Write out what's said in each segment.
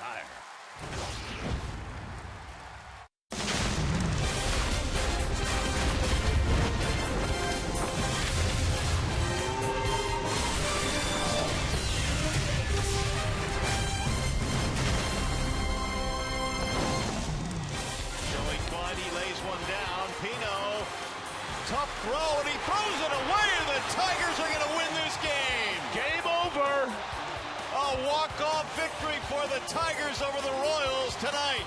Tire. Tough throw, and he throws it away, and the Tigers are going to win this game. Game over. A walk-off victory for the Tigers over the Royals tonight.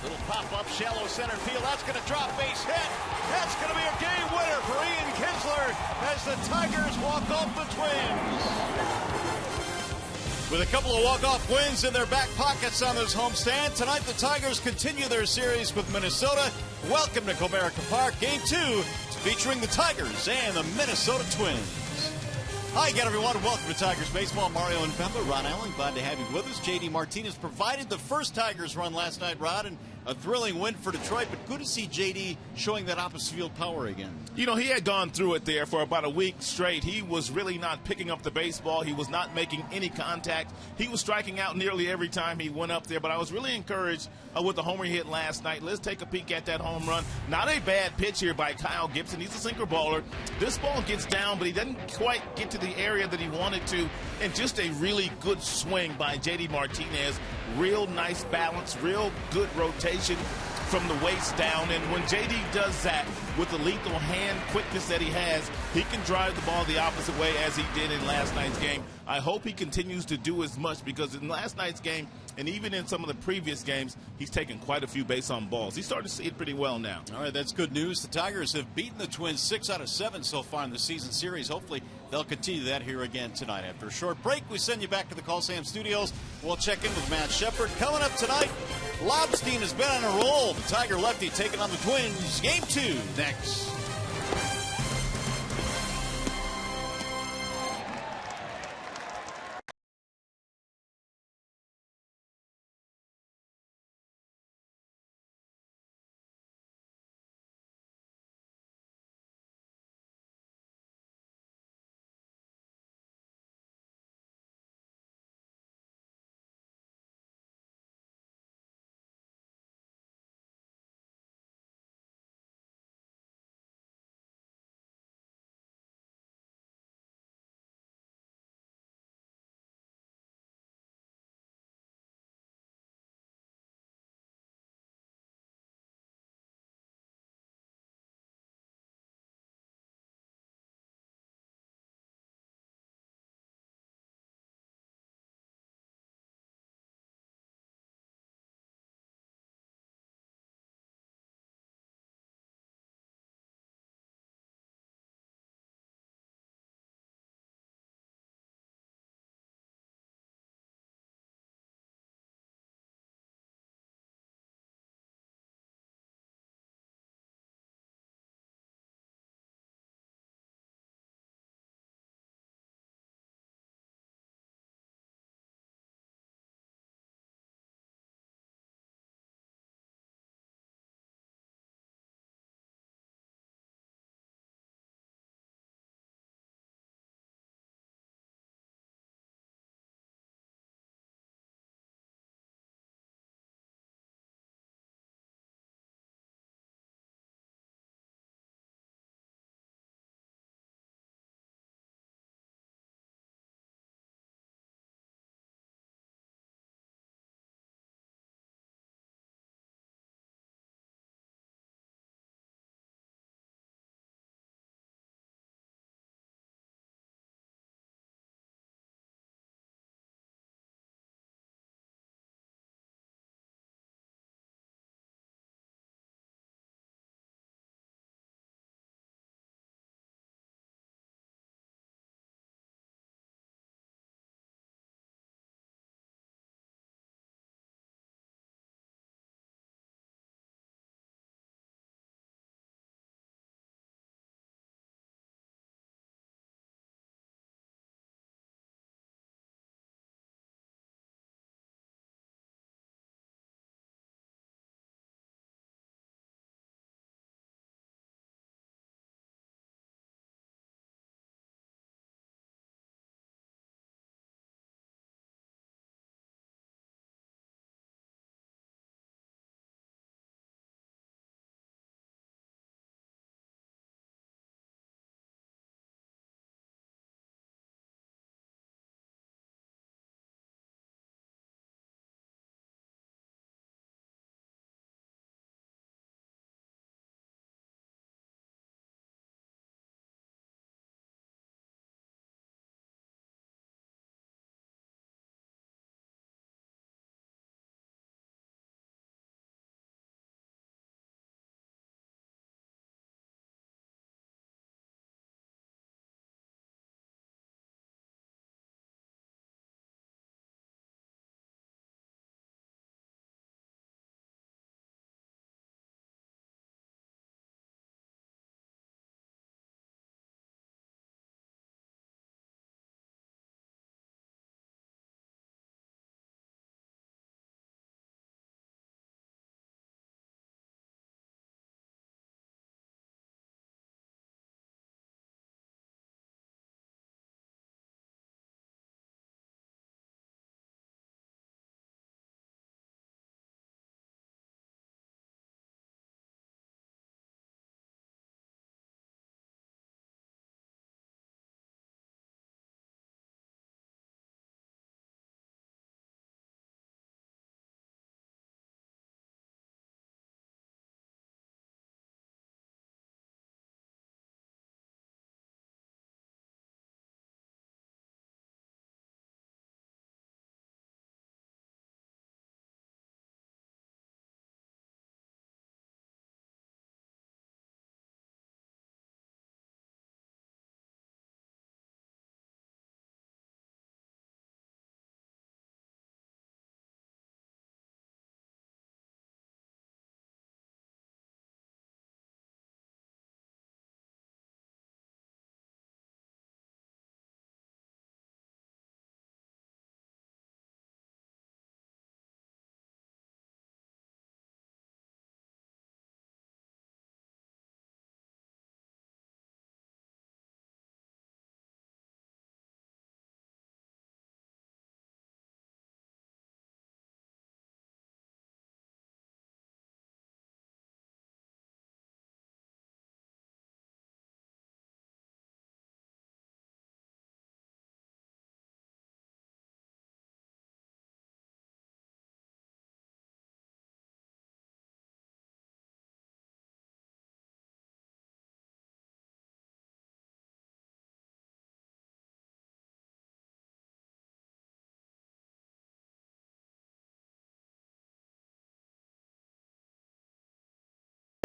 Little pop-up, shallow center field. That's going to drop base hit. That's going to be a game winner for Ian Kinsler as the Tigers walk off the Twins. With a couple of walk-off wins in their back pockets on this homestand, tonight the Tigers continue their series with Minnesota. Welcome to Comerica Park, Game 2, featuring the Tigers and the Minnesota Twins. Hi again, everyone, and welcome to Tigers Baseball. Mario and Pemba, Ron Allen, glad to have you with us. J.D. Martinez provided the first Tigers run last night, Rod, and a thrilling win for Detroit, but good to see J.D. showing that opposite field power again. You know, he had gone through it there for about a week straight. He was really not picking up the baseball. He was not making any contact. He was striking out nearly every time he went up there, but I was really encouraged with the homer he hit last night. Let's take a peek at that home run. Not a bad pitch here by Kyle Gibson. He's a sinker baller. This ball gets down, but he doesn't quite get to the area that he wanted to, and just a really good swing by J.D. Martinez. Real nice balance, real good rotation from the waist down, and when J.D. does that with the lethal hand quickness that he has, he can drive the ball the opposite way as he did in last night's game. I hope he continues to do as much, because in last night's game and even in some of the previous games, he's taken quite a few base on balls. He's starting to see it pretty well now. All right, that's good news. The Tigers have beaten the Twins 6 out of 7 so far in the season series. Hopefully they'll continue that here again tonight. After a short break, we send you back to the Call Sam Studios. We'll check in with Matt Shepard. Coming up tonight, Lobstein has been on a roll. The Tiger lefty taking on the Twins. Game 2 next.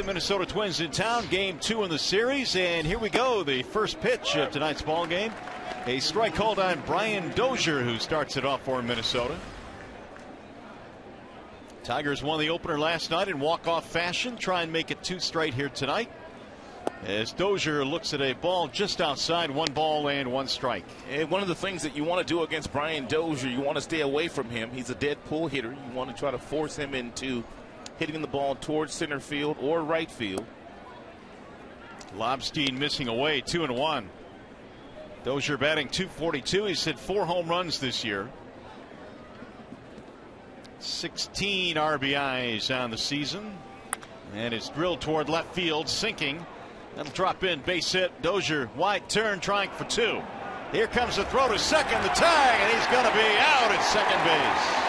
The Minnesota Twins in town, game 2 in the series, and here we go. The first pitch of tonight's ball game. A strike called on Brian Dozier, who starts it off for Minnesota. Tigers won the opener last night in walk-off fashion. Try and make it 2 straight here tonight, as Dozier looks at a ball just outside. 1 ball and 1 strike. And one of the things that you want to do against Brian Dozier, you want to stay away from him. He's a dead pull hitter. You want to try to force him into hitting the ball towards center field or right field. Lobstein missing away, 2-1. Dozier batting .242. He's hit 4 home runs this year. 16 RBIs on the season. And it's drilled toward left field, sinking. That'll drop in, base hit. Dozier, wide turn, trying for 2. Here comes the throw to second, the tag, and he's going to be out at second base.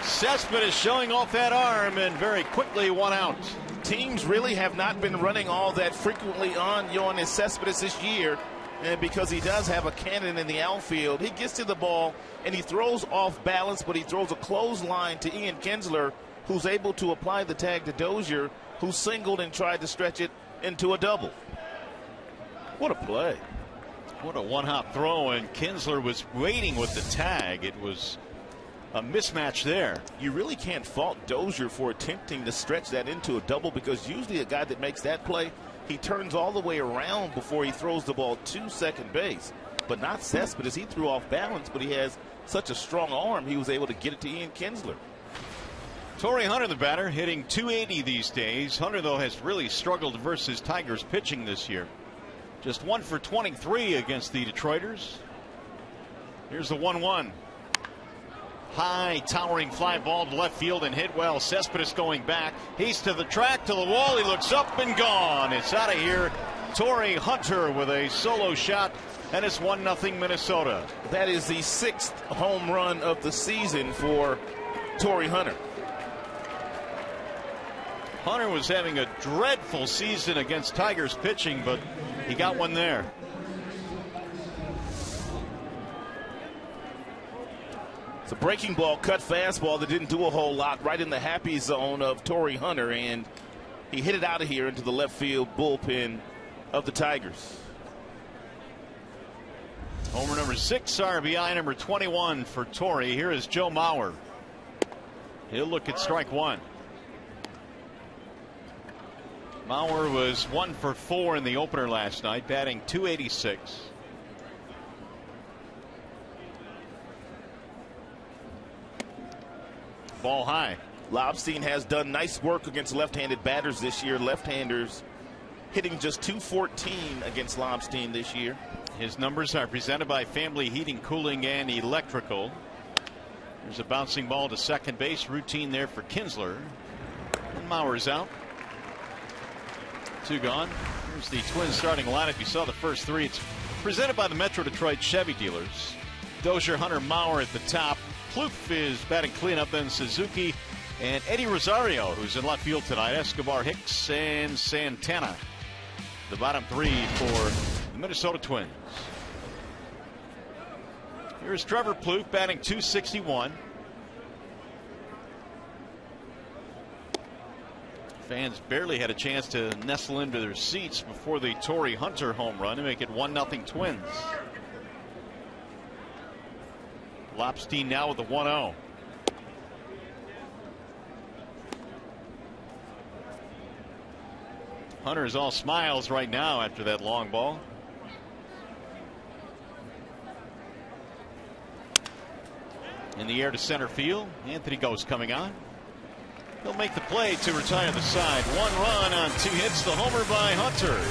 Cespedes showing off that arm, and very quickly 1 out. Teams really have not been running all that frequently on Yoenis Cespedes this year, and because he does have a cannon in the outfield, he gets to the ball and he throws off balance, but he throws a clothesline to Ian Kinsler, who's able to apply the tag to Dozier, who singled and tried to stretch it into a double. What a play. What a one-hop throw, and Kinsler was waiting with the tag. It was a mismatch there. You really can't fault Dozier for attempting to stretch that into a double, because usually a guy that makes that play, he turns all the way around before he throws the ball to second base. But not Cespedes. He threw off balance, but he has such a strong arm, he was able to get it to Ian Kinsler. Torrey Hunter, the batter, hitting .280 these days. Hunter, though, has really struggled versus Tigers pitching this year. Just 1 for 23 against the Detroiters. Here's the 1-1. High, towering fly ball to left field and hit well. Cespedes going back. He's to the track, to the wall. He looks up and gone. It's out of here. Torrey Hunter with a solo shot, and it's 1-0 Minnesota. That is the 6th home run of the season for Torrey Hunter. Hunter was having a dreadful season against Tigers pitching, but he got one there. It's a breaking ball, cut fastball that didn't do a whole lot, right in the happy zone of Torrey Hunter, and he hit it out of here into the left field bullpen of the Tigers. Homer number 6, RBI number 21 for Torrey. Here is Joe Mauer. He'll look at strike 1. Mauer was 1 for 4 in the opener last night, batting .286. Ball high. Lobstein has done nice work against left-handed batters this year. Left-handers hitting just .214 against Lobstein this year. His numbers are presented by Family Heating, Cooling, and Electrical. There's a bouncing ball to second base. Routine there for Kinsler. And Mauer's out. 2 gone. Here's the Twins starting lineup. You saw the first 3. It's presented by the Metro Detroit Chevy dealers. Dozier, Hunter, Mauer at the top. Plouffe is batting cleanup, then Suzuki and Eddie Rosario, who's in left field tonight. Escobar, Hicks, and Santana. The bottom 3 for the Minnesota Twins. Here's Trevor Plouffe batting .261. Fans barely had a chance to nestle into their seats before the Torrey Hunter home run to make it 1-0 Twins. Lobstein now with the 1-0. Hunter is all smiles right now after that long ball. In the air to center field. Anthony Ghost coming on. He'll make the play to retire the side. 1 run on 2 hits. The homer by Hunter.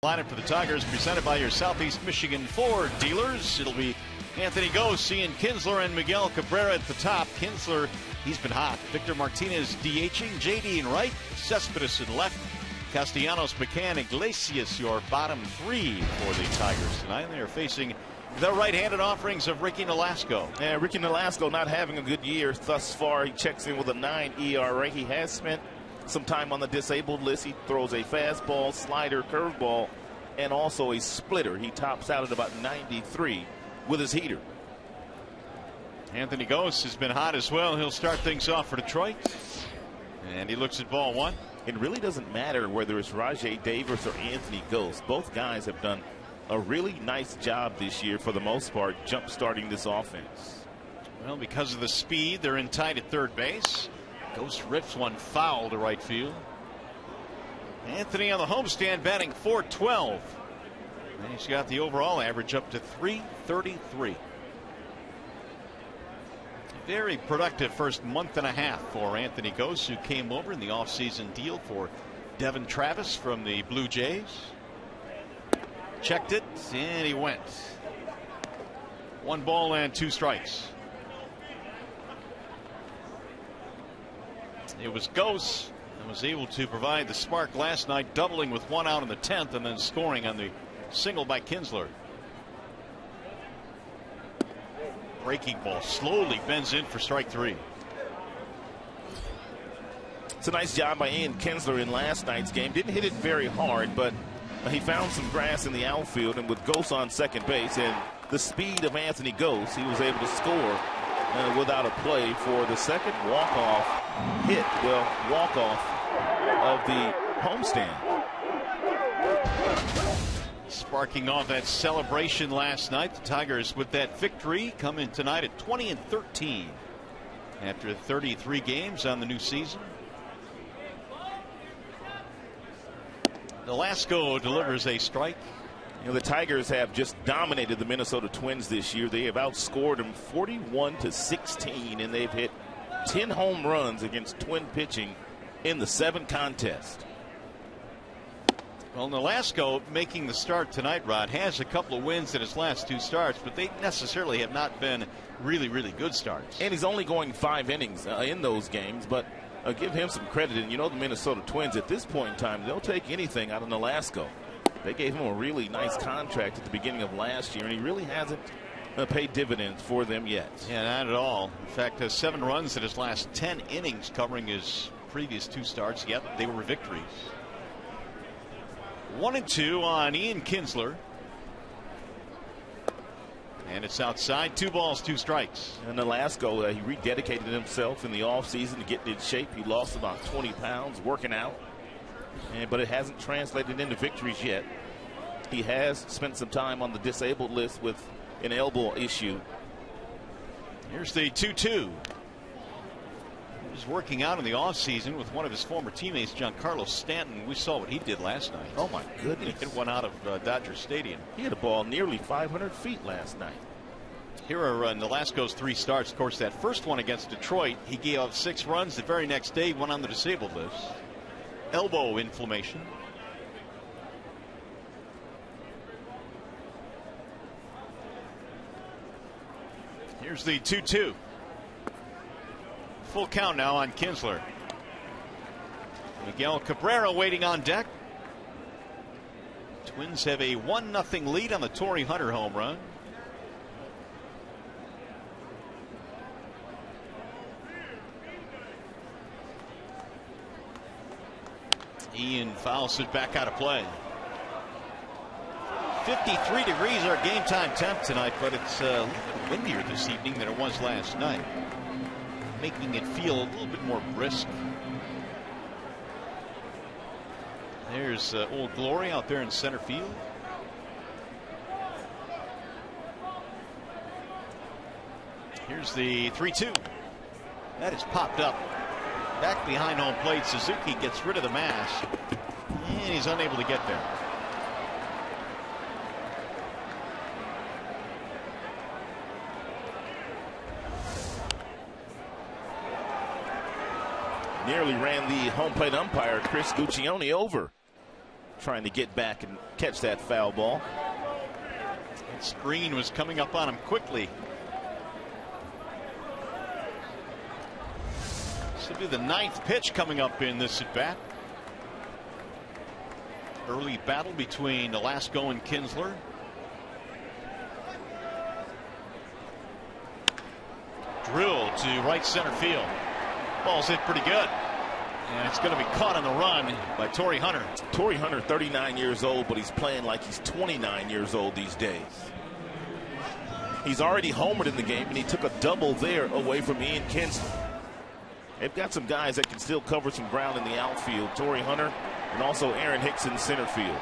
Lineup for the Tigers presented by your Southeast Michigan Ford dealers. It'll be Anthony Gose, Ian Kinsler, and Miguel Cabrera at the top. Kinsler, he's been hot. Victor Martinez DHing, JD in right, Cespedes in left, Castellanos, McCann, Iglesias, your bottom three for the Tigers tonight. They are facing the right-handed offerings of Ricky Nolasco. Yeah, Ricky Nolasco not having a good year thus far. He checks in with a 9 ERA. He has spent some time on the disabled list. He throws a fastball, slider, curveball, and also a splitter. He tops out at about 93 with his heater. Anthony Gose has been hot as well. He'll start things off for Detroit. And he looks at ball one. It really doesn't matter whether it's Rajai Davis or Anthony Gose. Both guys have done a really nice job this year, for the most part, jump-starting this offense. Well, because of the speed, they're in tight at third base. Gose rips one foul to right field. Anthony on the homestand batting .412. And he's got the overall average up to .333. Very productive first month and a half for Anthony Gose, who came over in the offseason deal for Devin Travis from the Blue Jays. Checked it, and he went. 1 ball and 2 strikes. It was Gose that was able to provide the spark last night, doubling with 1 out in the 10th and then scoring on the single by Kinsler. Breaking ball slowly bends in for strike 3. It's a nice job by Ian Kinsler in last night's game. Didn't hit it very hard, but he found some grass in the outfield, and with Gose on second base and the speed of Anthony Gose, he was able to score without a play for the second walk-off hit, well, walk-off of the homestand. Sparking off that celebration last night, the Tigers with that victory come in tonight at 20-13 after 33 games on the new season. Nolasco delivers a strike. You know, the Tigers have just dominated the Minnesota Twins this year. They have outscored them 41-16, and they've hit 10 home runs against Twin pitching in the 7 contests. Well, Nolasco making the start tonight, Rod, has a couple of wins in his last 2 starts, but they necessarily have not been really, really good starts. And he's only going 5 innings in those games, but give him some credit. And you know, the Minnesota Twins at this point in time, they'll take anything out of Nolasco. They gave him a really nice contract at the beginning of last year, and he really hasn't paid dividends for them yet. Yeah, not at all. In fact, 7 runs in his last 10 innings covering his previous 2 starts. Yet they were victories. 1-2 on Ian Kinsler. And it's outside. 2 balls, 2 strikes. And Nolasco, he rededicated himself in the offseason to get in shape. He lost about 20 pounds working out. But it hasn't translated into victories yet. He has spent some time on the disabled list with an elbow issue. Here's the 2-2. He was working out in the offseason with one of his former teammates, Giancarlo Stanton. We saw what he did last night. Oh, my goodness. He hit one out of Dodger Stadium. He hit a ball nearly 500 feet last night. Here are Nolasco's 3 starts. Of course, that first one against Detroit, he gave up 6 runs. The very next day, went on the disabled list. Elbow inflammation. Here's the 2-2. Full count now on Kinsler. Miguel Cabrera waiting on deck. Twins have a 1-0 lead on the Torrey Hunter home run. Ian fouls it back out of play. 53 degrees our game time temp tonight, but it's a little bit windier this evening than it was last night, making it feel a little bit more brisk. There's Old Glory out there in center field. Here's the 3-2. That is popped up. Back behind home plate, Suzuki gets rid of the mass, and he's unable to get there. Nearly ran the home plate umpire, Chris Guccione, over. trying to get back and catch that foul ball. That screen was coming up on him quickly. This will be the 9th pitch coming up in this at bat. Early battle between Nolasco and Kinsler. Drill to right center field. Ball's hit pretty good. And it's going to be caught on the run by Torrey Hunter. Torrey Hunter, 39 years old, but he's playing like he's 29 years old these days. He's already homered in the game, and he took a double there away from Ian Kinsler. They've got some guys that can still cover some ground in the outfield. Torrey Hunter and also Aaron Hicks in center field.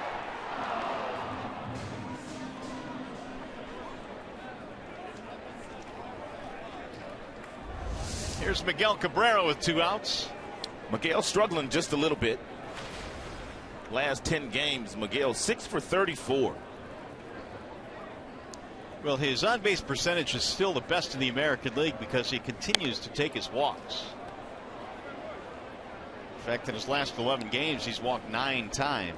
Here's Miguel Cabrera with 2 outs. Miguel struggling just a little bit. Last 10 games, Miguel 6 for 34. Well, his on-base percentage is still the best in the American League because he continues to take his walks. In fact, in his last 11 games, he's walked 9 times.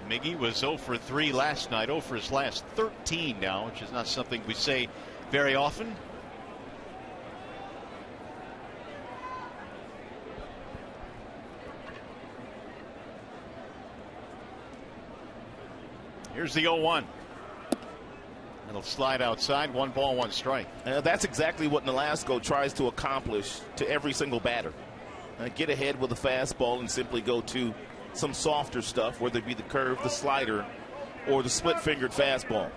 Miggy was 0 for 3 last night, 0 for his last 13 now, which is not something we say very often. Here's the 0-1. It'll slide outside. 1 ball, 1 strike. That's exactly what Nolasco tries to accomplish to every single batter. Get ahead with a fastball and simply go to some softer stuff, whether it be the curve, the slider, or the split-fingered fastball.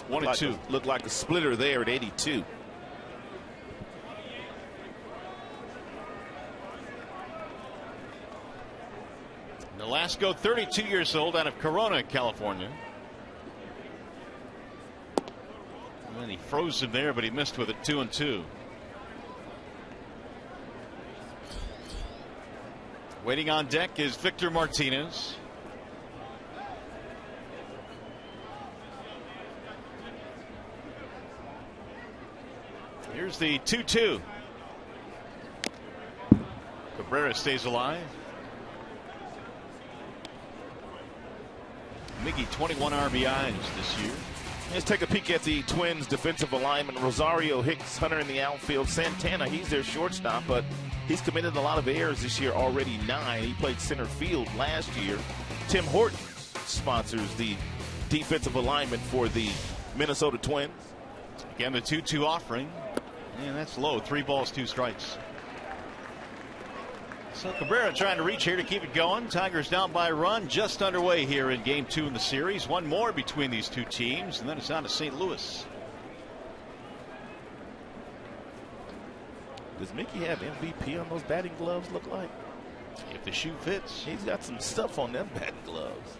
1-2. Looked like a splitter there at 82. Nolasco, 32 years old, out of Corona, California. And he froze him there, but he missed with it. 2-2. Waiting on deck is Victor Martinez. Here's the 2-2. Cabrera stays alive. Miggy 21 RBIs this year. Let's take a peek at the Twins defensive alignment. Rosario, Hicks, Hunter in the outfield. Santana, he's their shortstop, but he's committed a lot of errors this year, already 9. He played center field last year. Tim Horton sponsors the defensive alignment for the Minnesota Twins. Again, the 2-2 offering. And that's low. 3 balls, 2 strikes. So Cabrera trying to reach here to keep it going. Tigers down by a run, just underway here in game 2 in the series. 1 more between these 2 teams, and then it's on to St. Louis. Does Mickey have MVP on those batting gloves, look like? If the shoe fits. He's got some stuff on them batting gloves.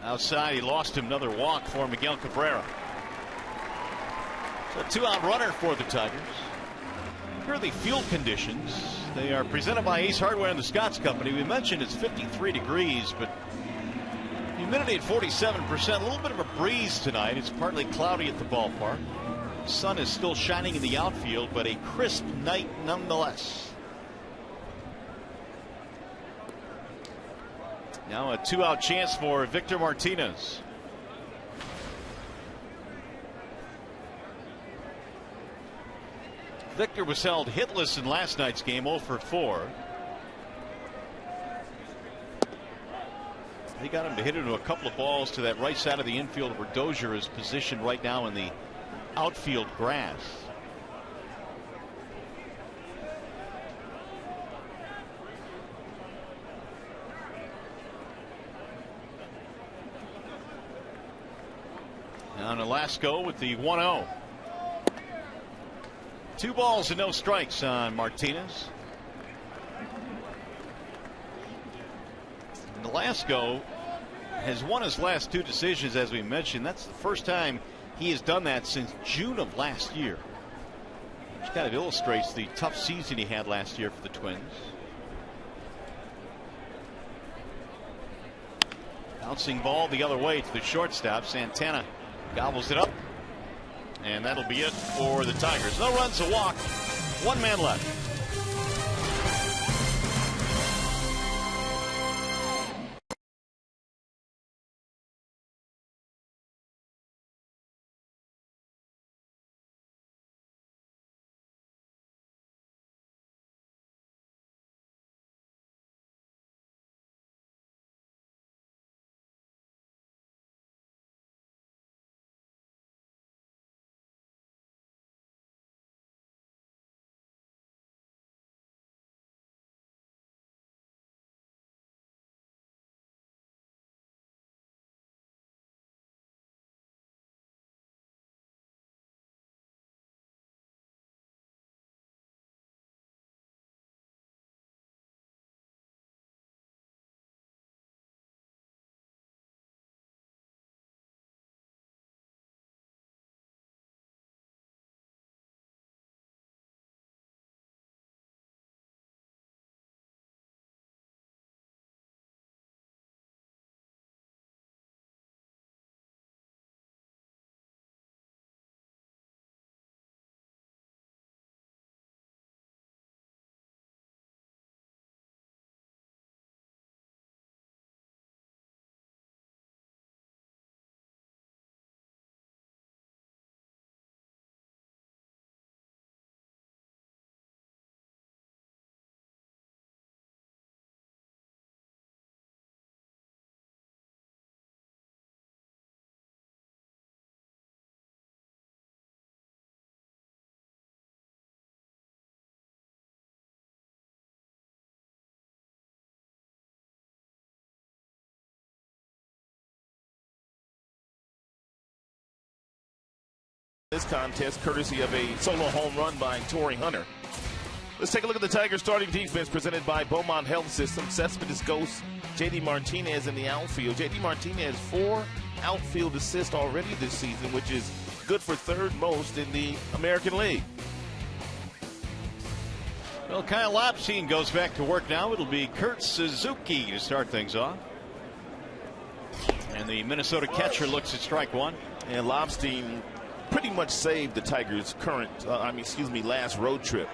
Outside, he lost him. Another walk for Miguel Cabrera. So 2-out runner for the Tigers. Here are the field conditions. They are presented by Ace Hardware and the Scotts Company. We mentioned it's 53 degrees, but humidity at 47%. A little bit of a breeze tonight. It's partly cloudy at the ballpark. The sun is still shining in the outfield, but a crisp night nonetheless. Now a 2-out chance for Victor Martinez. Victor was held hitless in last night's game, 0 for 4. They got him to hit into a couple of balls to that right side of the infield where Dozier is positioned right now in the outfield grass. Now Nolasco with the 1-0. 2 balls and no strikes on Martinez. Nolasco has won his last 2 decisions, as we mentioned. That's the first time he has done that since June of last year, which kind of illustrates the tough season he had last year for the Twins. Bouncing ball the other way to the shortstop. Santana gobbles it up. And that'll be it for the Tigers. No runs, a walk, 1 man left. This contest courtesy of a solo home run by Torrey Hunter. Let's take a look at the Tigers starting defense presented by Beaumont Health System. Cespedes Ghost, J.D. Martinez in the outfield. J.D. Martinez 4 outfield assists already this season, which is good for third most in the American League. Well, Kyle Lobstein goes back to work now. It'll be Kurt Suzuki to start things off. And the Minnesota catcher looks at strike one. And Lobstein pretty much saved the Tigers' last road trip.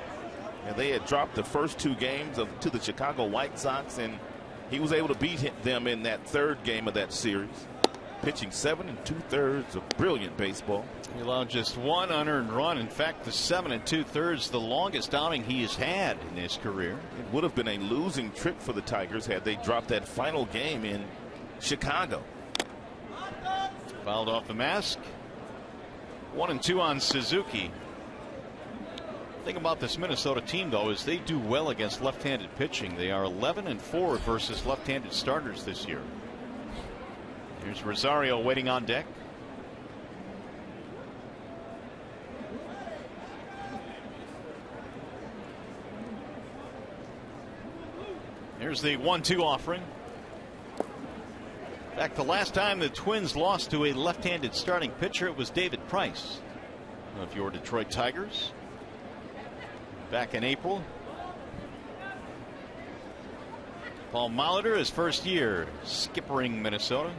And they had dropped the first 2 games to the Chicago White Sox, and he was able to beat them in that 3rd game of that series. Pitching 7 2/3 of brilliant baseball. He allowed just 1 unearned run. In fact, the 7 2/3, the longest outing he has had in his career. It would have been a losing trip for the Tigers had they dropped that final game in Chicago. Fouled off the mask. 1-2 on Suzuki. The thing about this Minnesota team, though, is they do well against left-handed pitching. They are 11-4 versus left-handed starters this year. Here's Rosario waiting on deck. Here's the 1-2 offering. In fact, the last time the Twins lost to a left-handed starting pitcher, it was David Price of your Detroit Tigers back in April. Paul Molitor, his first year skippering Minnesota.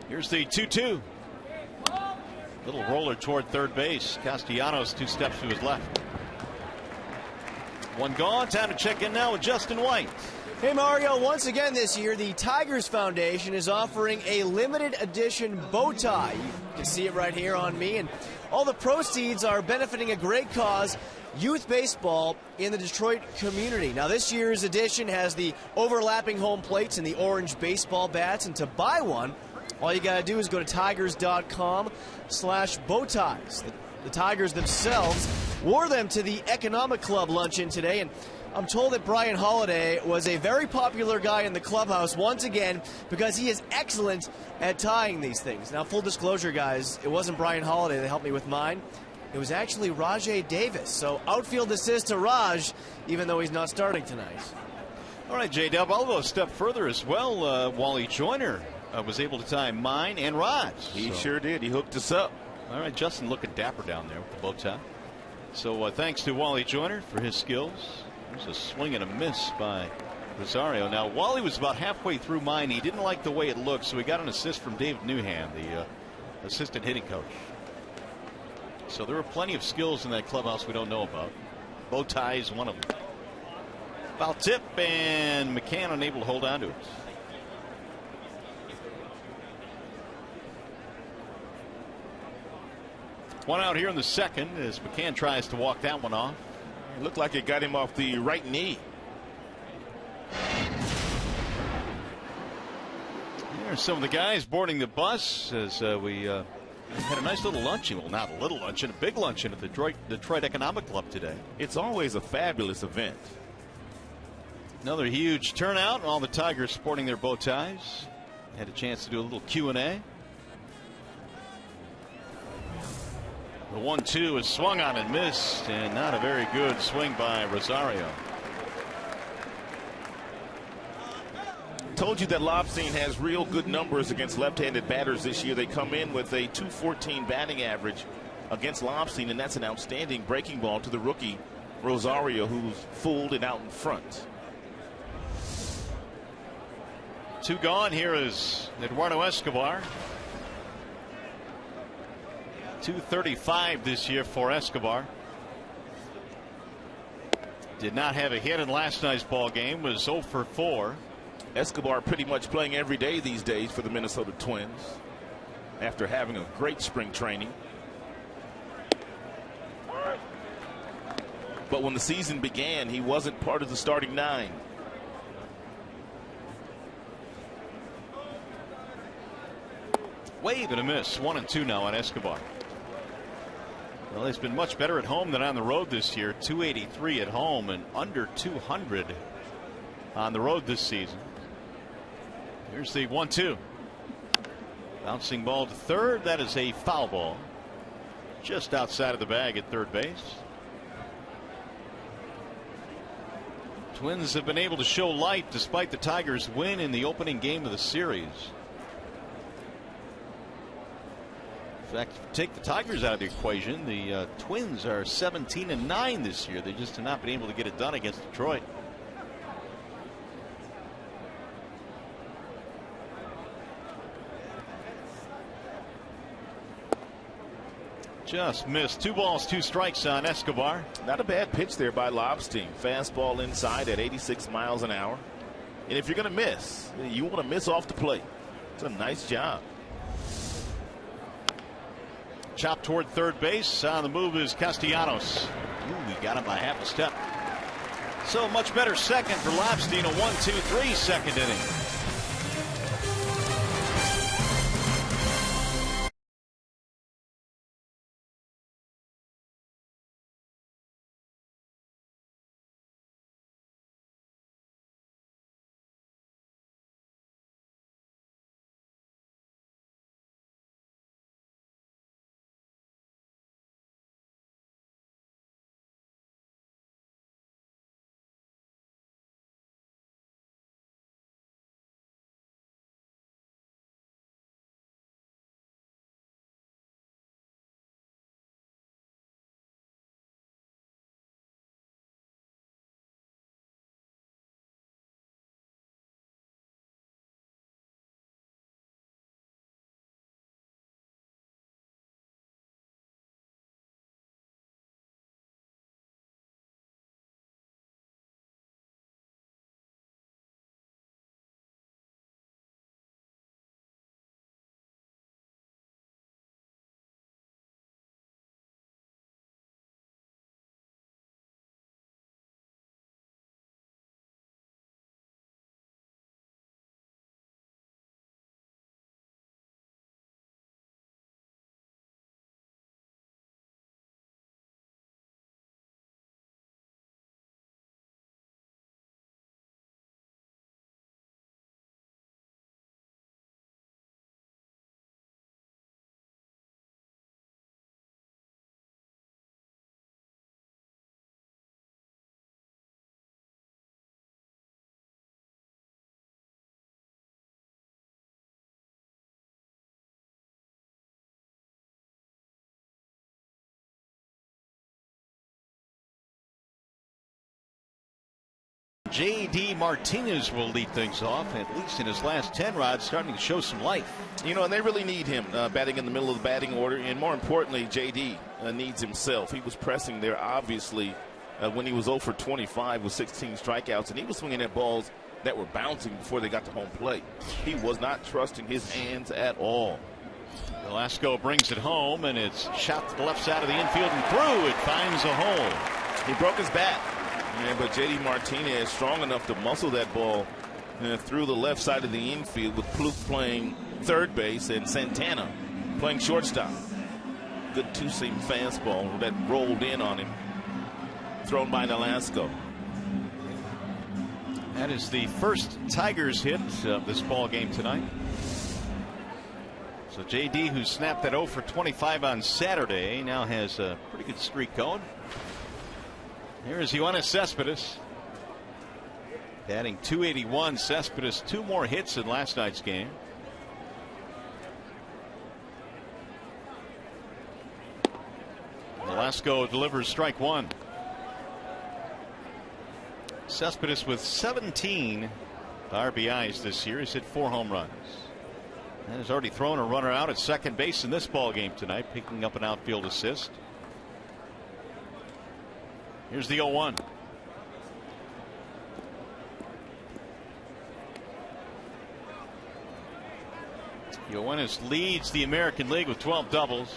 Here's the 2-2. Little roller toward third base. Castellanos 2 steps to his left. 1 gone. Time to check in now with Justin White. Hey Mario, once again this year the Tigers Foundation is offering a limited edition bow tie. You can see it right here on me, and all the proceeds are benefiting a great cause, youth baseball in the Detroit community. Now this year's edition has the overlapping home plates and the orange baseball bats, and to buy one all you gotta do is go to tigers.com/bowties. The Tigers themselves wore them to the Economic Club luncheon today, and I'm told that Brian Holiday was a very popular guy in the clubhouse once again because he is excellent at tying these things. Now, full disclosure, guys, it wasn't Brian Holiday that helped me with mine. It was actually Rajay Davis. So outfield assist to Raj, even though he's not starting tonight. All right, J-Dub, I'll go a step further as well. Wally Joyner was able to tie mine and Raj. He sure did. He hooked us up. All right, Justin looking dapper down there with the bow tie. So thanks to Wally Joyner for his skills. There's a swing and a miss by Rosario. Now, Wally was about halfway through mine. He didn't like the way it looked, so he got an assist from David Newham, the assistant hitting coach. So there are plenty of skills in that clubhouse we don't know about. Bow ties, one of them. Foul tip, and McCann unable to hold on to it. One out here in the second as McCann tries to walk that one off. It looked like it got him off the right knee. There's some of the guys boarding the bus as we had a nice little luncheon. Well, not a little luncheon, a big luncheon at the Detroit Economic Club today. It's always a fabulous event. Another huge turnout. All the Tigers sporting their bow ties. Had a chance to do a little Q&A. The 1-2 is swung on and missed, and not a very good swing by Rosario. Told you that Lobstein has real good numbers against left-handed batters this year. They come in with a .214 batting average against Lobstein, and that's an outstanding breaking ball to the rookie Rosario, who's fooled and out in front. 2 gone. Here is Eduardo Escobar. .235 this year for Escobar. Did not have a hit in last night's ball game. Was 0 for 4. Escobar pretty much playing every day these days for the Minnesota Twins after having a great spring training. But when the season began, he wasn't part of the starting 9. Wave and a miss. 1-2 now on Escobar. Well, he's been much better at home than on the road this year. .283 at home and under .200 on the road this season. Here's the 1-2. Bouncing ball to third. That is a foul ball. Just outside of the bag at third base. Twins have been able to show light despite the Tigers' win in the opening game of the series. In fact, take the Tigers out of the equation, the Twins are 17-9 this year. They just have not been able to get it done against Detroit. Just missed. 2 balls, 2 strikes on Escobar. Not a bad pitch there by Lobstein. Fastball inside at 86 miles an hour. And if you're going to miss, you want to miss off the plate. It's a nice job. Chop toward third base. On the move is Castellanos. Ooh, he got him by half a step. So much better second for Lobstein. A 1-2-3 second inning. J.D. Martinez will lead things off, at least in his last 10 rods, starting to show some life. You know, and they really need him batting in the middle of the batting order. And more importantly, J.D. Needs himself. He was pressing there, obviously, when he was 0 for 25 with 16 strikeouts. And he was swinging at balls that were bouncing before they got to home plate. He was not trusting his hands at all. Velasco brings it home, and it's shot to the left side of the infield and through. It finds a hole. He broke his bat. Yeah, but J.D. Martinez strong enough to muscle that ball through the left side of the infield, with Plouffe playing third base and Santana playing shortstop. Good two-seam fastball that rolled in on him, thrown by Velasco. That is the first Tigers hit of this ball game tonight. So J.D., who snapped that 0 for 25 on Saturday, now has a pretty good streak going. Here is Yoenis Cespedes, batting .281. Cespedes 2 more hits in last night's game. Velasco delivers strike 1. Cespedes with 17 RBIs this year. He's hit 4 home runs and has already thrown a runner out at second base in this ball game tonight, picking up an outfield assist. Here's the 0-1. Yoenis leads the American League with 12 doubles.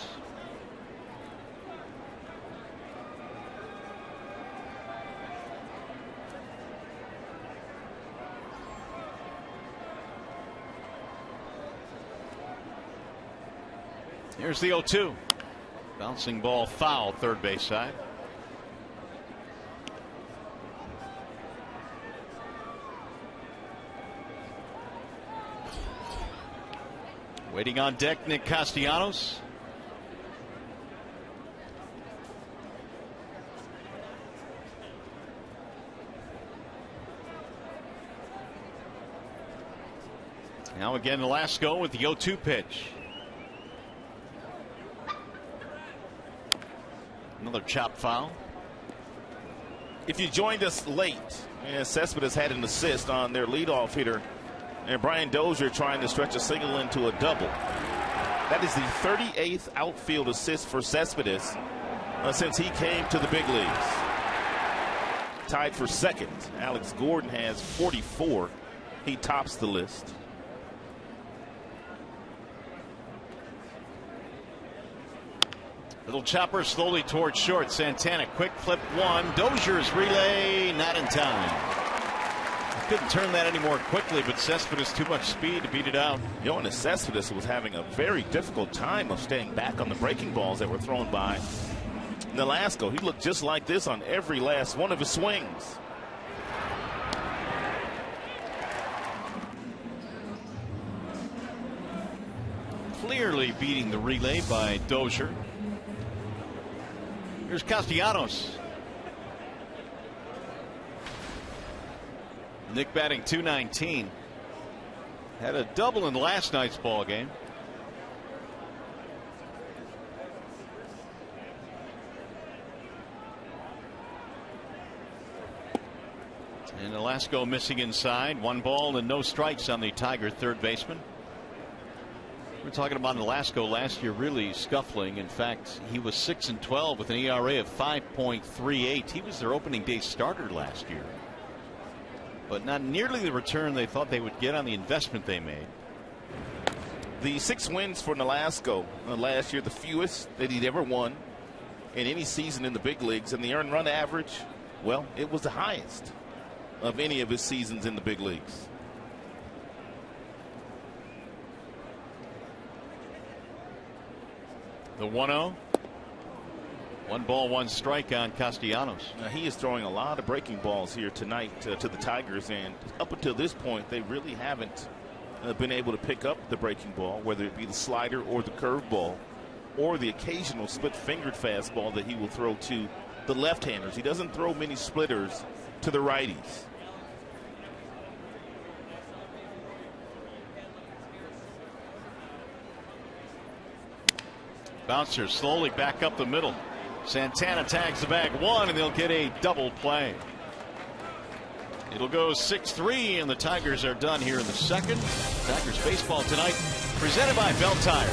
Here's the 0-2. Bouncing ball foul, third base side. Waiting on deck, Nick Castellanos. Now again, Velasco with the 0-2 pitch. Another chop foul. If you joined us late, Cespedes had an assist on their leadoff hitter, and Brian Dozier trying to stretch a single into a double. That is the 38th outfield assist for Cespedes since he came to the big leagues. Tied for second. Alex Gordon has 44. He tops the list. Little chopper slowly towards short. Santana quick flip 1. Dozier's relay not in time. Couldn't turn that any more quickly, but Cespedes too much speed to beat it out. Yoenis Cespedes was having a very difficult time of staying back on the breaking balls that were thrown by Velasco. He looked just like this on every last one of his swings. Clearly beating the relay by Dozier. Here's Castellanos. Nick batting .219. Had a double in last night's ball game. And Velasco missing inside. 1 ball and no strikes on the Tiger third baseman. We're talking about Velasco last year really scuffling. In fact, he was 6-12 with an ERA of 5.38. He was their opening day starter last year, but not nearly the return they thought they would get on the investment they made. The 6 wins for Velasco last year, the fewest that he'd ever won in any season in the big leagues, and the earned run average, well, it was the highest of any of his seasons in the big leagues. The 1-0. 1 ball, 1 strike on Castellanos. He is throwing a lot of breaking balls here tonight to the Tigers, and up until this point, they really haven't been able to pick up the breaking ball, whether it be the slider or the curveball, or the occasional split-fingered fastball that he will throw to the left-handers. He doesn't throw many splitters to the righties. Bouncer slowly back up the middle. Santana tags the bag 1, and they'll get a double play. It'll go 6-3, and the Tigers are done here in the second. Tigers baseball tonight, presented by Bell Tire.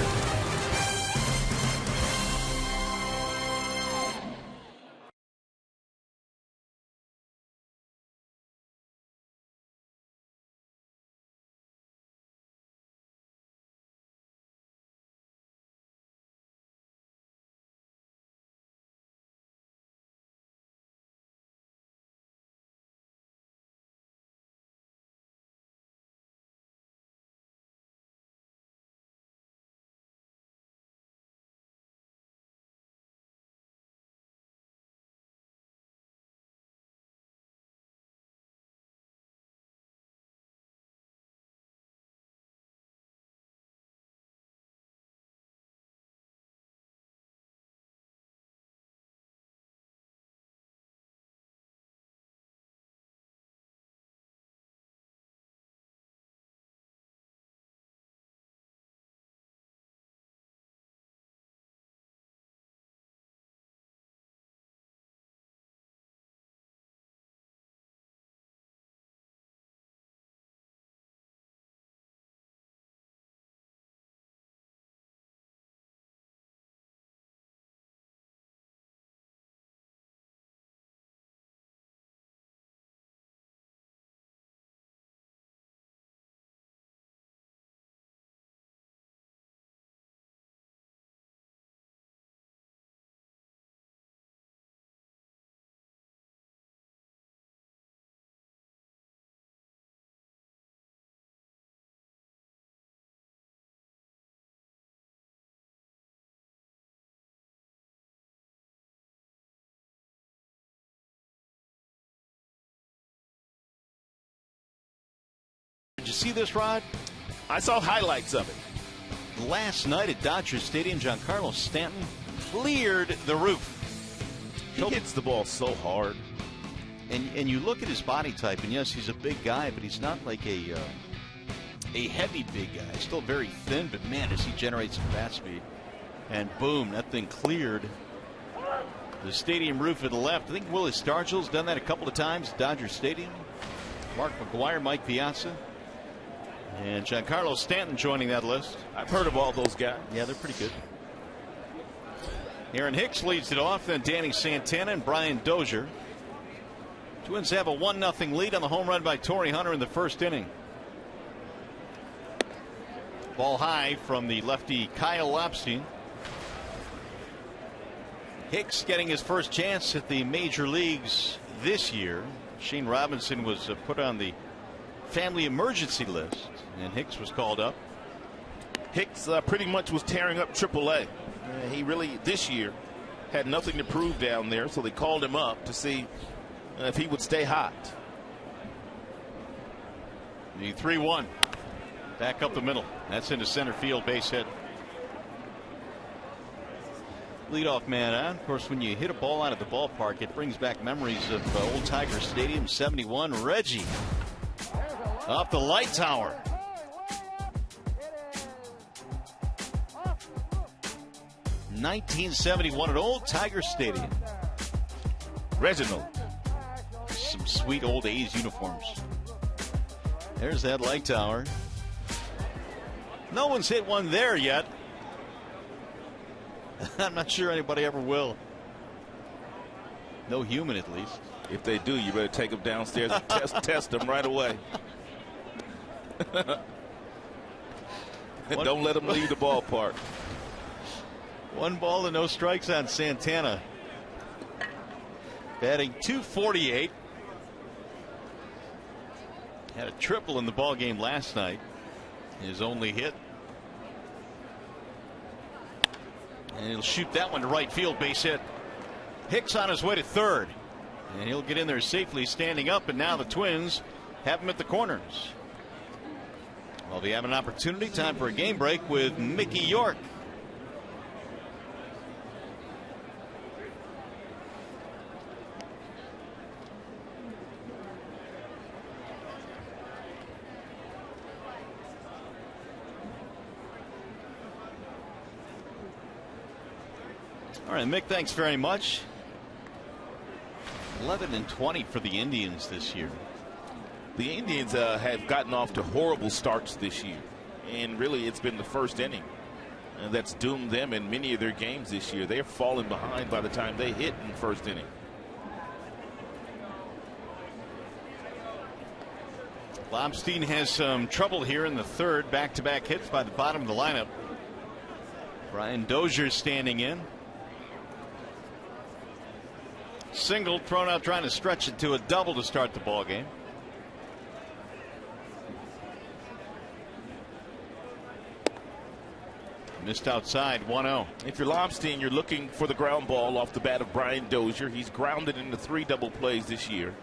Did you see this, Rod? I saw highlights of it. Last night at Dodger Stadium, Giancarlo Stanton cleared the roof. He hits the ball so hard. And you look at his body type, and yes, he's a big guy, but he's not like a heavy big guy. He's still very thin, but man, does he generate some bat speed. And boom, that thing cleared the stadium roof to the left. I think Willie Stargell's done that a couple of times at Dodger Stadium. Mark McGwire, Mike Piazza, and Giancarlo Stanton joining that list. I've heard of all those guys. Yeah, they're pretty good. Aaron Hicks leads it off, then Danny Santana and Brian Dozier. Twins have a 1-0 lead on the home run by Torrey Hunter in the first inning. Ball high from the lefty Kyle Lopstein. Hicks getting his first chance at the major leagues this year. Shane Robinson was put on the family emergency list, and Hicks was called up. Hicks pretty much was tearing up AAA. He really, this year, had nothing to prove down there, so they called him up to see if he would stay hot. The 3-1. Back up the middle. That's into center field, base hit. Leadoff man on. Of course, when you hit a ball out of the ballpark, it brings back memories of old Tiger Stadium, 71. Reggie off the light tower. (1971) at Old Tiger Stadium. Reginald. Some sweet old A's uniforms. There's that light tower. No one's hit one there yet. I'm not sure anybody ever will. No human, at least. If they do, you better take them downstairs and test them right away. Don't let them leave the ballpark. 1 ball and no strikes on Santana. Batting .248. Had a triple in the ball game last night. His only hit. And he'll shoot that one to right field, base hit. Hicks on his way to third. And he'll get in there safely standing up, and now the Twins have him at the corners. Well, we have an opportunity. Time for a game break with Mickey York. All right, Mick, thanks very much. 11-20 for the Indians this year. The Indians have gotten off to horrible starts this year, and really it's been the first inning that's doomed them in many of their games this year. They're falling behind by the time they hit in the first inning. Lobstein has some trouble here in the third. Back-to-back hits by the bottom of the lineup. Brian Dozier standing in. Single thrown out, trying to stretch it to a double to start the ball game. Missed outside, 1-0. If you're Lobstein, you're looking for the ground ball off the bat of Brian Dozier. He's grounded into 3 double plays this year.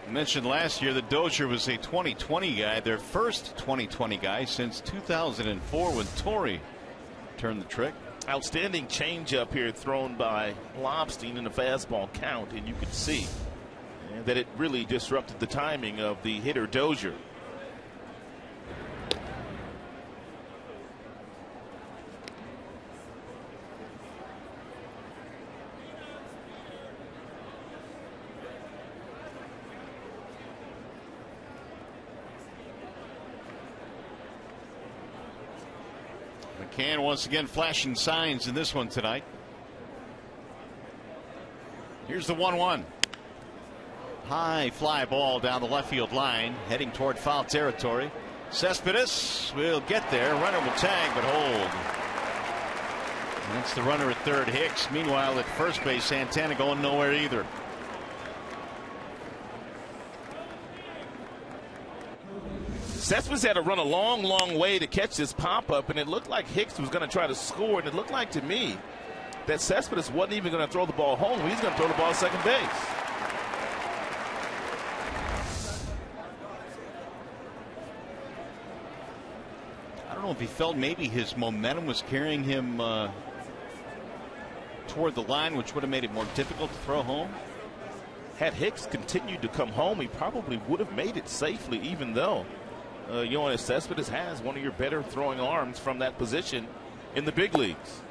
Mentioned last year that Dozier was a 2020 guy, their first 2020 guy since 2004 when Torrey turned the trick. Outstanding changeup here thrown by Lobstein in a fastball count, and you could see that it really disrupted the timing of the hitter Dozier. McCann once again flashing signs in this one tonight. Here's the 1-1. High fly ball down the left field line, heading toward foul territory. Cespedes will get there. Runner will tag, but hold. That's the runner at third, Hicks. Meanwhile, at first base, Santana going nowhere either. Cespedes had to run a long way to catch this pop-up, and it looked like Hicks was going to try to score, and it looked like to me that Cespedes wasn't even going to throw the ball home. He's going to throw the ball to second base. I don't know if he felt maybe his momentum was carrying him toward the line, which would have made it more difficult to throw home. Had Hicks continued to come home, he probably would have made it safely, even though Yoenis Cespedes has one of your better throwing arms from that position in the big leagues.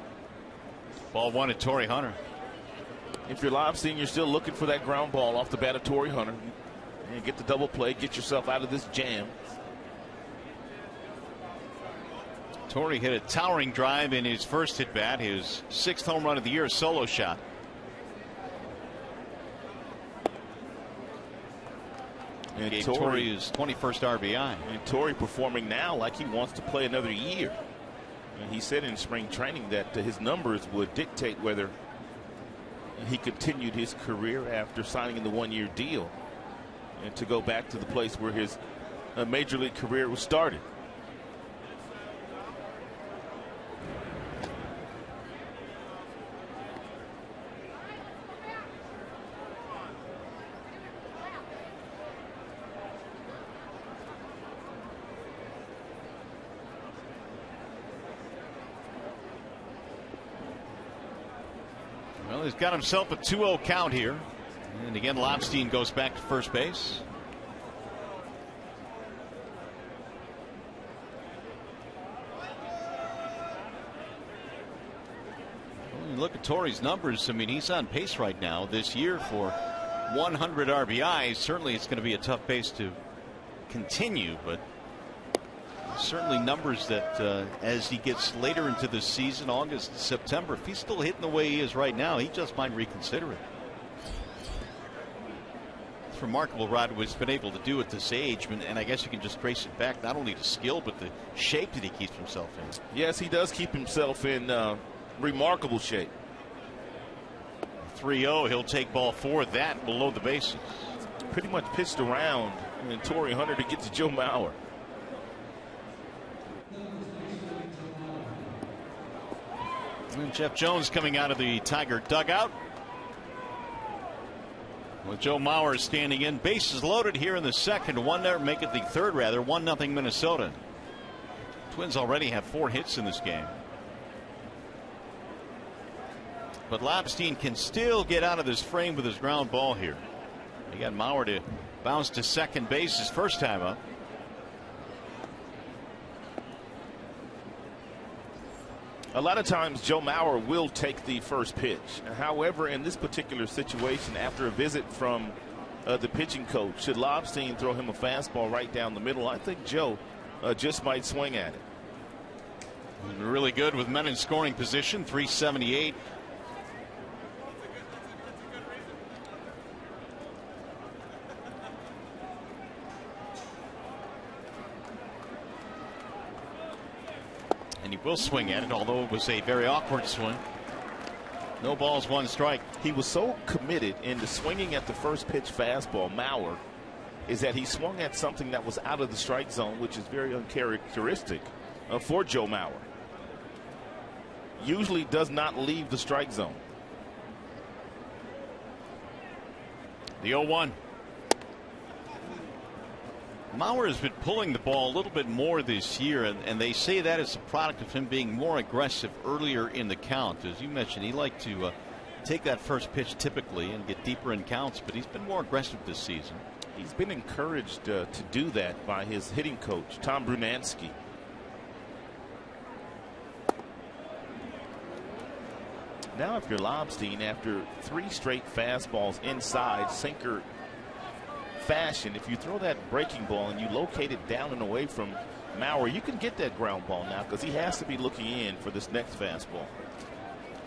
Ball one at Torrey Hunter. If you're Lobstein, you're still looking for that ground ball off the bat of Torrey Hunter. And get the double play, get yourself out of this jam. Torrey hit a towering drive in his first at bat, his 6th home run of the year, a solo shot. And gave Torrey his 21st RBI. And Torrey performing now like he wants to play another year. And he said in spring training that his numbers would dictate whether he continued his career after signing in the 1-year deal and to go back to the place where his major league career was started. Well, he's got himself a 2-0 count here. And again, Lobstein goes back to first base. Well, you look at Torrey's numbers. I mean, he's on pace right now this year for 100 RBIs. Certainly it's going to be a tough pace to continue, but certainly numbers that as he gets later into the season, August, September, if he's still hitting the way he is right now, he just might reconsider it. It's remarkable, Rod, what he's been able to do at this age, and I guess you can just trace it back not only to skill but the shape that he keeps himself in. Yes, he does keep himself in remarkable shape. 3-0, he'll take ball 4, that will load the bases. Pretty much pitched around and Torrey Hunter to get to Joe Mauer. And Jeff Jones coming out of the Tiger dugout. With Joe Mauer standing in. Bases loaded here in the second. Make it the third, rather. 1-0 Minnesota. Twins already have 4 hits in this game. But Lobstein can still get out of this frame with his ground ball here. He got Mauer to Bounced to second base his first time up. A lot of times Joe Mauer will take the first pitch. However, in this particular situation, after a visit from the pitching coach, should Lobstein throw him a fastball right down the middle, I think Joe just might swing at it. Really good with men in scoring position. 378. And he will swing at it, although it was a very awkward swing. No balls, one strike. He was so committed into swinging at the first pitch fastball, Mauer, is that he swung at something that was out of the strike zone, which is very uncharacteristic for Joe Mauer. Usually does not leave the strike zone. The 0-1. Mauer has been pulling the ball a little bit more this year, and they say that is a product of him being more aggressive earlier in the count. As you mentioned, he liked to take that first pitch typically and get deeper in counts, but he's been more aggressive this season. He's been encouraged to do that by his hitting coach, Tom Brunansky. Now if you're Lobstein, after 3 straight fastballs inside sinker fashion, if you throw that breaking ball and you locate it down and away from Mauer, you can get that ground ball now, because he has to be looking in for this next fastball.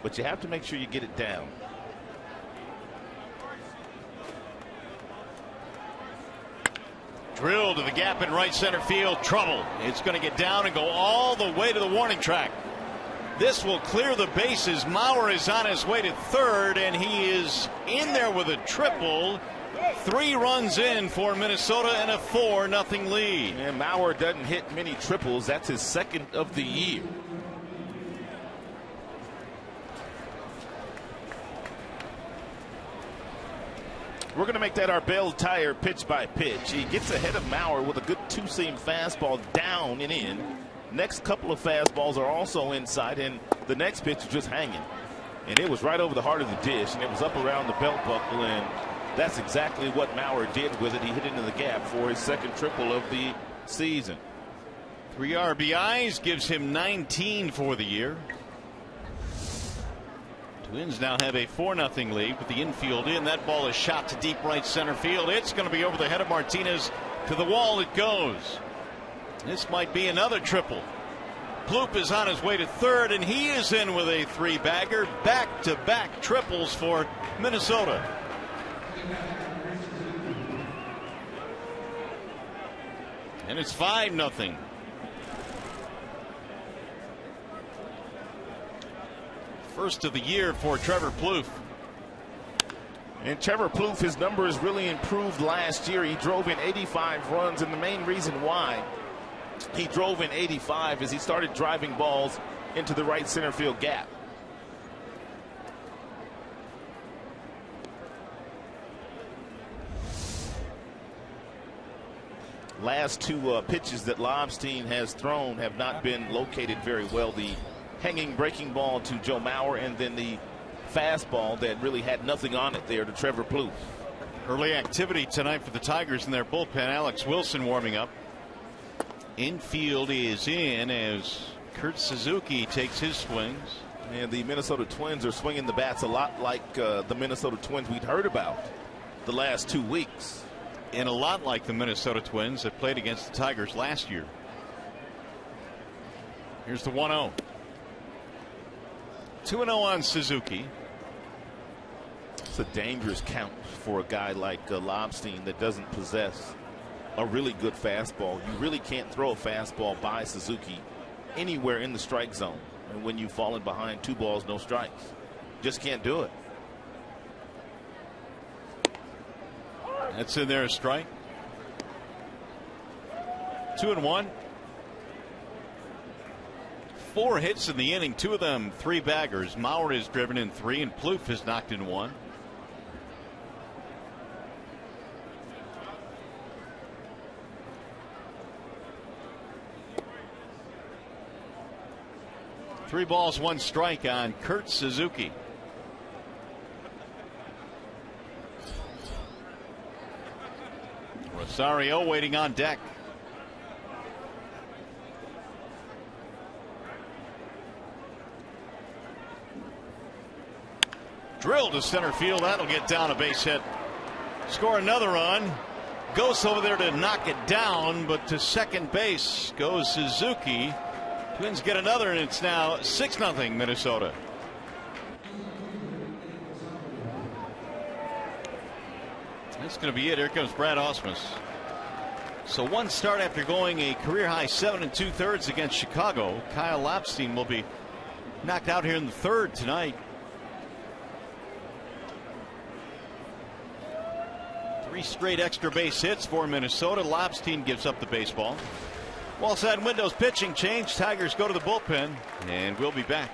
But you have to make sure you get it down. Drilled to the gap in right center field. Trouble. It's going to get down and go all the way to the warning track. This will clear the bases. Mauer is on his way to third, and he is in there with a triple. 3 runs in for Minnesota and a 4-0 lead. And Mauer doesn't hit many triples. That's his second of the year. We're going to make that our Bell Tire pitch by pitch. He gets ahead of Mauer with a good 2-seam fastball down and in. Next couple of fastballs are also inside, and the next pitch is just hanging. And it was right over the heart of the dish, and it was up around the belt buckle, and that's exactly what Mauer did with it. He hit into the gap for his second triple of the season. 3 RBIs, gives him 19 for the year. Twins now have a 4-0 lead with the infield in. That ball is shot to deep right center field. It's going to be over the head of Martinez. To the wall it goes. This might be another triple. Plouffe is on his way to third, and he is in with a 3-bagger. Back-to-back triples for Minnesota. And it's 5-0. First of the year for Trevor Plouffe. And Trevor Plouffe, his numbers really improved last year. He drove in 85 runs, and the main reason why he drove in 85 is he started driving balls into the right center field gap. Last 2 pitches that Lobstein has thrown have not been located very well. The hanging breaking ball to Joe Mauer, and then the fastball that really had nothing on it there to Trevor Plouffe. Early activity tonight for the Tigers in their bullpen. Alex Wilson warming up. Infield is in as Kurt Suzuki takes his swings. And the Minnesota Twins are swinging the bats a lot like the Minnesota Twins we'd heard about the last 2 weeks. And a lot like the Minnesota Twins that played against the Tigers last year. Here's the 1-0. 2-0 on Suzuki. It's a dangerous count for a guy like Lobstein that doesn't possess a really good fastball. You really can't throw a fastball by Suzuki anywhere in the strike zone. And when you've fallen behind 2 balls, no strikes, just can't do it. That's in there, a strike. 2-1. 4 hits in the inning, 2 of them 3-baggers. Mauer has driven in 3, and Plouffe has knocked in 1. Three balls, 1 strike on Kurt Suzuki. Rosario waiting on deck. Drill to center field. That'll get down a base hit. Score another run. Goes over there to knock it down, but to second base goes Suzuki. Twins get another, and it's now 6-0 Minnesota. That's going to be it. Here comes Brad Ausmus. So one start after going a career high 7 2/3 against Chicago. Kyle Lapstein will be knocked out here in the third tonight. 3 straight extra base hits for Minnesota. Lapstein gives up the baseball. Wallside Windows pitching change. Tigers go to the bullpen, and we'll be back.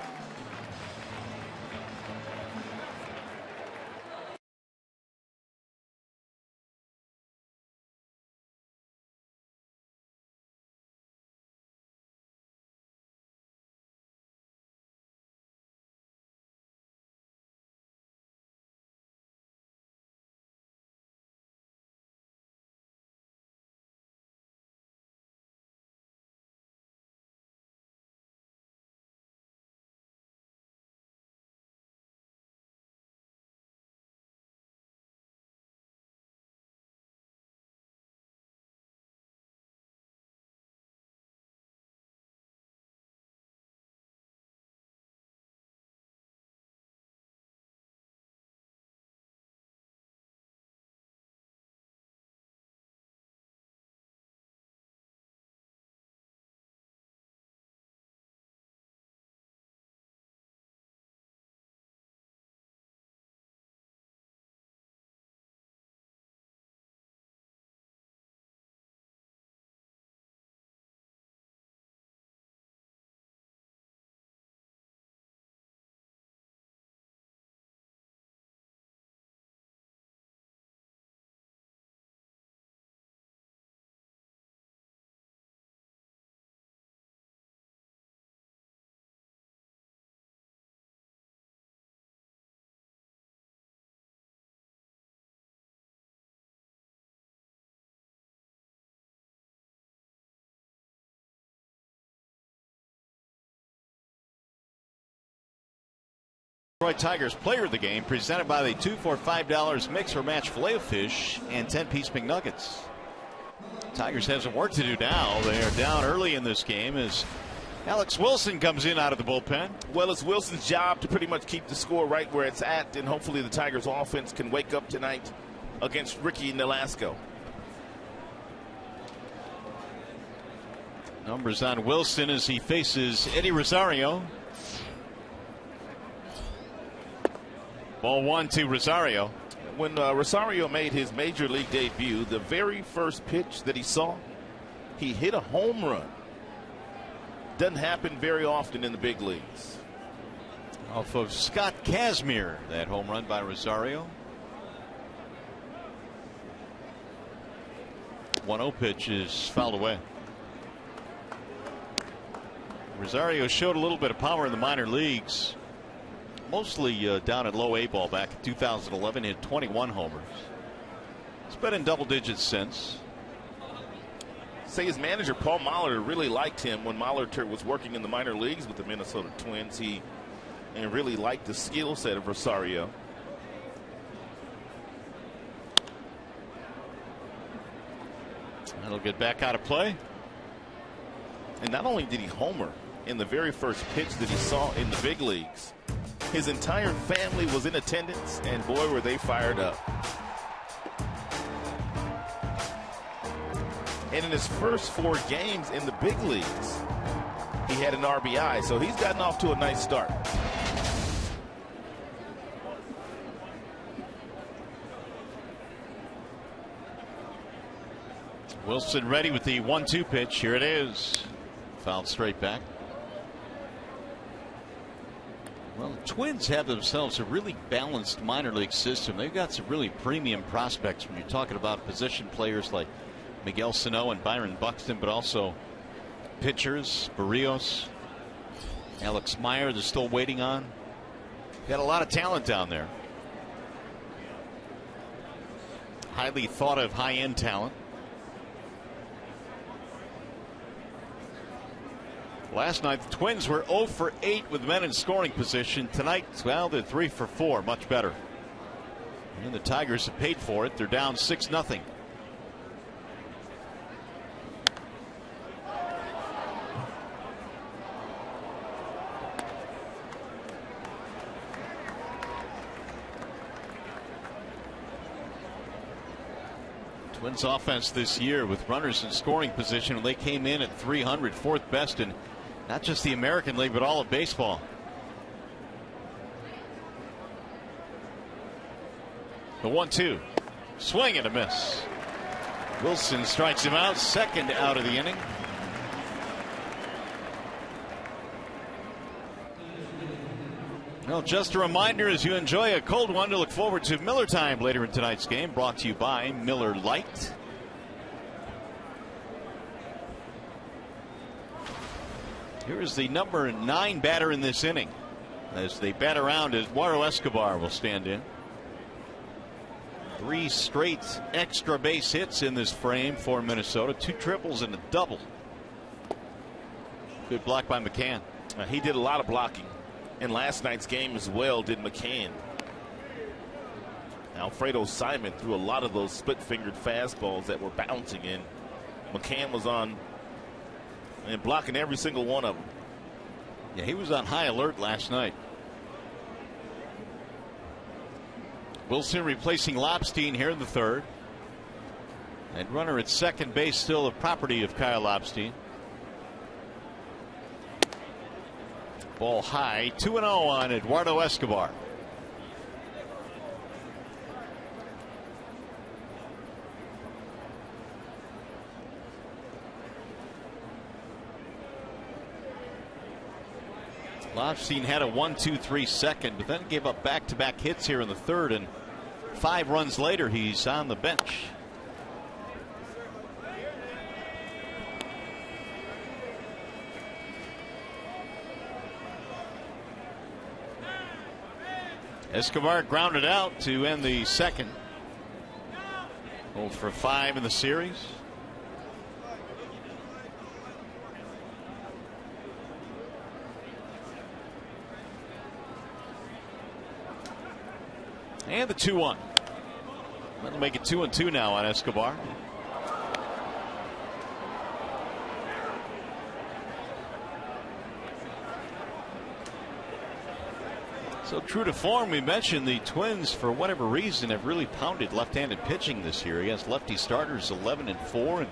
Detroit Tigers player of the game presented by the $2 for $5 mix or match Filet-O-Fish and 10-piece McNuggets. Tigers have some work to do now. They are down early in this game as Alex Wilson comes in out of the bullpen. Well, it's Wilson's job to pretty much keep the score right where it's at, and hopefully the Tigers offense can wake up tonight against Ricky Nolasco. Numbers on Wilson as he faces Eddie Rosario. Ball 1 to Rosario. When Rosario made his major league debut, the very first pitch that he saw, he hit a home run. Doesn't happen very often in the big leagues. Off of Scott Kazmir, that home run by Rosario. 1-0 pitch is fouled away. Rosario showed a little bit of power in the minor leagues. Mostly down at low A ball back in 2011. Hit 21 homers. It's been in double digits since. Say his manager Paul Molitor really liked him when Molitor was working in the minor leagues with the Minnesota Twins. He really liked the skill set of Rosario. That'll get back out of play. And not only did he homer in the very first pitch that he saw in the big leagues, his entire family was in attendance, and boy, were they fired up. And in his first 4 games in the big leagues, he had an RBI, so he's gotten off to a nice start. Wilson ready with the 1-2 pitch. Here it is. Fouled straight back. Well, the Twins have themselves a really balanced minor league system. They've got some really premium prospects when you're talking about position players like Miguel Sano and Byron Buxton, but also pitchers, Barrios, Alex Meyer, they're still waiting on. Got a lot of talent down there. Highly thought of high-end talent. Last night, the Twins were 0 for 8 with men in scoring position. Tonight, well, they're 3 for 4, much better. And the Tigers have paid for it. They're down 6-0. Twins offense this year with runners in scoring position. They came in at 300, 4th best in not just the American League, but all of baseball. The 1-2. Swing and a miss. Wilson strikes him out, second out of the inning. Well, just a reminder as you enjoy a cold one to look forward to Miller Time later in tonight's game, brought to you by Miller Lite. Here is the number 9 batter in this inning. As they bat around, Eduardo Escobar will stand in. 3 straight extra base hits in this frame for Minnesota. 2 triples and a double. Good block by McCann. He did a lot of blocking in last night's game as well, did McCann. Alfredo Simon threw a lot of those split-fingered fastballs that were bouncing in. McCann was on and blocking every single one of them. Yeah, he was on high alert last night. Wilson replacing Lobstein here in the 3rd. And runner at second base still the property of Kyle Lobstein. Ball high, 2-0 on Eduardo Escobar. Lobstein had a 1-2-3 second, but then gave up back-to-back hits here in the 3rd, and 5 runs later he's on the bench. Escobar grounded out to end the 2nd. 0 for 5 in the series. And the 2-1. That'll make it 2-2 now on Escobar. So true to form, we mentioned the Twins, for whatever reason, have really pounded left-handed pitching this year against lefty starters, 11-4, and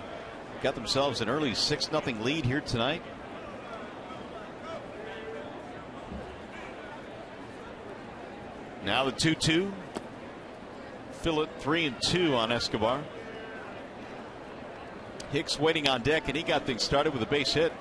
got themselves an early 6-0 lead here tonight. Now the 2-2. Fill it 3-2 on Escobar. Hicks waiting on deck, and he got things started with a base hit.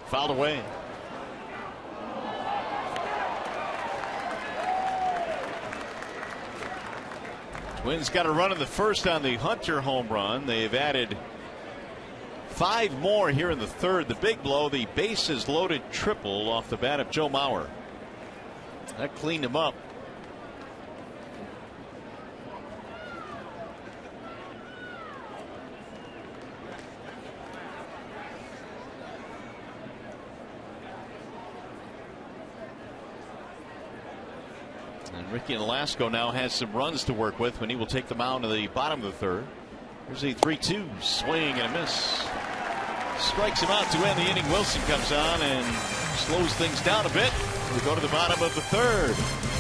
Fouled away. Twins got a run in the 1st on the Hunter home run. They've added 5 more here in the 3rd. The big blow, the bases loaded triple off the bat of Joe Mauer. That cleaned him up. And Ricky Nolasco now has some runs to work with when he will take the mound in the bottom of the 3rd. Here's a 3-2 swing and a miss. Strikes him out to end the inning. Wilson comes on and slows things down a bit. We go to the bottom of the 3rd.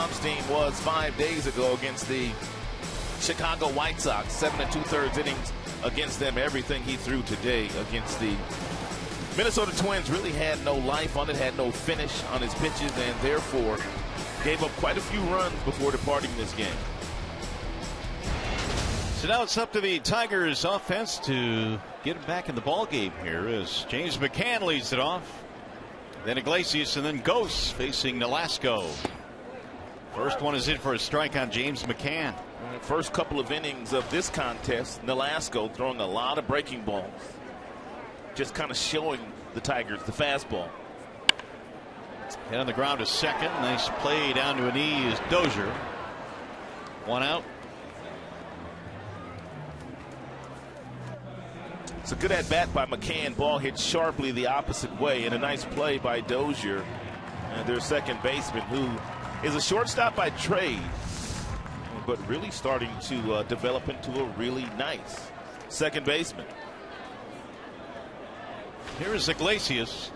Team was 5 days ago against the Chicago White Sox. 7 2/3 innings against them. Everything he threw today against the Minnesota Twins really had no life on it, had no finish on his pitches, and therefore gave up quite a few runs before departing this game. So now it's up to the Tigers offense to get him back in the ball game here as James McCann leads it off. Then Iglesias and then Ghosts facing Nolasco. First one is in for a strike on James McCann. First couple of innings of this contest, Nolasco throwing a lot of breaking balls. Just kind of showing the Tigers the fastball. Hit on the ground to second. Nice play down to a knee is Dozier. One out. It's a good at bat by McCann. Ball hit sharply the opposite way, and a nice play by Dozier, and their second baseman, who is a shortstop by trade, but really starting to develop into a really nice second baseman. Here is Iglesias.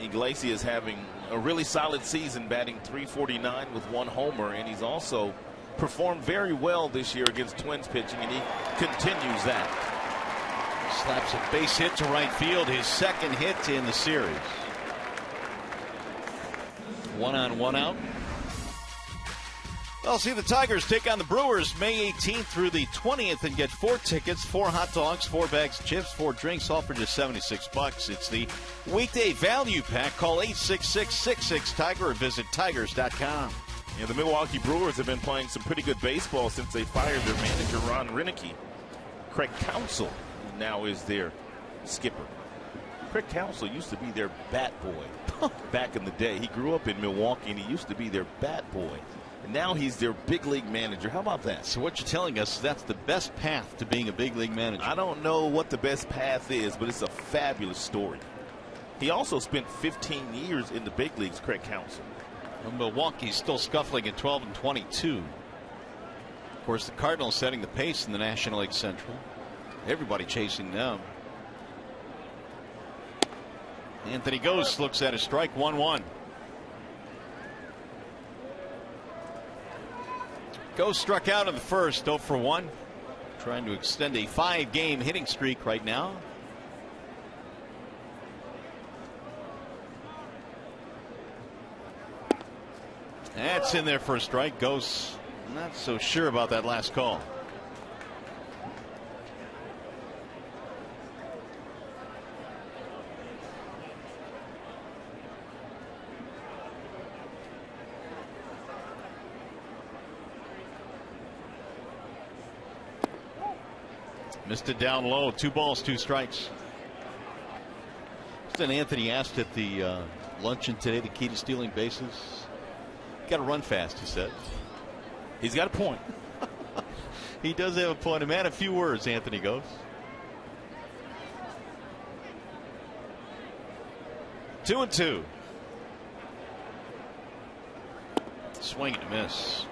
Iglesias having a really solid season, batting .349 with 1 homer, and he's also performed very well this year against Twins pitching, and he continues that. Slaps a base hit to right field, his second hit in the series. 1 on 1 out. Well, see the Tigers take on the Brewers May 18th through the 20th and get 4 tickets, 4 hot dogs, 4 bags of chips, 4 drinks, all for just $76. It's the weekday value pack. Call 866-66-TIGER or visit tigers.com. Yeah, the Milwaukee Brewers have been playing some pretty good baseball since they fired their manager, Ron Renicky. Craig Counsell now is their skipper. Craig Counsell used to be their bat boy back in the day. He grew up in Milwaukee, and he used to be their bat boy. And now he's their big league manager. How about that? So what you're telling us is that's the best path to being a big league manager. I don't know what the best path is, but it's a fabulous story. He also spent 15 years in the big leagues, Craig Counsell. Well, Milwaukee's still scuffling at 12-22. Of course, the Cardinals setting the pace in the National League Central. Everybody chasing them. Anthony Ghost looks at a strike. 1-1. Ghost struck out in the first, 0 for 1. Trying to extend a 5-game hitting streak right now. That's in there for a strike. Ghost not so sure about that last call. Missed it down low. 2 balls, 2 strikes. Then Anthony asked at the luncheon today the key to stealing bases. Got to run fast, he said. He's got a point. He does have a point. A man of few words, Anthony goes. Two and two. Swing and a miss.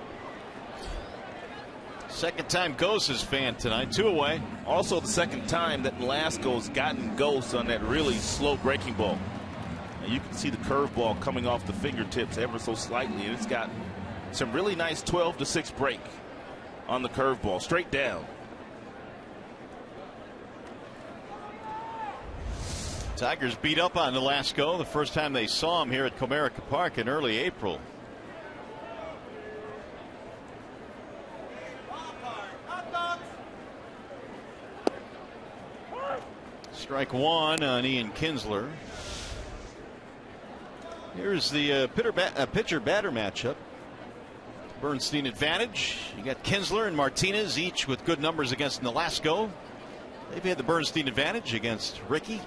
Second time Ghost is fanned tonight. 2 away. Also the second time that Nolasco's gotten Ghost on that really slow breaking ball. And you can see the curveball coming off the fingertips ever so slightly, and it's got some really nice 12-6 break on the curveball, straight down. Tigers beat up on Nolasco the first time they saw him here at Comerica Park in early April. Strike 1 on Ian Kinsler. Here's the pitcher-batter matchup. Bernstein advantage. You got Kinsler and Martinez, each with good numbers against Nolasco. They've had the Bernstein advantage against Ricky.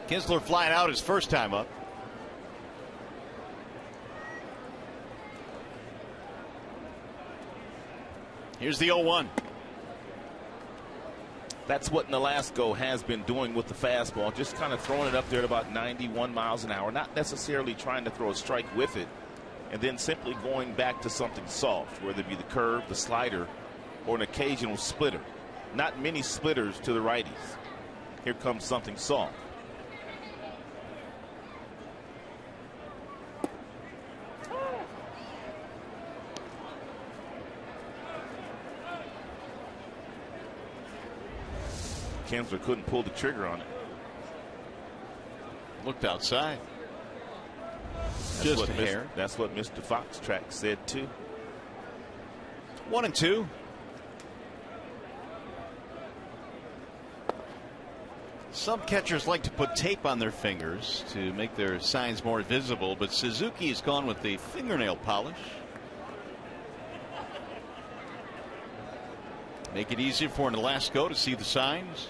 Kinsler flying out his first time up. Here's the 0-1. That's what Nolasco has been doing with the fastball, just kind of throwing it up there at about 91 miles an hour, not necessarily trying to throw a strike with it, and then simply going back to something soft, whether it be the curve, the slider, or an occasional splitter. not many splitters to the righties. Here comes something soft. Kinsler couldn't pull the trigger on it. Looked outside. Just a hair. That's what Mr. Foxtrack said too. 1-2. Some catchers like to put tape on their fingers to make their signs more visible, but Suzuki has gone with the fingernail polish. Make it easier for an Alasko to see the signs.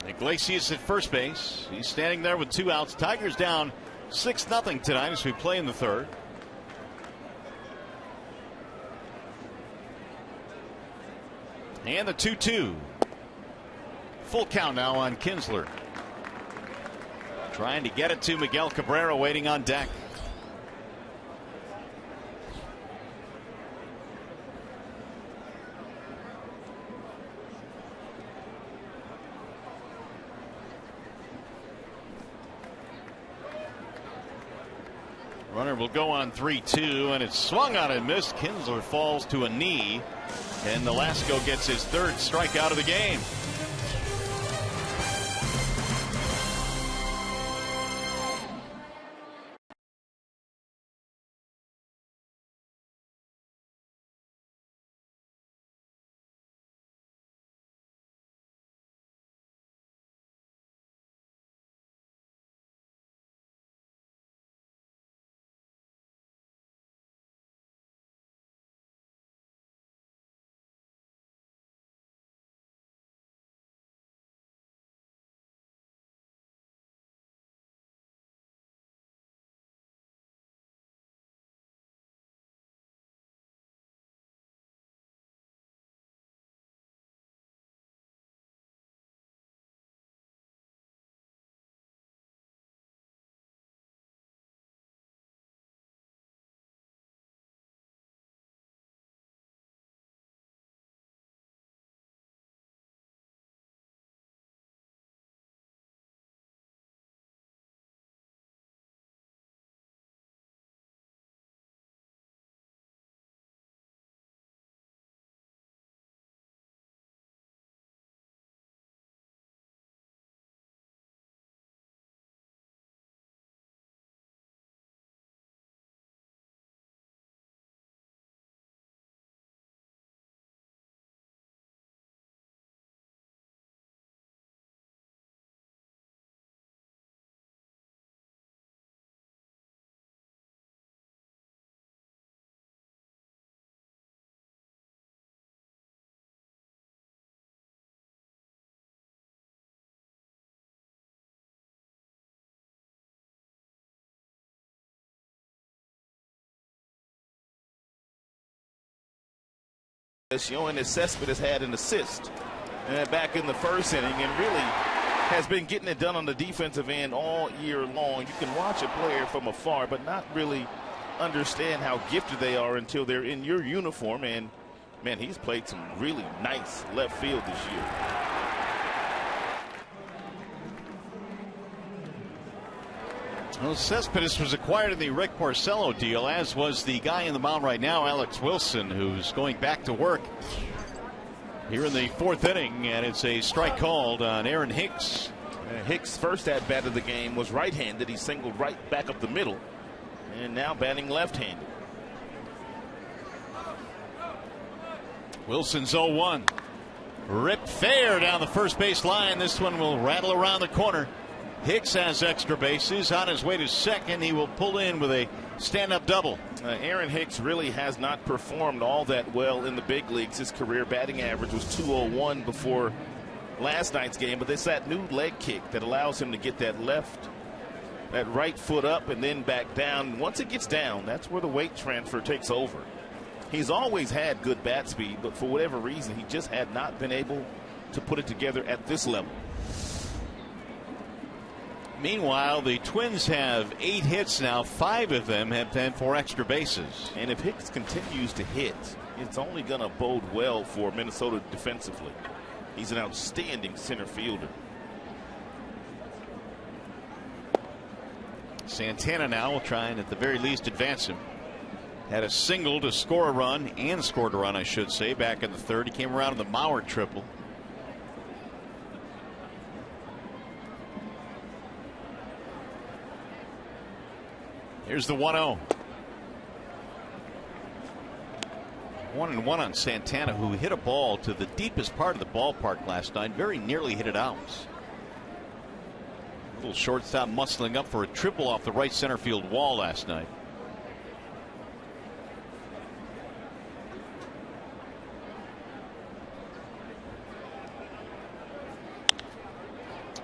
Iglesias at first base. He's standing there with 2 outs. Tigers down 6-0 tonight as we play in the third. And the 2-2. Full count now on Kinsler. Trying to get it to Miguel Cabrera, waiting on deck. Runner will go on 3-2, and it's swung on and missed. Kinsler falls to a knee, and Nolasco gets his 3rd strikeout of the game. Showing his Cespedes had an assist back in the first inning, and really has been getting it done on the defensive end all year long. You can watch a player from afar but not really understand how gifted they are until they're in your uniform. And man, he's played some really nice left field this year. Well, Cespedes was acquired in the Rick Porcello deal, as was the guy in the mound right now, Alex Wilson, who's going back to work here in the 4th inning, and it's a strike called on Aaron Hicks. Hicks' first at bat of the game was right-handed. He singled right back up the middle, and now batting left-handed. Wilson's 0-1. Ripped fair down the first base line. This one will rattle around the corner. Hicks has extra bases. On his way to second, he will pull in with a stand-up double. Aaron Hicks really has not performed all that well in the big leagues. His career batting average was .201 before last night's game, but it's that new leg kick that allows him to get that right foot up and then back down. Once it gets down, that's where the weight transfer takes over. He's always had good bat speed, but for whatever reason, he just had not been able to put it together at this level. Meanwhile, the Twins have 8 hits now. 5 of them have been for extra bases. And if Hicks continues to hit, it's only going to bode well for Minnesota defensively. He's an outstanding center fielder. Santana now will try and at the very least advance him. Had a single to score a run, and scored a run, I should say, back in the 3rd. He came around in the Mauer triple. Here's the 1-0. 1-1 on Santana, who hit a ball to the deepest part of the ballpark last night. Very nearly hit it out. Little shortstop muscling up for a triple off the right center field wall last night.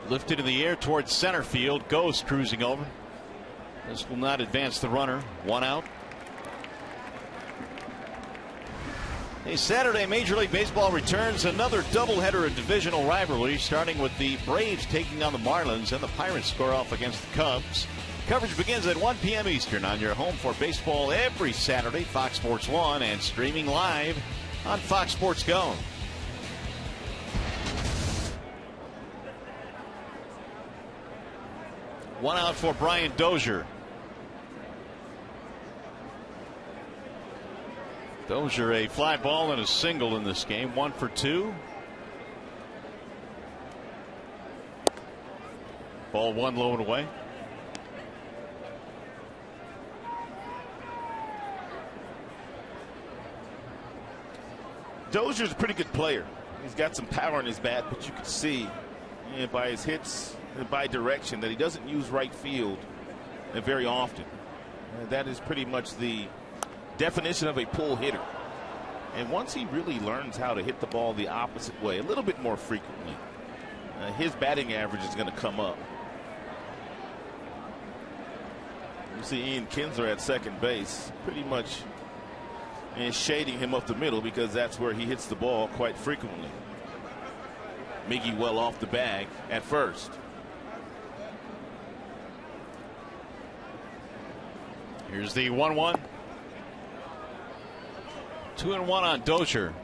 Lifted in the air towards center field. Goes cruising over. This will not advance the runner. 1 out. A Saturday Major League Baseball returns another doubleheader of divisional rivalry, starting with the Braves taking on the Marlins and the Pirates score off against the Cubs. Coverage begins at 1 p.m. Eastern on your home for baseball every Saturday, Fox Sports 1, and streaming live on Fox Sports Go. One out for Brian Dozier. Dozier a fly ball and a single in this game. 1 for 2. Ball 1 low and away. Dozier's a pretty good player. He's got some power in his bat, but you can see by his hits and by direction that he doesn't use right field very often. That is pretty much the definition of a pull hitter. And once he really learns how to hit the ball the opposite way a little bit more frequently, his batting average is going to come up. You see Ian Kinsler at second base pretty much shading him up the middle because that's where he hits the ball quite frequently. Miggy well off the bag at first. Here's the 1-1. 2-1 on Dozier.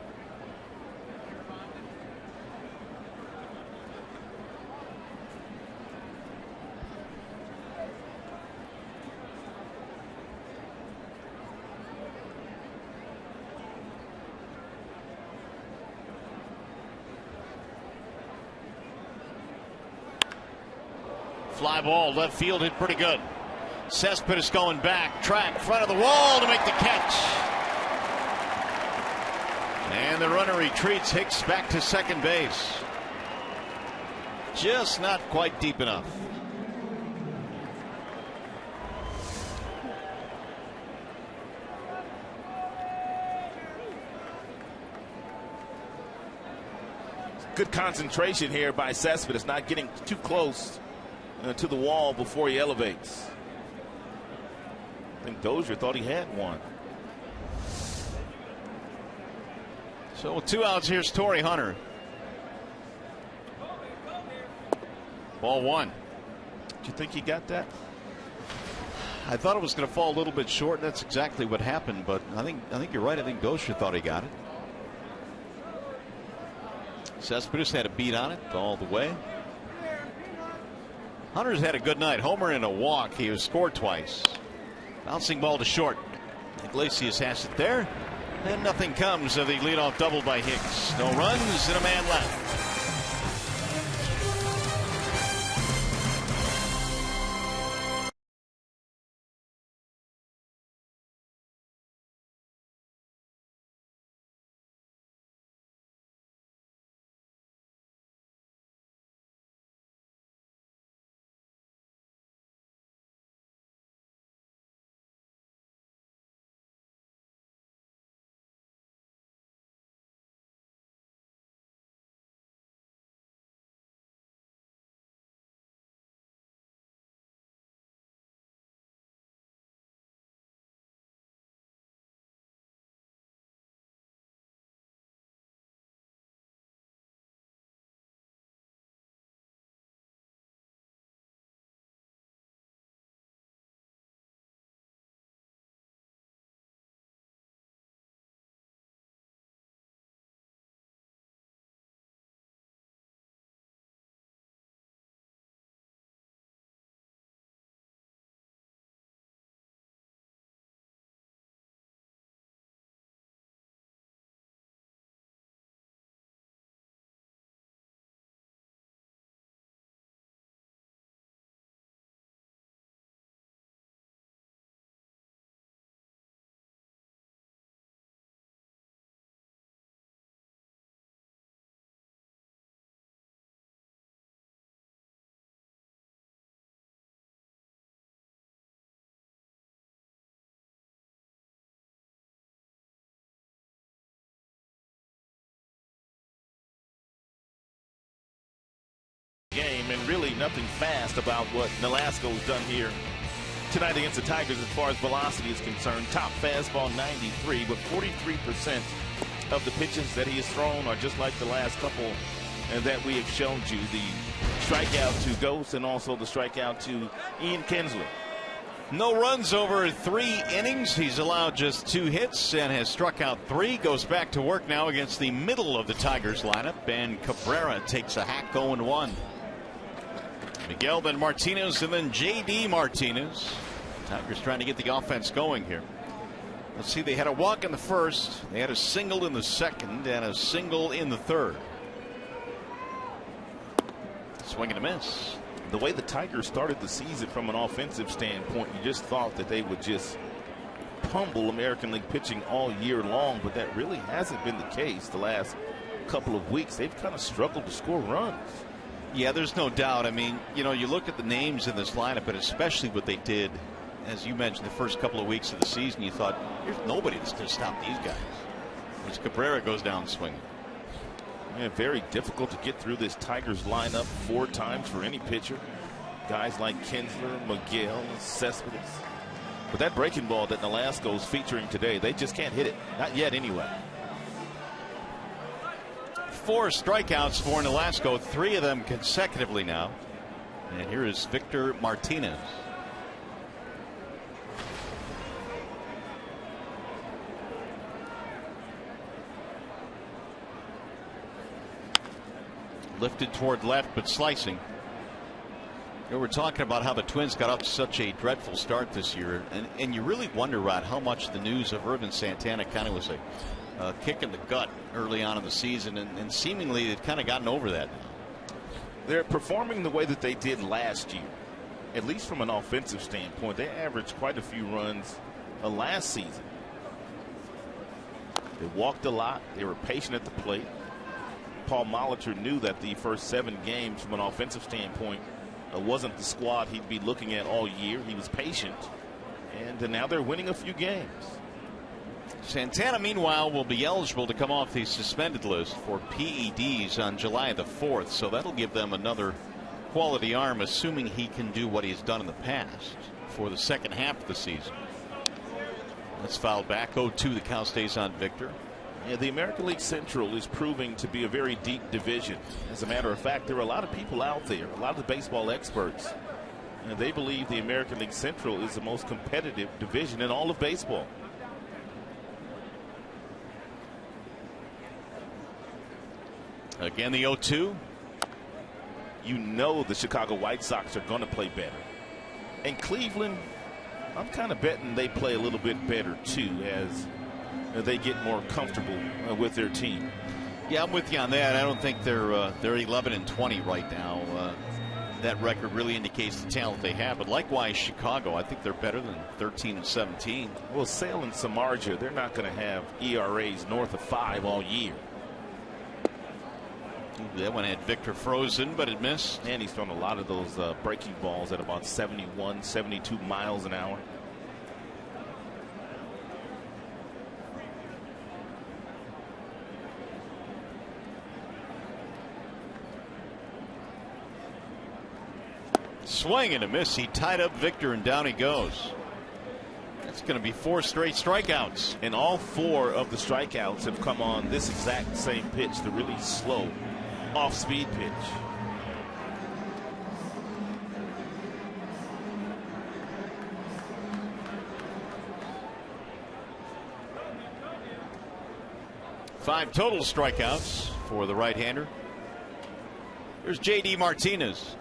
Fly ball, left field, hit pretty good. Cespedes going back, track, front of the wall to make the catch. And the runner retreats. Hicks back to second base. Just not quite deep enough. Good concentration here by Cespedes, not getting too close to the wall before he elevates. I think Dozier thought he had one. So with 2 outs, here's Torrey Hunter. Ball 1. Did you think he got that? I thought it was going to fall a little bit short. That's exactly what happened. But I think you're right. I think Dozier thought he got it. Cespedes had a beat on it all the way. Hunter's had a good night. Homer and a walk. He was scored twice. Bouncing ball to short. Iglesias has it there. And nothing comes of the leadoff double by Hicks. No runs and a man left. really nothing fast about what Nolasco's done here tonight against the Tigers as far as velocity is concerned. Top fastball 93, but 43% of the pitches that he has thrown are just like the last couple that we have shown you. The strikeout to Ghost and also the strikeout to Ian Kinsler. No runs over 3 innings. He's allowed just 2 hits and has struck out 3. Goes back to work now against the middle of the Tigers lineup, and Cabrera takes a hack 0-1. Miguel, then Martinez, and then J.D. Martinez. Tigers trying to get the offense going here. Let's see, they had a walk in the first, they had a single in the second, and a single in the third. Swing and a miss. The way the Tigers started the season from an offensive standpoint, you just thought that they would just pummel American League pitching all year long, but that really hasn't been the case the last couple of weeks. They've kind of struggled to score runs. Yeah, there's no doubt. I mean, you know, you look at the names in this lineup, but especially what they did, as you mentioned, the first couple of weeks of the season, you thought, there's nobody that's going to stop these guys. As Cabrera goes down swinging. Yeah, very difficult to get through this Tigers lineup 4 times for any pitcher. Guys like Kinsler, Miguel, Cespedes. But that breaking ball that Nolasco's featuring today, they just can't hit it. Not yet, anyway. 4 strikeouts for Nolasco, 3 of them consecutively now. And here is Victor Martinez. Lifted toward left, but slicing. You know, we're talking about how the Twins got up to such a dreadful start this year, and you really wonder, Rod, how much the news of Irvin Santana kind of was a kick in the gut early on in the season, and seemingly they've kind of gotten over that now. They're performing the way that they did last year, at least from an offensive standpoint. They averaged quite a few runs last season. They walked a lot. They were patient at the plate. Paul Molitor knew that the first 7 games from an offensive standpoint wasn't the squad he'd be looking at all year. He was patient, and now they're winning a few games. Santana, meanwhile, will be eligible to come off the suspended list for PEDs on July the 4th, so that'll give them another quality arm, assuming he can do what he's done in the past for the second half of the season. That's fouled back. 0-2, the count stays on Victor. Yeah, the American League Central is proving to be a very deep division. As a matter of fact, there are a lot of people out there, a lot of the baseball experts, and they believe the American League Central is the most competitive division in all of baseball. Again, the 0-2. You know the Chicago White Sox are going to play better. And Cleveland, I'm kind of betting they play a little bit better too, as they get more comfortable with their team. Yeah, I'm with you on that. I don't think they're 11-20 right now. That record really indicates the talent they have. But likewise, Chicago, I think they're better than 13-17. Well, Sale and Samardzija, they're not going to have ERAs north of 5 all year. That one had Victor frozen, but it missed. And he's thrown a lot of those breaking balls at about 71, 72 miles an hour. Swing and a miss. He tied up Victor, and down he goes. That's going to be 4 straight strikeouts. And all 4 of the strikeouts have come on this exact same pitch, the really slow off-speed pitch. Five total strikeouts for the right-hander. Here's J.D. Martinez.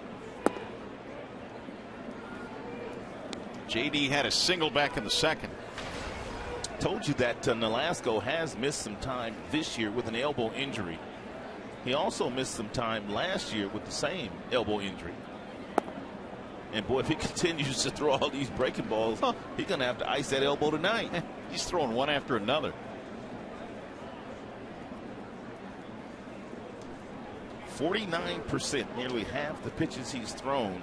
J.D. had a single back in the second. Told you that Nolasco has missed some time this year with an elbow injury. He also missed some time last year with the same elbow injury. And boy, if he continues to throw all these breaking balls, he's going to have to ice that elbow tonight. He's throwing one after another. 49%, nearly half the pitches he's thrown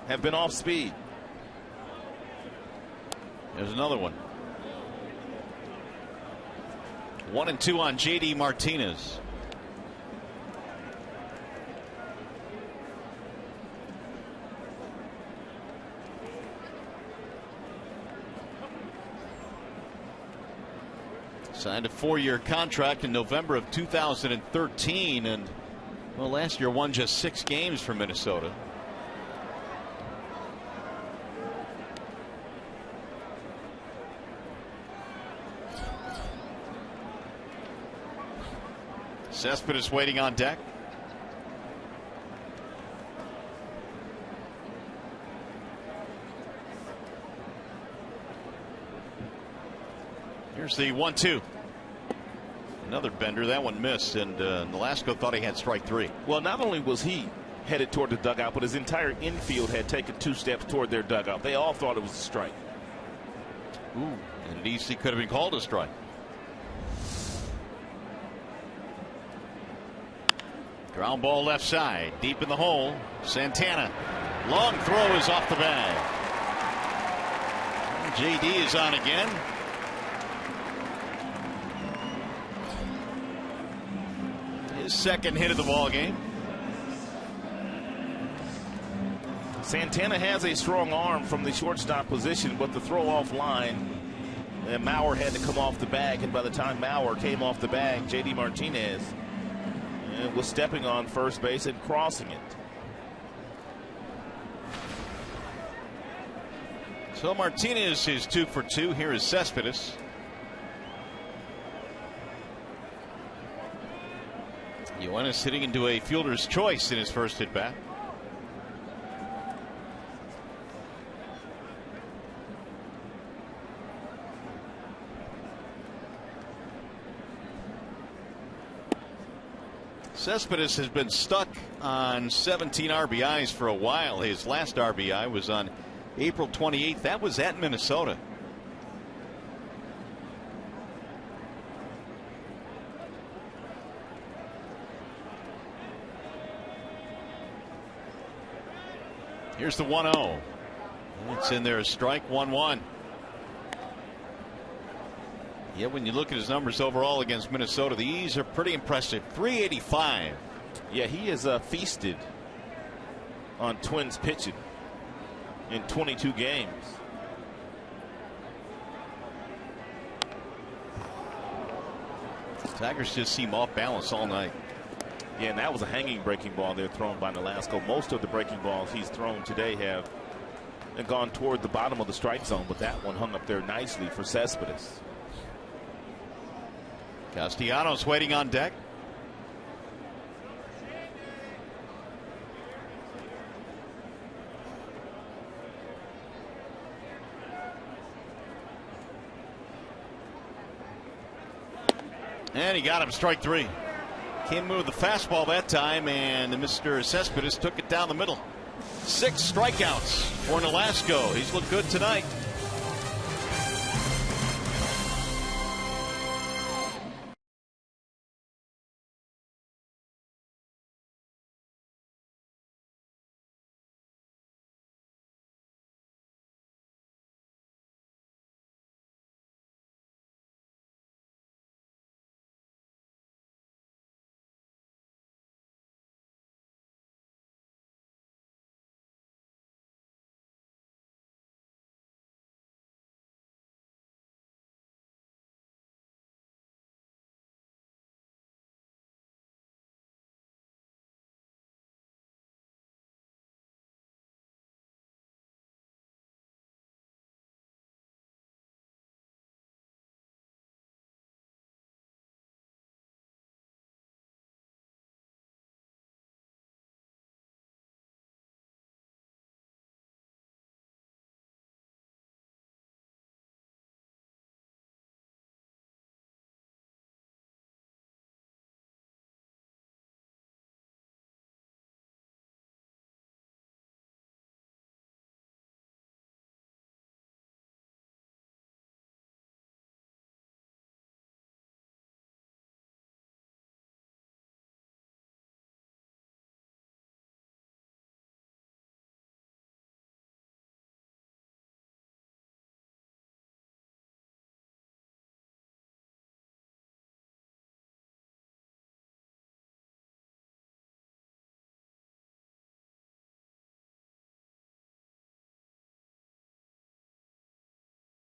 have been off speed. There's another one. 1-2 on J.D. Martinez. Signed a 4-year contract in November of 2013, and well, last year won just 6 games for Minnesota. Cespedes waiting on deck. Here's the 1-2. Another bender. That one missed, and Nolasco thought he had strike 3. Well, not only was he headed toward the dugout, but his entire infield had taken 2 steps toward their dugout. They all thought it was a strike. Ooh, and it easily could have been called a strike. Ground ball left side, deep in the hole. Santana. Long throw is off the bag. JD is on again. His second hit of the ball game. Santana has a strong arm from the shortstop position, but the throw off line, and Mauer had to come off the bag, and by the time Mauer came off the bag, JD Martinez was stepping on first base and crossing it. So Martinez is 2 for 2. Here is Cespedes. Yoenis hitting into a fielder's choice in his first at bat. Cespedes has been stuck on 17 RBIs for a while. His last RBI was on April 28th. That was at Minnesota. Here's the 1-0. It's in there, a strike. 1-1. Yeah, when you look at his numbers overall against Minnesota, the E's are pretty impressive. 385. Yeah, he has feasted on Twins pitching in 22 games. Tigers just seem off balance all night. Yeah, and that was a hanging breaking ball there thrown by Nolasco. Most of the breaking balls he's thrown today have gone toward the bottom of the strike zone, but that one hung up there nicely for Cespedes. Castellanos waiting on deck. And he got him, strike 3. Can't move the fastball that time, and Mr. Cespedes took it down the middle. 6 strikeouts for Nolasco. He's looked good tonight.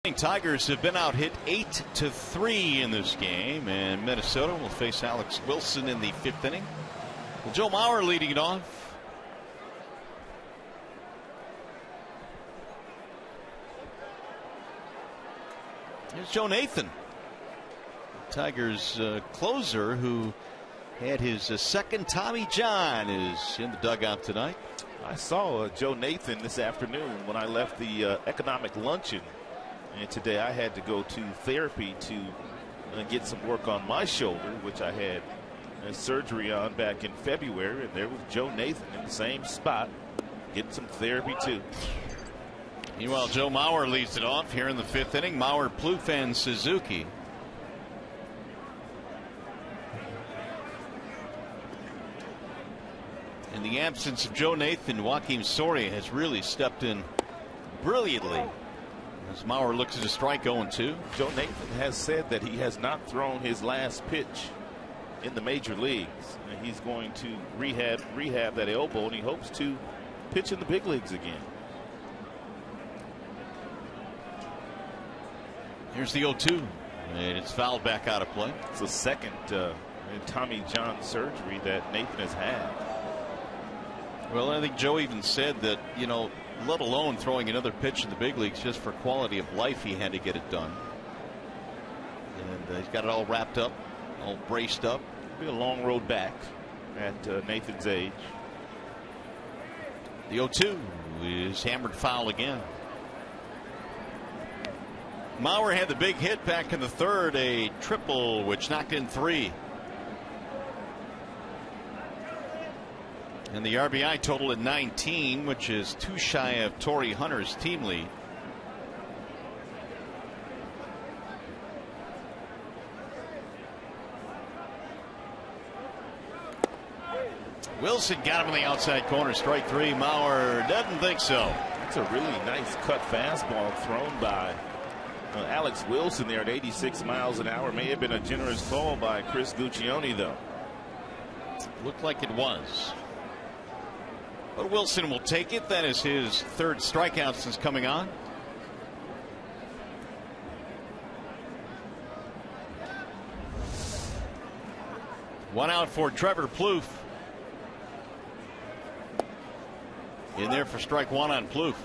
Tigers have been out hit 8-3 in this game, and Minnesota will face Alex Wilson in the 5th inning. Well, Joe Mauer leading it off. Here's Joe Nathan, Tigers closer, who had his second Tommy John, is in the dugout tonight. I saw Joe Nathan this afternoon when I left the economic luncheon. And today I had to go to therapy to get some work on my shoulder, which I had surgery on back in February. And there was Joe Nathan in the same spot getting some therapy too. Meanwhile, Joe Mauer leads it off here in the 5th inning. Mauer, Plouffe, and Suzuki. In the absence of Joe Nathan, Joakim Soria has really stepped in brilliantly as Mauer looks at a strike 0-2. Joe Nathan has said that he has not thrown his last pitch in the major leagues. And he's going to rehab that elbow, and he hopes to pitch in the big leagues again. Here's the 0-2, and it's fouled back out of play. It's the second Tommy John surgery that Nathan has had. Well, I think Joe even said that, you know, let alone throwing another pitch in the big leagues, just for quality of life, he had to get it done. And he's got it all wrapped up, all braced up. It'll be a long road back at Nathan's age. The 0-2 is hammered foul again. Mauer had the big hit back in the 3rd, a triple which knocked in 3. And the RBI total at 19, which is 2 shy of Torrey Hunter's team lead. Wilson got him in the outside corner, strike 3. Mauer doesn't think so. It's a really nice cut fastball thrown by Alex Wilson there at 86 miles an hour. May have been a generous call by Chris Guccione, though. Looked like it was. But Wilson will take it. That is his 3rd strikeout since coming on. One out for Trevor Plouffe. In there for strike 1 on Plouffe.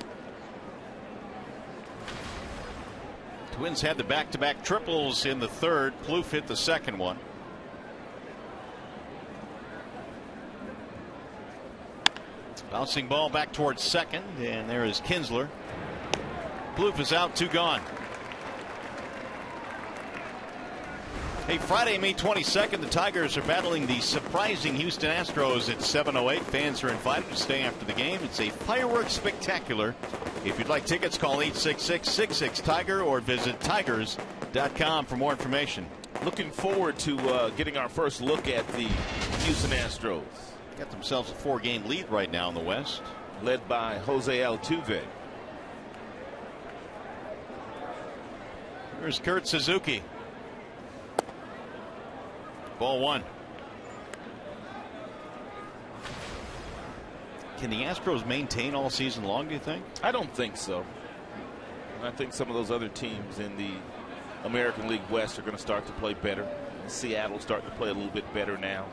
Twins had the back-to-back triples in the 3rd. Plouffe hit the 2nd one. Bouncing ball back towards 2nd, and there is Kinsler. Plouffe is out, 2 gone. Hey, Friday, May 22nd, the Tigers are battling the surprising Houston Astros at 7:08. Fans are invited to stay after the game. It's a fireworks spectacular. If you'd like tickets, call 866-66-TIGER or visit tigers.com for more information. Looking forward to getting our first look at the Houston Astros. Got themselves a 4-game lead right now in the West. Led by Jose Altuve. Here's Kurt Suzuki. Ball 1. Can the Astros maintain all season long, do you think? I don't think so. I think some of those other teams in the American League West are going to start to play better. Seattle's starting to play a little bit better now.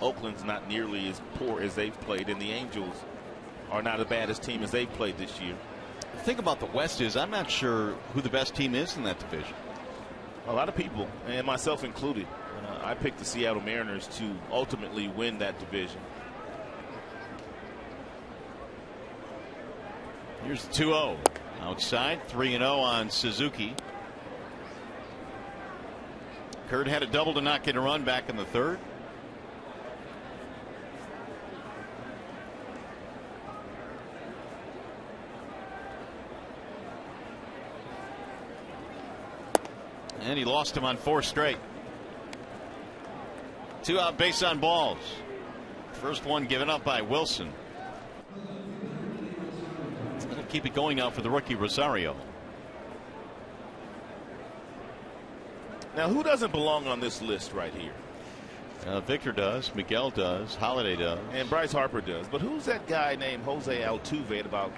Oakland's not nearly as poor as they've played, and the Angels are not as bad as team as they've played this year. The thing about the West is I'm not sure who the best team is in that division. A lot of people, and myself included, I picked the Seattle Mariners to ultimately win that division. Here's the 2-0. Outside, 3-0 on Suzuki. Kurt had a double to not get a run back in the 3rd. And he lost him on 4 straight. 2 out base on balls. First one given up by Wilson. That'll keep it going now for the rookie Rosario. Now, who doesn't belong on this list right here? Victor does, Miguel does, Holiday does, and Bryce Harper does. But who's that guy named Jose Altuve at about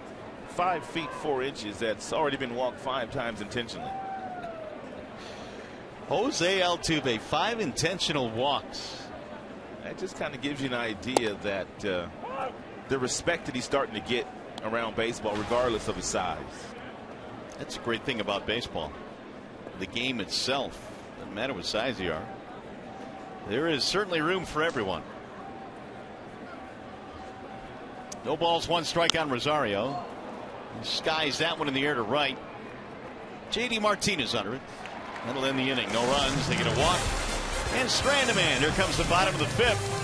5 feet 4 inches that's already been walked 5 times intentionally. Jose Altuve, 5 intentional walks. That just kind of gives you an idea that the respect that he's starting to get around baseball, regardless of his size. That's a great thing about baseball. The game itself, doesn't matter what size you are. There is certainly room for everyone. No balls, 1 strike on Rosario. He skies that one in the air to right. JD Martinez under it. That'll end the inning. No runs. They get a walk. And strand a man. Here comes the bottom of the 5th.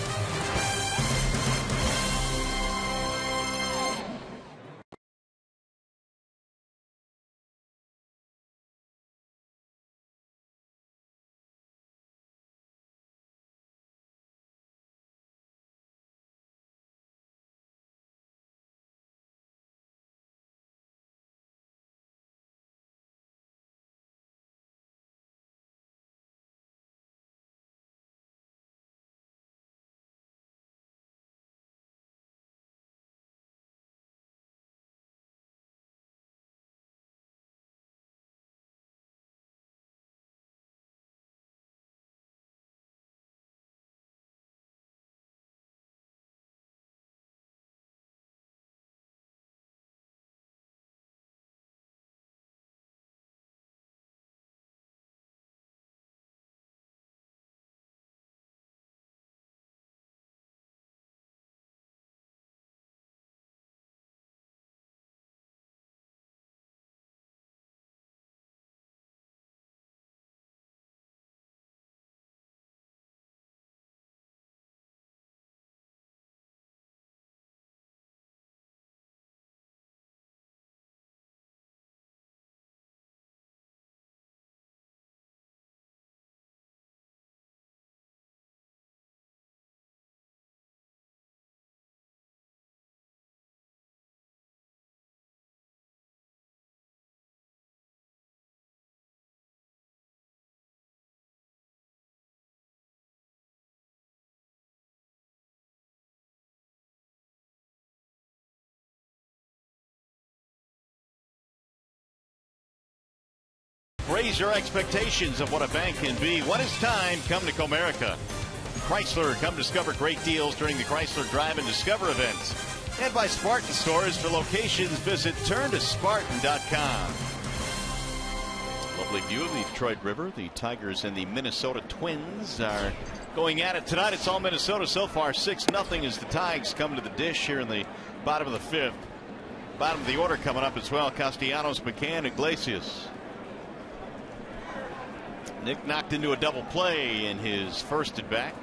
Raise your expectations of what a bank can be. When it's time, come to Comerica. Chrysler, come discover great deals during the Chrysler Drive and Discover events. And by Spartan Stores. For locations, visit turntospartan.com. Lovely view of the Detroit River. The Tigers and the Minnesota Twins are going at it tonight. It's all Minnesota so far. 6-0 as the Tigers come to the dish here in the bottom of the 5th. Bottom of the order coming up as well. Castellanos, McCann, Iglesias. Nick knocked into a double play in his first at bat.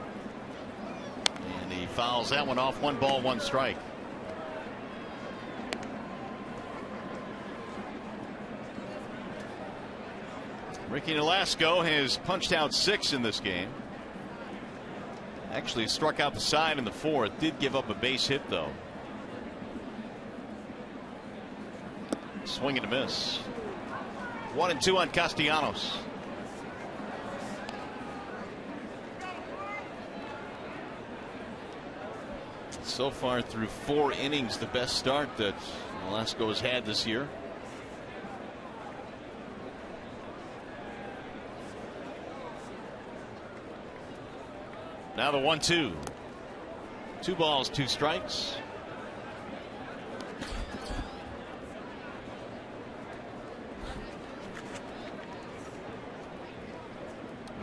And he fouls that one off. 1 ball, 1 strike. Ricky Nolasco has punched out 6 in this game. Actually struck out the side in the 4th. Did give up a base hit though. Swing and a miss. 1-2 on Castellanos. So far through 4 innings, the best start that Nolasco has had this year. Now the 1-2. 2 balls, 2 strikes.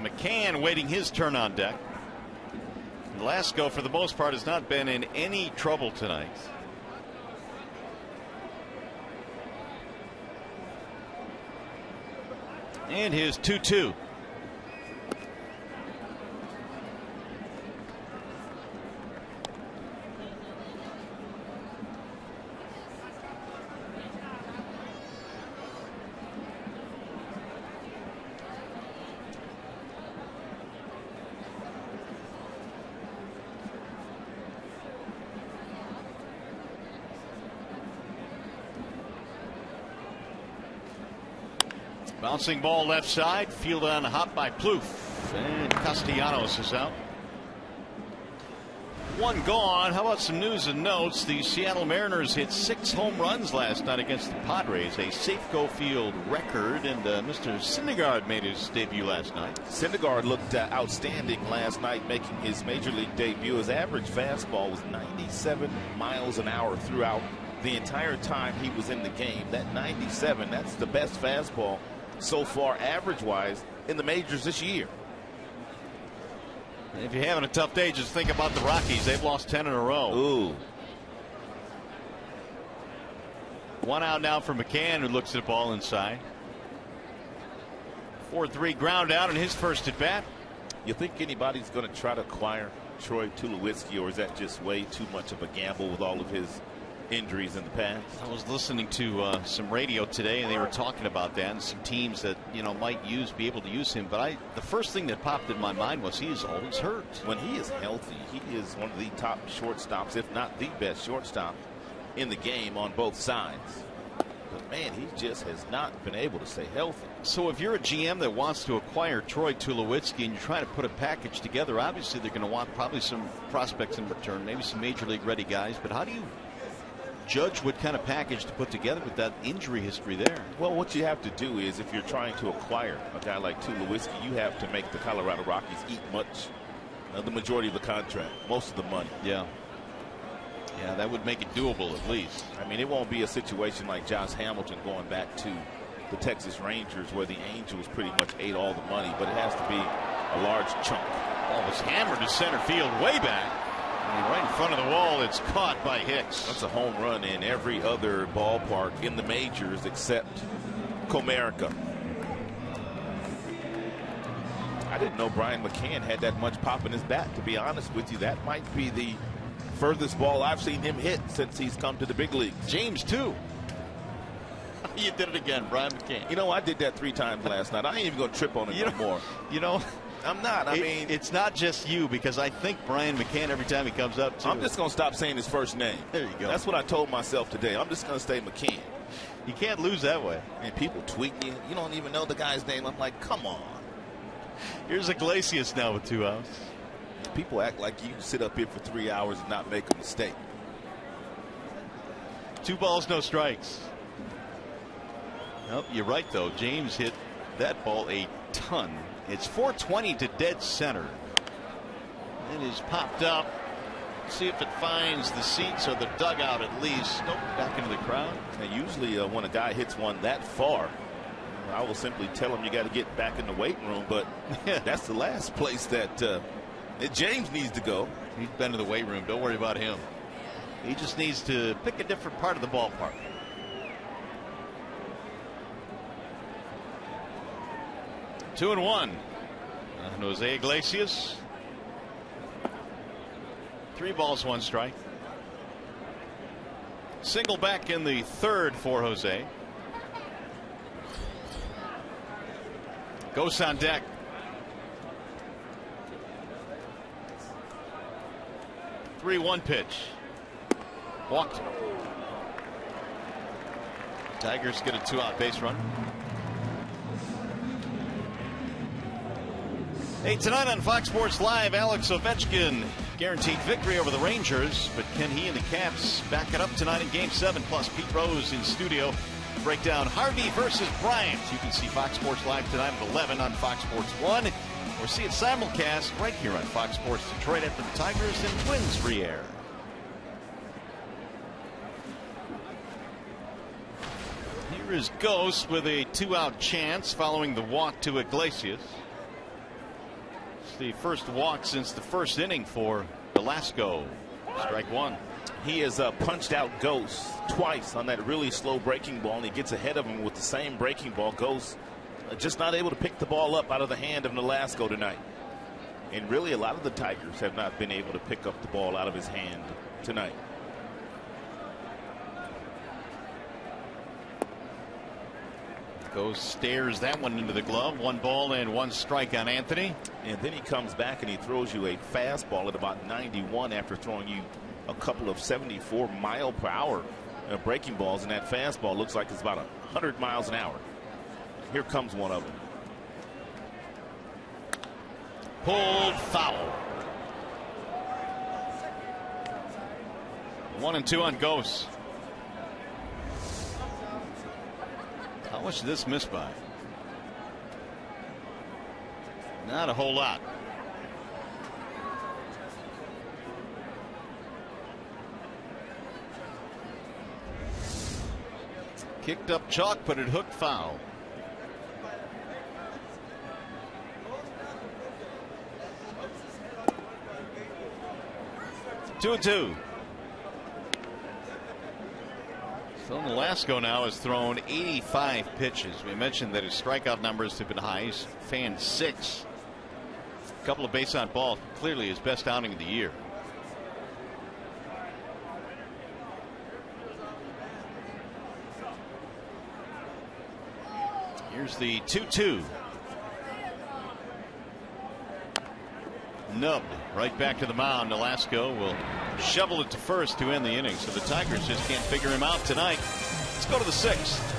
McCann waiting his turn on deck. Nolasco, for the most part, has not been in any trouble tonight. And his 2-2. Bouncing ball left side, fielded on a hop by Plouffe, and Castellanos is out. One gone. How about some news and notes? The Seattle Mariners hit 6 home runs last night against the Padres, a Safeco Field record, and Mr. Syndergaard made his debut last night. Syndergaard looked outstanding last night, making his major league debut. His average fastball was 97 miles an hour throughout the entire time he was in the game. That 97, that's the best fastball so far average-wise in the majors this year. If you're having a tough day, just think about the Rockies. They've lost 10 in a row. Ooh. One out now for McCann, who looks at the ball inside. 4-3 ground out in his first at bat. You think anybody's going to try to acquire Troy Tulowitzki, or is that just way too much of a gamble with all of his injuries in the past? I was listening to some radio today, and they were talking about that and some teams that might be able to use him. But the first thing that popped in my mind was he is always hurt. When he is healthy, he is one of the top shortstops, if not the best shortstop in the game on both sides. But man, he just has not been able to stay healthy. So if you're a GM that wants to acquire Troy Tulowitzki and you're trying to put a package together, obviously they're going to want probably some prospects in return, maybe some major league ready guys. But how do you judge what kind of package to put together with that injury history there? Well, what you have to do is, if you're trying to acquire a guy like Tulowitzki, you have to make the Colorado Rockies eat the majority of the contract, most of the money. Yeah, that would make it doable at least. I mean, it won't be a situation like Josh Hamilton going back to the Texas Rangers where the Angels pretty much ate all the money, but it has to be a large chunk. Ball was hammered to center field way back. Right in front of the wall, it's caught by Hicks. That's a home run in every other ballpark in the majors except Comerica. I didn't know Brian McCann had that much pop in his bat, to be honest with you. That might be the furthest ball I've seen him hit since he's come to the big leagues. James, too. You did it again, Brian McCann. I did that 3 times last night. I ain't even going to trip on it no more. I'm not. I mean, it's not just you, because I think Brian McCann, every time he comes up, too. I'm just going to stop saying his first name. There you go. That's what I told myself today. I'm just going to say McCann. You can't lose that way. And people tweet you. You don't even know the guy's name. I'm like, come on. Here's Iglesias now with 2 outs. People act like you can sit up here for 3 hours and not make a mistake. 2 balls, no strikes. Nope, you're right, though. James hit that ball a ton. It's 420 to dead center. It is popped up. See if it finds the seats or the dugout at least. Nope, back into the crowd. And usually when a guy hits one that far, I will simply tell him you got to get back in the weight room. But that's the last place that James needs to go. He's been to the weight room. Don't worry about him. He just needs to pick a different part of the ballpark. Two and one. Jose Iglesias. 3 balls, 1 strike. Single back in the 3rd for Jose. Goes on deck. The 3-1 pitch. Walked. Tigers get a 2-out base run. Hey, tonight on Fox Sports Live, Alex Ovechkin guaranteed victory over the Rangers, but can he and the Caps back it up tonight in Game 7? Plus, Pete Rose in studio. Break down Harvey versus Bryant. You can see Fox Sports Live tonight at 11 on Fox Sports 1, or see it simulcast right here on Fox Sports Detroit after the Tigers and Twins re-air. Here is Ghost with a 2-out chance following the walk to Iglesias. The first walk since the first inning for Velasco. Strike 1. He has punched out Ghost twice on that really slow breaking ball, and he gets ahead of him with the same breaking ball. Ghost just not able to pick the ball up out of the hand of Velasco tonight. And really, a lot of the Tigers have not been able to pick up the ball out of his hand tonight. Ghost stares that one into the glove. 1 ball and 1 strike on Anthony. And then he comes back and he throws you a fastball at about 91 after throwing you a couple of 74 mile per hour breaking balls, and that fastball looks like it's about 100 miles an hour. Here comes one of them. Pulled foul. 1-2 on Ghost. How much did this miss by? Not a whole lot. Kicked up chalk, but it hooked foul. 2-2. Phil Nolasco now has thrown 85 pitches. We mentioned that his strikeout numbers have been high. He's fanned 6. A couple of base on ball. Clearly his best outing of the year. Here's the 2-2. Nubbed right back to the mound. Nolasco will shovel it to first to end the inning. So the Tigers just can't figure him out tonight. Let's go to the 6th.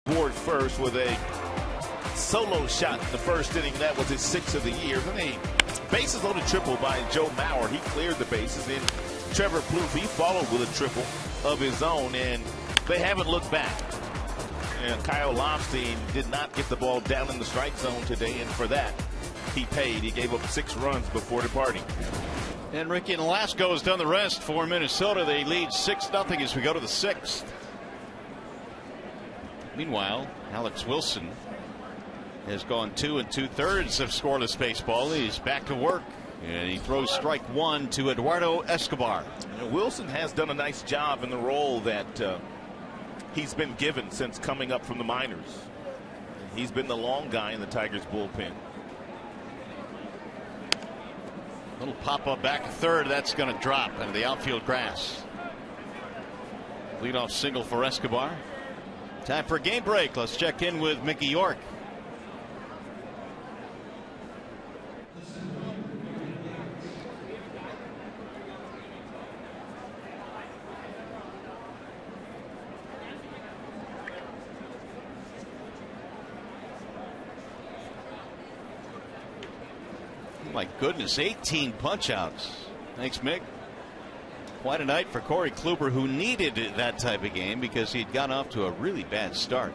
Board first with a solo shot in the first inning. That was his 6th of the year. Then a bases loaded triple by Joe Mauer. He cleared the bases. Then Trevor Plouffe, he followed with a triple of his own, and they haven't looked back. And Kyle Lomstein did not get the ball down in the strike zone today, and for that he paid. He gave up 6 runs before departing. And Ricky Nolasco has done the rest for Minnesota. They lead 6-0 as we go to the 6th. Meanwhile, Alex Wilson has gone 2 2/3 of scoreless baseball. He's back to work, and he throws strike 1 to Eduardo Escobar. Wilson has done a nice job in the role that he's been given since coming up from the minors. He's been the long guy in the Tigers bullpen. Little pop up back to third. That's going to drop into the outfield grass. Leadoff single for Escobar. Time for a game break. Let's check in with Mickey York. Oh my goodness, 18 punch outs. Thanks, Mick. Quite a night for Corey Kluber, who needed that type of game because he'd gone off to a really bad start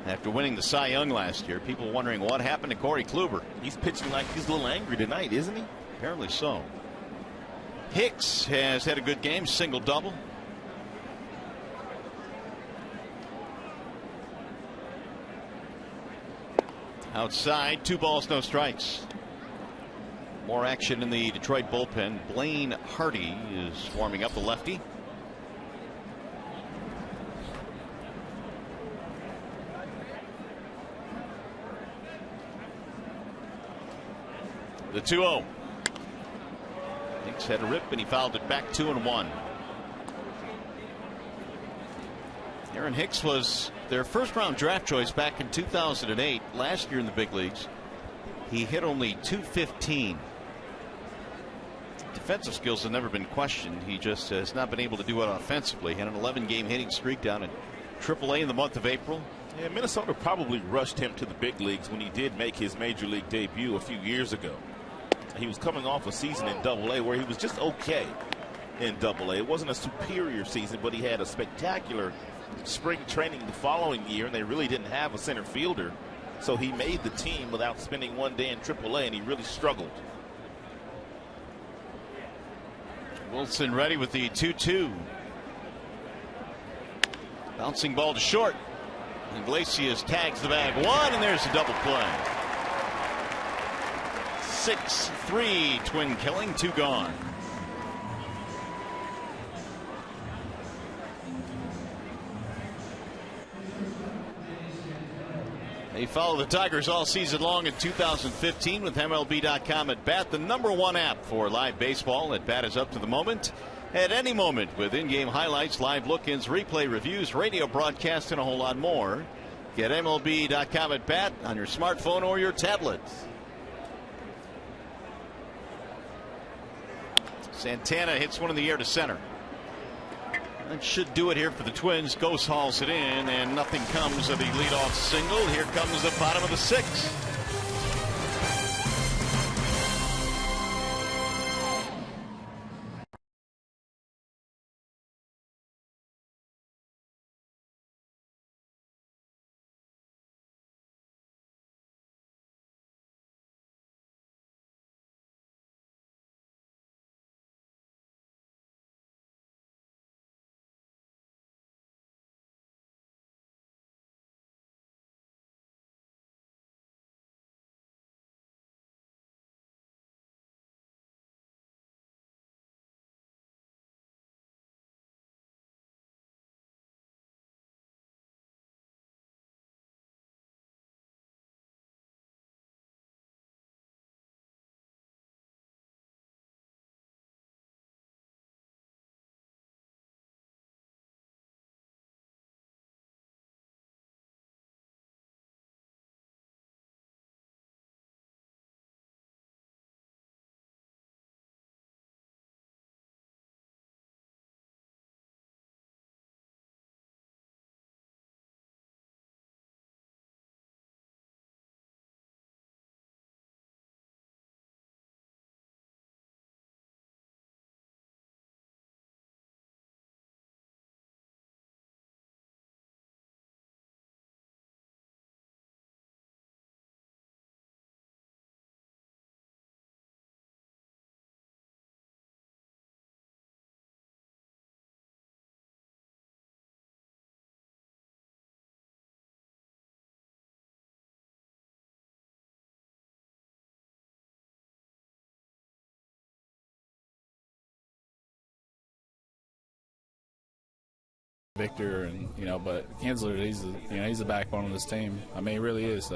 after winning the Cy Young last year. People wondering what happened to Corey Kluber. He's pitching like he's a little angry tonight, isn't he? Apparently so. Hicks has had a good game, single double. Outside, 2 balls, no strikes. More action in the Detroit bullpen. Blaine Hardy is warming up, the lefty. The 2-0. Hicks had a rip and he fouled it back 2-1. Aaron Hicks was their first-round draft choice back in 2008. Last year in the big leagues, he hit only .215. Defensive skills have never been questioned. He just has not been able to do it offensively. He had an 11-game hitting streak down in AAA in the month of April. Yeah, Minnesota probably rushed him to the big leagues when he did make his major league debut a few years ago. He was coming off a season in AA where he was just okay in AA. It wasn't a superior season, but he had a spectacular spring training the following year, and they really didn't have a center fielder. So he made the team without spending one day in AAA, and he really struggled. Wilson ready with the 2-2. Bouncing ball to short. Iglesias tags the bag one, and there's a double play. 6-3 Twin killing, 2 gone. They follow the Tigers all season long in 2015 with MLB.com at Bat, the #1 app for live baseball. At Bat is up to the moment, at any moment, with in-game highlights, live look-ins, replay reviews, radio broadcasts, and a whole lot more. Get MLB.com at Bat on your smartphone or your tablet. Santana hits one in the air to center. That should do it here for the Twins. Ghost hauls it in, and nothing comes of the leadoff single. Here comes the bottom of the 6th. Victor, and but Kinsler, he's the backbone of this team. I mean, he really is.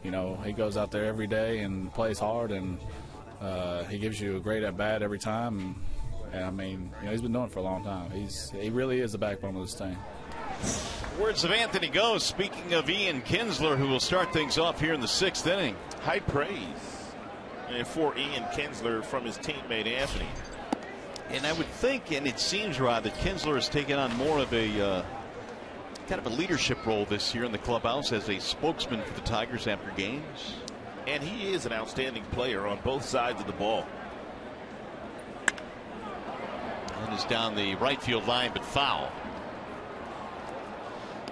He goes out there every day and plays hard, and he gives you a great at bat every time. And I mean, he's been doing it for a long time. He really is the backbone of this team. Words of Anthony Goes. Speaking of Ian Kinsler, who will start things off here in the 6th inning. High praise for Ian Kinsler from his teammate Anthony. And I would think, and it seems, Rod, that Kinsler has taken on more of a kind of a leadership role this year in the clubhouse as a spokesman for the Tigers after games. And he is an outstanding player on both sides of the ball. And is down the right field line, but foul.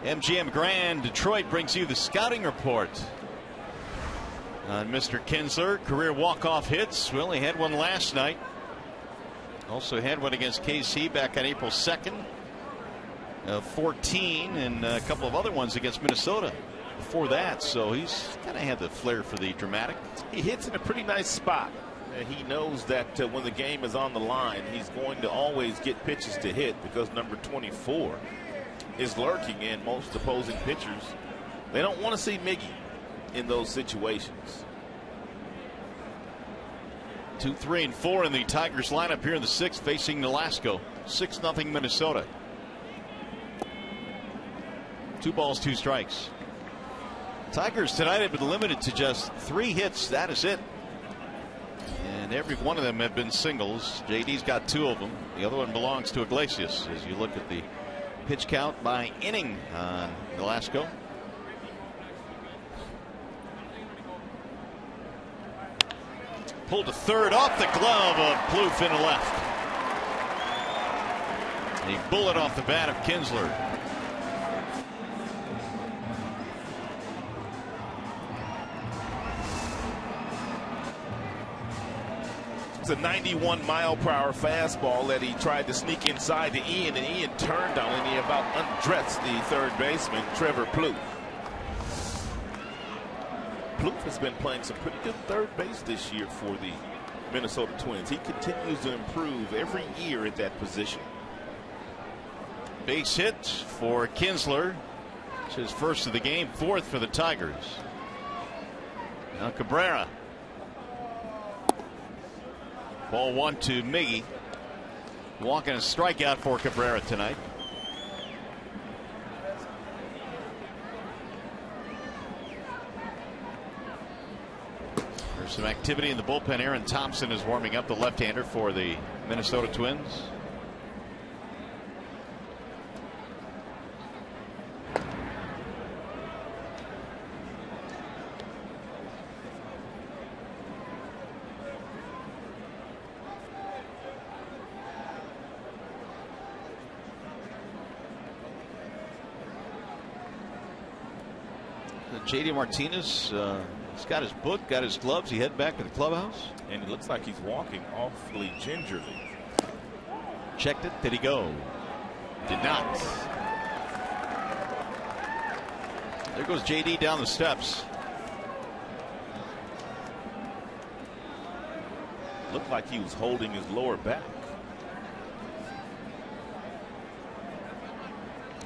MGM Grand Detroit brings you the scouting report on Mr. Kinsler. Career walk-off hits. Well, he had one last night. Also had one against KC back on April 2nd. 14, and a couple of other ones against Minnesota before that. So he's kind of had the flair for the dramatic. He hits in a pretty nice spot. He knows that when the game is on the line, he's going to always get pitches to hit, because number 24 is lurking in most opposing pitchers. They don't want to see Miggy in those situations. 2, 3, and 4 in the Tigers lineup here in the 6th, facing Nolasco. 6-0 Minnesota. 2 balls, 2 strikes. Tigers tonight have been limited to just 3 hits. That is it. And every one of them have been singles. JD's got 2 of them. The other one belongs to Iglesias. As you look at the pitch count by inning on Velasco. Pulled to third off the glove of Plouffe in the left. A bullet off the bat of Kinsler. It's a 91-mile-per-hour fastball that he tried to sneak inside to Ian, and Ian turned on it, and he about undressed the third baseman, Trevor Plouffe. Plouffe has been playing some pretty good third base this year for the Minnesota Twins. He continues to improve every year at that position. Base hit for Kinsler. It's his first of the game, 4th for the Tigers. Now Cabrera. Ball 1 to Miggy. Walking a strikeout for Cabrera tonight. There's some activity in the bullpen. Aaron Thompson is warming up, the left-hander for the Minnesota Twins. JD Martinez, he's got his book, got his gloves. He head back to the clubhouse. And it looks like he's walking awfully gingerly. Checked it. Did he go? Did not. There goes JD down the steps. Looked like he was holding his lower back.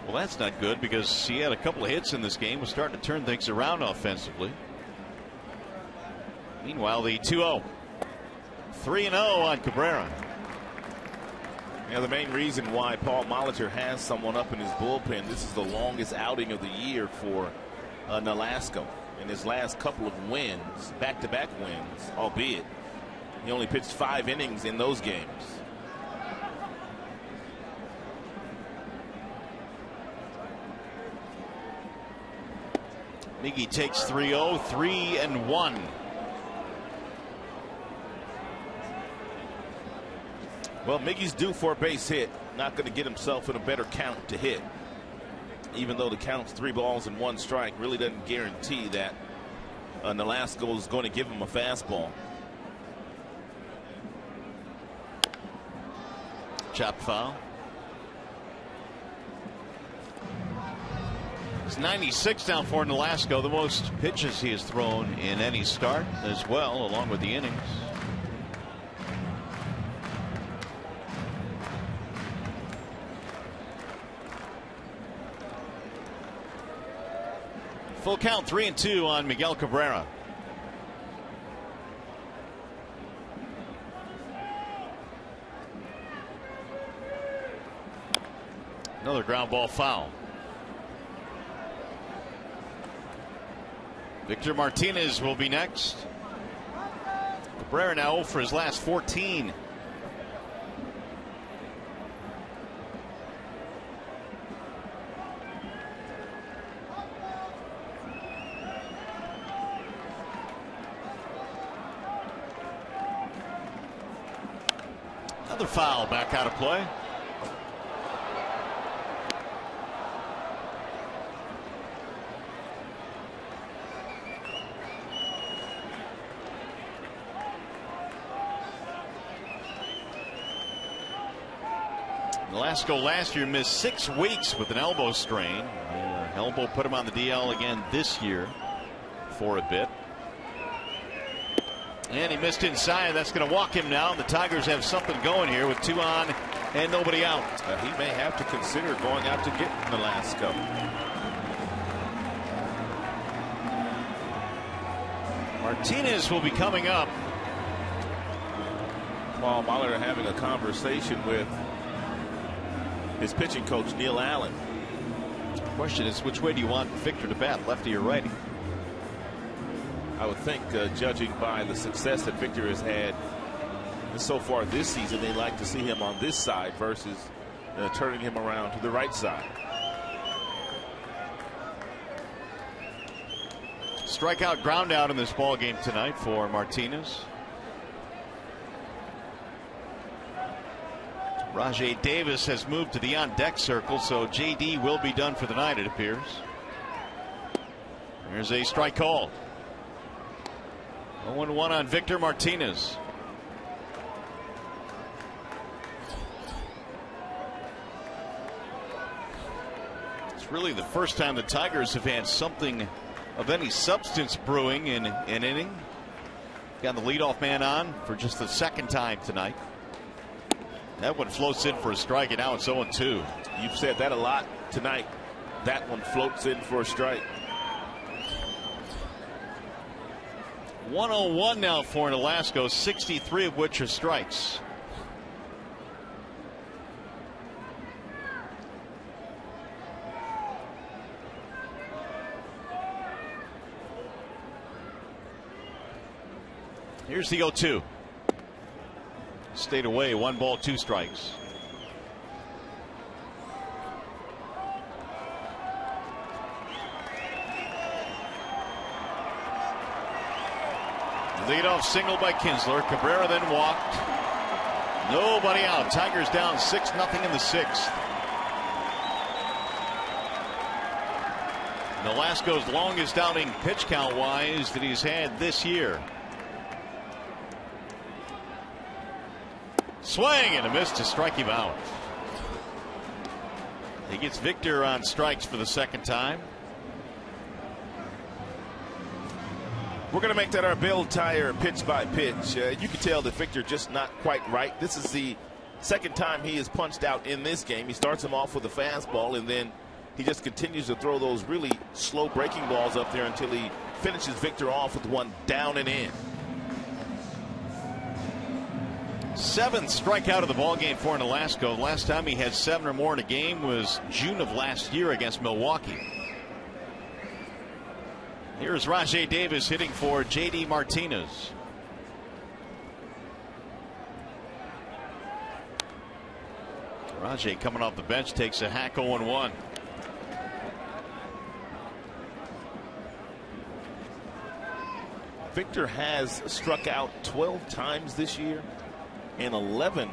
Well, that's not good because he had a couple of hits in this game. Was starting to turn things around offensively. Meanwhile, the 2-0. 3-0 on Cabrera. Now, the main reason why Paul Molitor has someone up in his bullpen, this is the longest outing of the year for Nolasco. In his last couple of wins, back-to-back wins, albeit he only pitched 5 innings in those games. Miggy takes 3-0, 3-1. Well, Miggy's due for a base hit. Not going to get himself in a better count to hit. Even though the count's 3 balls and 1 strike, really doesn't guarantee that Nolasco is going to give him a fastball. Chop foul. It's 96 down for Nolasco, the most pitches he has thrown in any start as well, along with the innings. Full count, 3-2 on Miguel Cabrera. Another ground ball foul. Victor Martinez will be next. Cabrera now 0 for his last 14. Another foul back out of play. Nolasco last year missed 6 weeks with an elbow strain. Elbow put him on the DL again this year for a bit. And he missed inside. That's going to walk him now. The Tigers have something going here with 2 on and nobody out. He may have to consider going out to get Nolasco. Martinez will be coming up. Paul Molitor having a conversation with his pitching coach, Neil Allen. Question is, which way do you want Victor to bat, lefty or righty? I would think, judging by the success that Victor has had so far this season, they like to see him on this side versus turning him around to the right side. Strikeout, ground out in this ball game tonight for Martinez. Rajai Davis has moved to the on-deck circle, so JD will be done for the night, it appears. There's a strike call. 0-1 on Victor Martinez. It's really the first time the Tigers have had something of any substance brewing in an inning. Got the leadoff man on for just the second time tonight. That one floats in for a strike, and now it's 0-2. You've said that a lot tonight. That one floats in for a strike. 101 now for Nolasco, 63 of which are strikes. Here's the 0-2. Stayed away, 1 ball, 2 strikes. Leadoff single by Kinsler. Cabrera then walked. Nobody out. Tigers down 6-0 in the 6th. Nolasco's longest outing pitch count wise that he's had this year. Swing and a miss to strike him out. He gets Victor on strikes for the second time. We're going to make that our Bill Tire pitch by pitch. You can tell that Victor just not quite right. This is the second time he is punched out in this game. He starts him off with a fastball, and then he just continues to throw those really slow breaking balls up there until he finishes Victor off with one down and in. 7th strikeout of the ball game for Nolasco. Last time he had 7 or more in a game was June of last year against Milwaukee. Here's Rajai Davis hitting for JD Martinez. Rajai coming off the bench takes a hack 0-1. Victor has struck out 12 times this year, and 11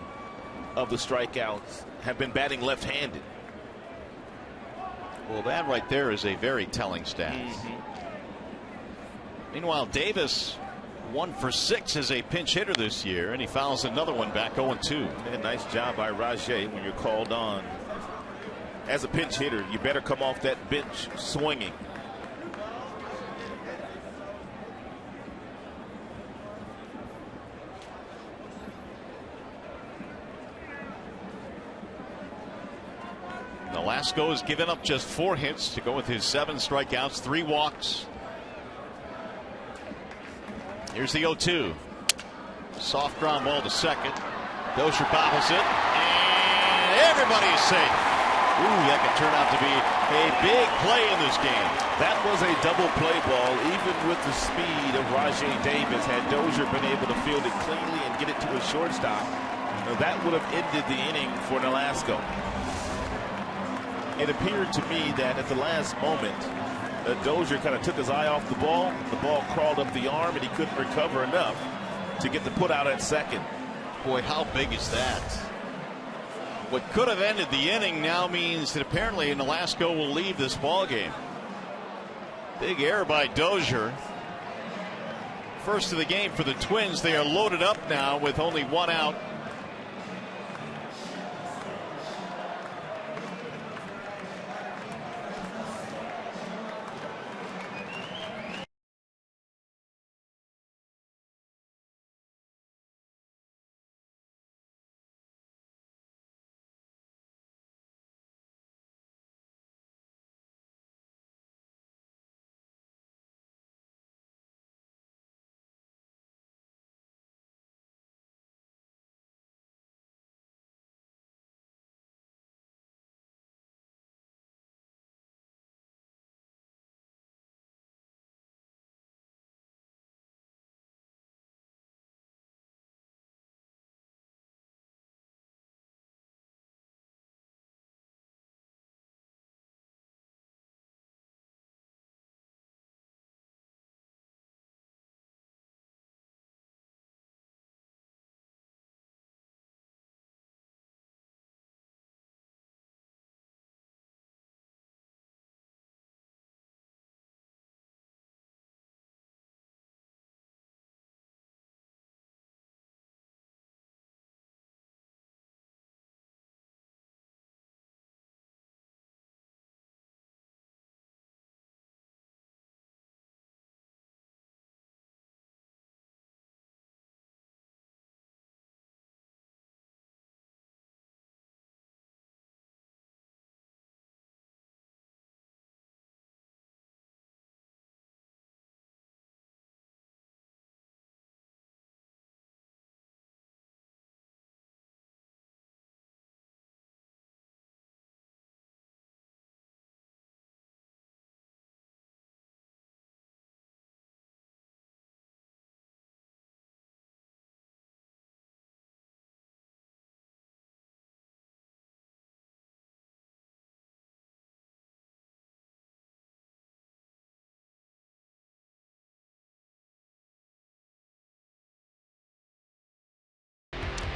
of the strikeouts have been batting left-handed. Well, that right there is a very telling stat. Meanwhile, Davis 1 for 6 as a pinch hitter this year, and he fouls another one back 0-2. Yeah, nice job by Rajai. When you're called on as a pinch hitter, you better come off that bench swinging. Nolasco has given up just 4 hits to go with his 7 strikeouts, 3 walks. Here's the 0-2. Soft ground ball to second. Dozier bobbles it, and everybody's safe. Ooh, that could turn out to be a big play in this game. That was a double play ball. Even with the speed of Rajai Davis, had Dozier been able to field it cleanly and get it to his shortstop, that would have ended the inning for Nolasco. It appeared to me that at the last moment, Dozier kind of took his eye off the ball. The ball crawled up the arm, and he couldn't recover enough to get the put out at second. Boy, how big is that? What could have ended the inning now means that apparently Nolasco will leave this ball game. Big error by Dozier. First of the game for the Twins. They are loaded up now with only 1 out.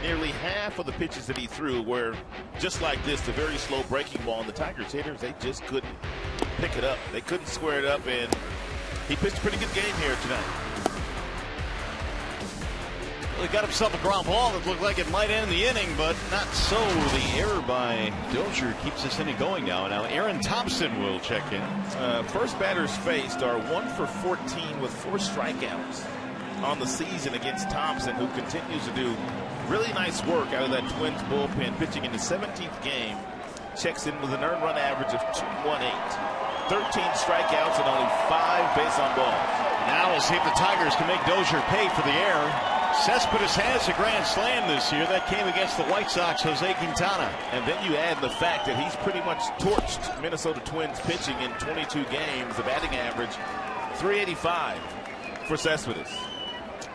nearly half of the pitches that he threw were just like this, the very slow breaking ball. And the Tigers hitters, they just couldn't pick it up. They couldn't square it up, and he pitched a pretty good game here tonight. Well, he got himself a ground ball that looked like it might end the inning, but not so. The error by Dozier keeps this inning going now. Now Aaron Thompson will check in. First batters faced are 1 for 14 with 4 strikeouts on the season against Thompson, who continues to do really nice work out of that Twins bullpen, pitching in the 17th game. Checks in with an earned run average of 2.18. 13 strikeouts and only 5 base on balls. Now we'll see if the Tigers can make Dozier pay for the error. Cespedes has a grand slam this year. That came against the White Sox, Jose Quintana. And then you add the fact that he's pretty much torched Minnesota Twins pitching in 22 games. The batting average, 385 for Cespedes.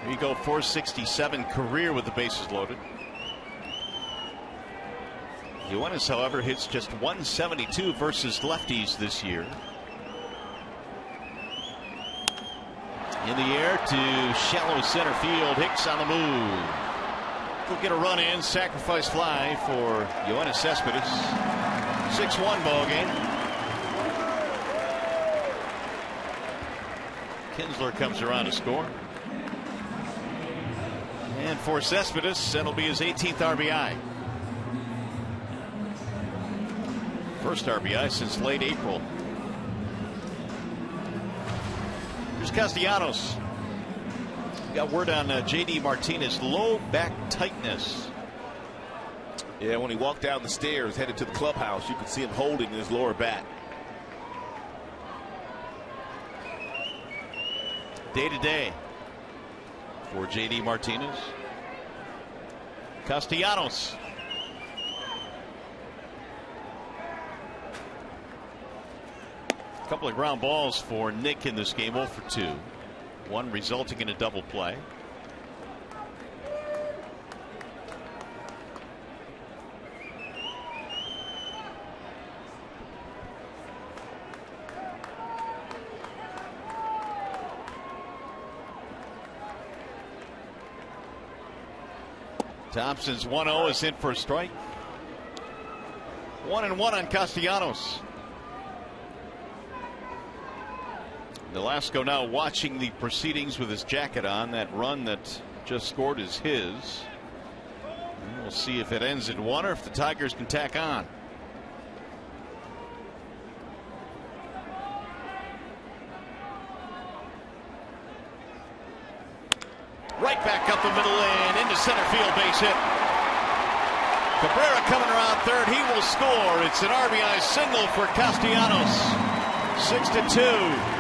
Here you go, 467 career with the bases loaded. Yoenis, however, hits just 172 versus lefties this year. In the air to shallow center field. Hicks on the move. We'll get a run in. Sacrifice fly for Yoenis Cespedes. 6-1 ball game. Kinsler comes around to score. And for Cespedes, that'll be his 18th RBI. First RBI since late April. Here's Castellanos. Got word on J.D. Martinez, low back tightness. Yeah, when he walked down the stairs headed to the clubhouse, you could see him holding his lower back. Day to day for J.D. Martinez. Castellanos. A couple of ground balls for Nick in this game, 0 for 2. One resulting in a double play. Thompson's 1-0 is in for a strike. 1-1 on Castellanos. Nolasco now watching the proceedings with his jacket on. That run that just scored is his. And we'll see if it ends in 1 or if the Tigers can tack on. Right back up the middle and into center field, base hit. Cabrera coming around third. He will score. It's an RBI single for Castellanos. 6-2.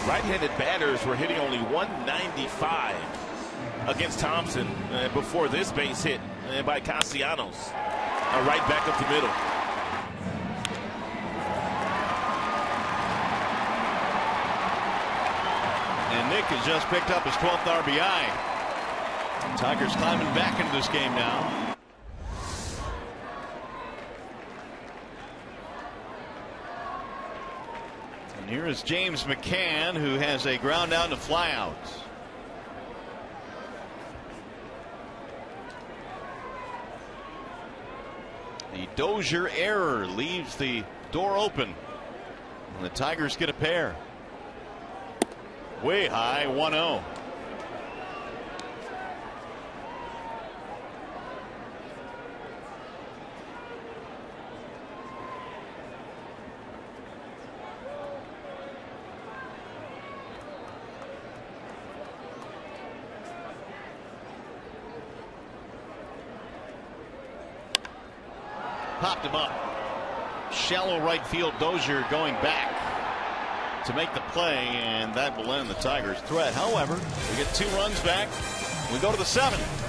Right-handed batters were hitting only 195 against Thompson before this base hit by Castellanos. Right back up the middle. And Nick has just picked up his 12th RBI. Tigers climbing back into this game now. And here is James McCann, who has a ground down to fly out. The Dozier error leaves the door open, and the Tigers get a pair. Way high, 1-0. Popped him up. Shallow right field. Dozier going back to make the play, and that will end the Tigers' threat. However, we get 2 runs back. We go to the 7th.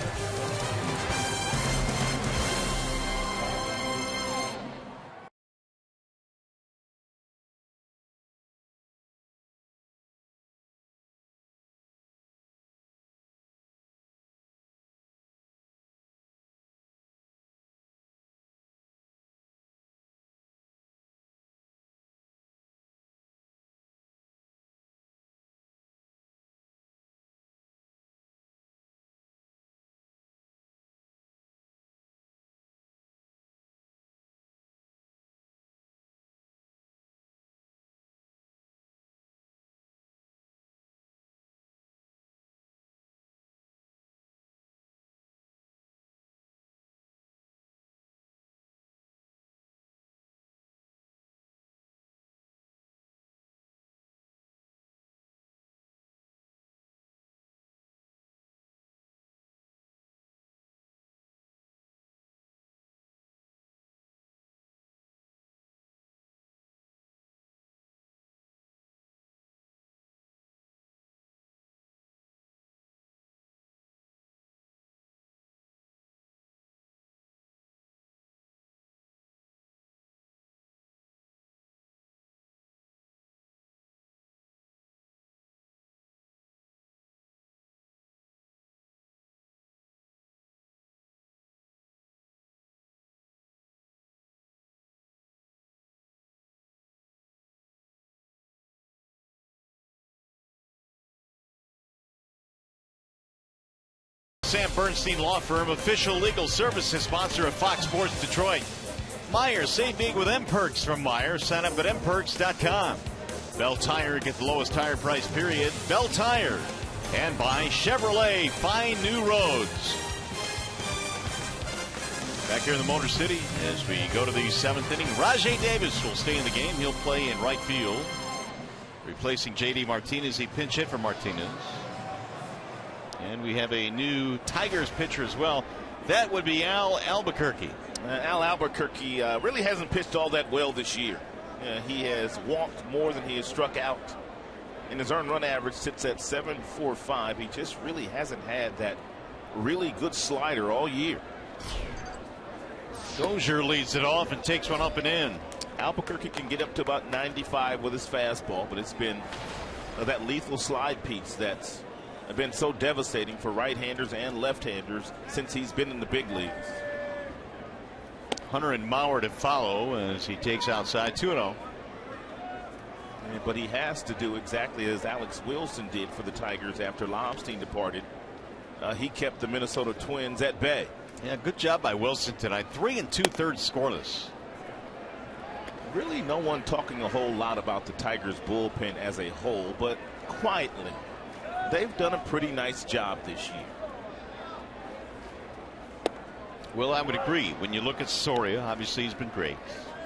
Sam Bernstein Law Firm, official legal services sponsor of Fox Sports Detroit. Meijer, save big with M-Perks from Meijer. Sign up at mperks.com. Bell Tire, get the lowest tire price, period. Bell Tire. And by Chevrolet, find new roads. Back here in the Motor City as we go to the 7th inning. Rajay Davis will stay in the game. He'll play in right field, replacing J.D. Martinez. He pinch hit for Martinez. And we have a new Tigers pitcher as well. That would be Al Albuquerque. Al Albuquerque really hasn't pitched all that well this year. He has walked more than he has struck out. And his earned run average sits at 7.45. He just really hasn't had that really good slider all year. Dozier leads it off and takes one up and in. Albuquerque can get up to about 95 with his fastball, but it's been that lethal slide piece that's been so devastating for right-handers and left-handers since he's been in the big leagues. Hunter and Mauer to follow as he takes outside 2-0. But he has to do exactly as Alex Wilson did for the Tigers after Lobstein departed. He kept the Minnesota Twins at bay. Yeah, good job by Wilson tonight. 3 2/3 scoreless. Really no one talking a whole lot about the Tigers bullpen as a whole, but quietly they've done a pretty nice job this year. Well, I would agree. When you look at Soria, obviously he's been great.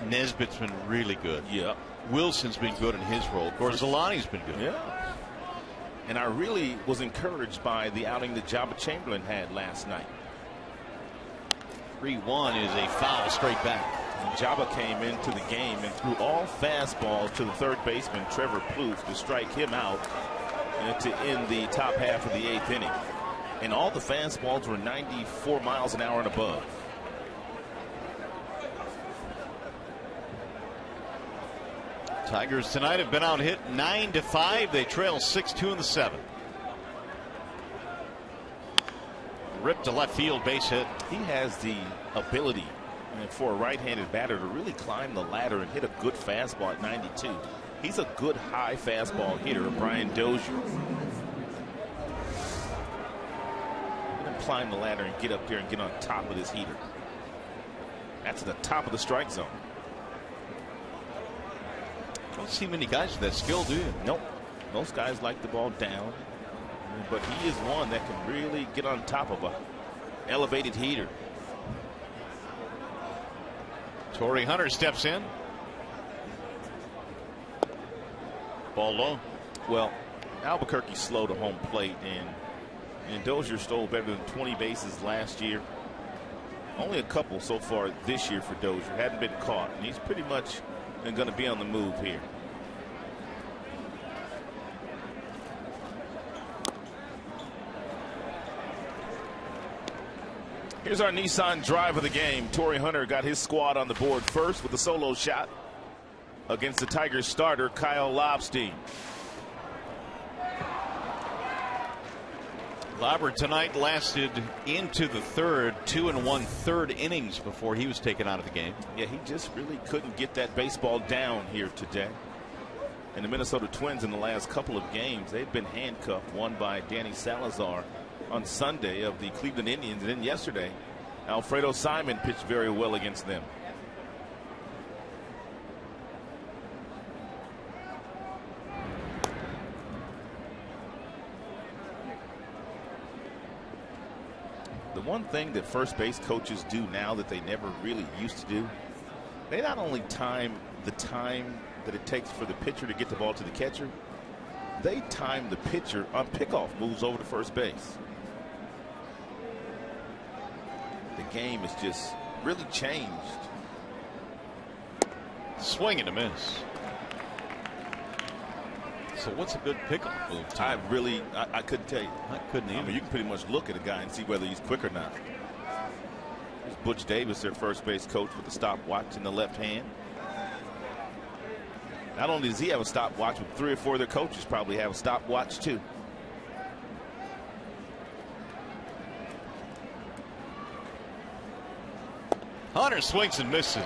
Nesbitt's been really good. Yeah. Wilson's been good in his role. Gorzolani's been good. Yeah. And I really was encouraged by the outing that Jabba Chamberlain had last night. 3-1 is a foul straight back. And Jabba came into the game and threw all fastballs to the third baseman, Trevor Plouffe, to strike him out to end the top half of the 8th inning. And all the fastballs were 94 miles an hour and above. Tigers tonight have been out hit 9-5. They trail 6-2 in the 7th. Ripped to left field, base hit. He has the ability for a right-handed batter to really climb the ladder and hit a good fastball at 92. He's a good high fastball hitter, Brian Dozier. Climb the ladder and get up there and get on top of this heater. That's at the top of the strike zone. Don't see many guys with that skill, do you? Nope. Most guys like the ball down, but he is one that can really get on top of a elevated heater. Torrey Hunter steps in. Ball low. Well, Albuquerque's slow to home plate, and Dozier stole better than 20 bases last year. Only a couple so far this year for Dozier. Hadn't been caught, and he's pretty much going to be on the move here. Here's our Nissan drive of the game. Torrey Hunter got his squad on the board first with a solo shot against the Tigers starter Kyle Lobstein. Lauber tonight lasted into the 3rd, 2 1/3 innings before he was taken out of the game. Yeah, he just really couldn't get that baseball down here today. And the Minnesota Twins in the last couple of games, they've been handcuffed, one by Danny Salazar on Sunday of the Cleveland Indians, and then yesterday Alfredo Simon pitched very well against them. The one thing that first base coaches do now that they never really used to do, they not only time the time that it takes for the pitcher to get the ball to the catcher, they time the pitcher on pickoff moves over to first base. The game has just really changed. Swing and a miss. So what's a good pickoff move? I couldn't tell you. I couldn't either. I mean, you can pretty much look at a guy and see whether he's quick or not. There's Butch Davis, their first base coach, with the stopwatch in the left hand. Not only does he have a stopwatch, but 3 or 4 of their coaches probably have a stopwatch too. Hunter swings and misses.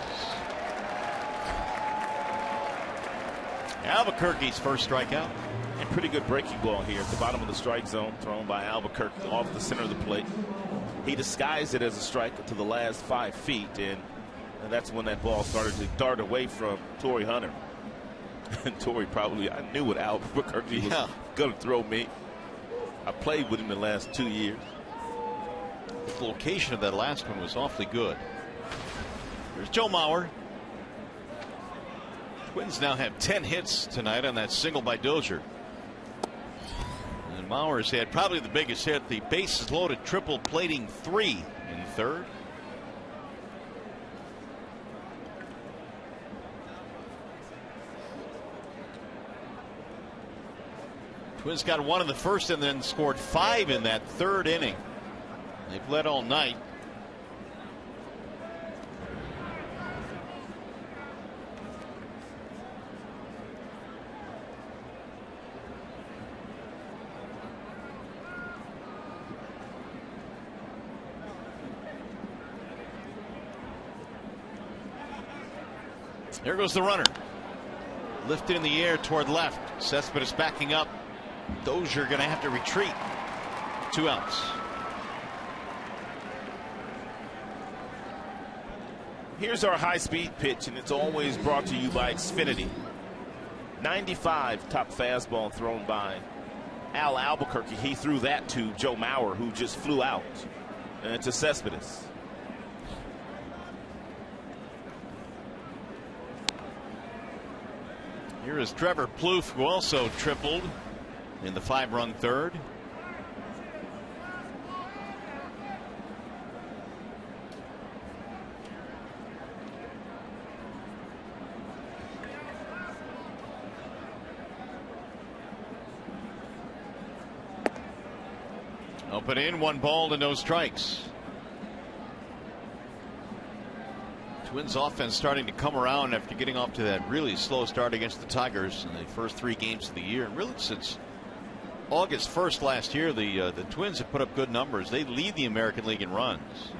Albuquerque's first strikeout. And pretty good breaking ball here at the bottom of the strike zone, thrown by Albuquerque off the center of the plate. He disguised it as a strike to the last 5 feet, and that's when that ball started to dart away from Torrey Hunter. And Torrey probably, I knew what Albuquerque was going to throw me. I played with him the last 2 years. The location of that last one was awfully good. There's Joe Mauer. Twins now have 10 hits tonight on that single by Dozier. And Mauer's had probably the biggest hit, the bases loaded triple plating 3 in third. Twins got 1 in the first and then scored 5 in that third inning. They've led all night. There goes the runner. Lifted in the air toward left. Cespedes backing up. Dozier going to have to retreat. 2 outs. Here's our high-speed pitch, and it's always brought to you by Xfinity. 95 top fastball thrown by Al Albuquerque. He threw that to Joe Mauer, who just flew out, and to Cespedes. Here is Trevor Plouffe, who also tripled in the 5-run third. Open in, 1 ball to no strikes. Twins offense starting to come around after getting off to that really slow start against the Tigers in the first 3 games of the year. And really since August 1st last year, the Twins have put up good numbers. They lead the American League in runs.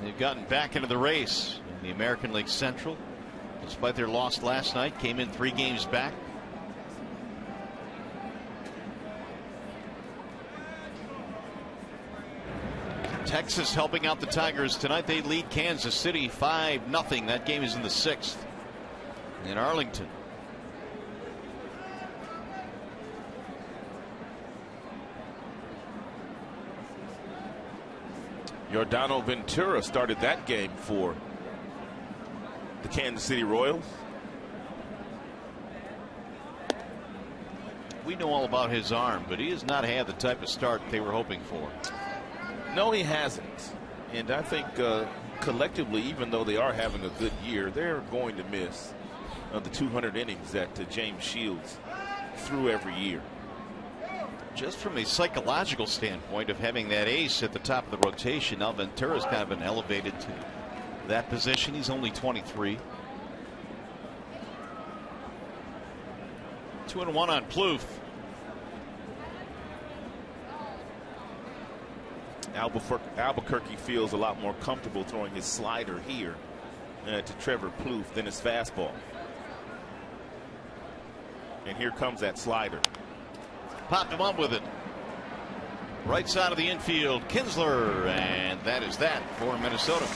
They've gotten back into the race in the American League Central. Despite their loss last night, came in 3 games back. Texas helping out the Tigers tonight. They lead Kansas City 5-0. That game is in the 6th in Arlington. Yordano Ventura started that game for the Kansas City Royals. We know all about his arm, but he has not had the type of start they were hoping for. No, he hasn't. And I think collectively, even though they are having a good year, they're going to miss the 200 innings that James Shields threw every year. Just from a psychological standpoint of having that ace at the top of the rotation, now Ventura's kind of been elevated to that position. He's only 23. 2-1 on Plouffe. Albuquerque feels a lot more comfortable throwing his slider here to Trevor Plouffe than his fastball. And here comes that slider. Popped him up with it. Right side of the infield, Kinsler, and that is that for Minnesota.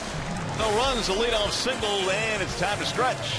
No runs, a leadoff single, and it's time to stretch.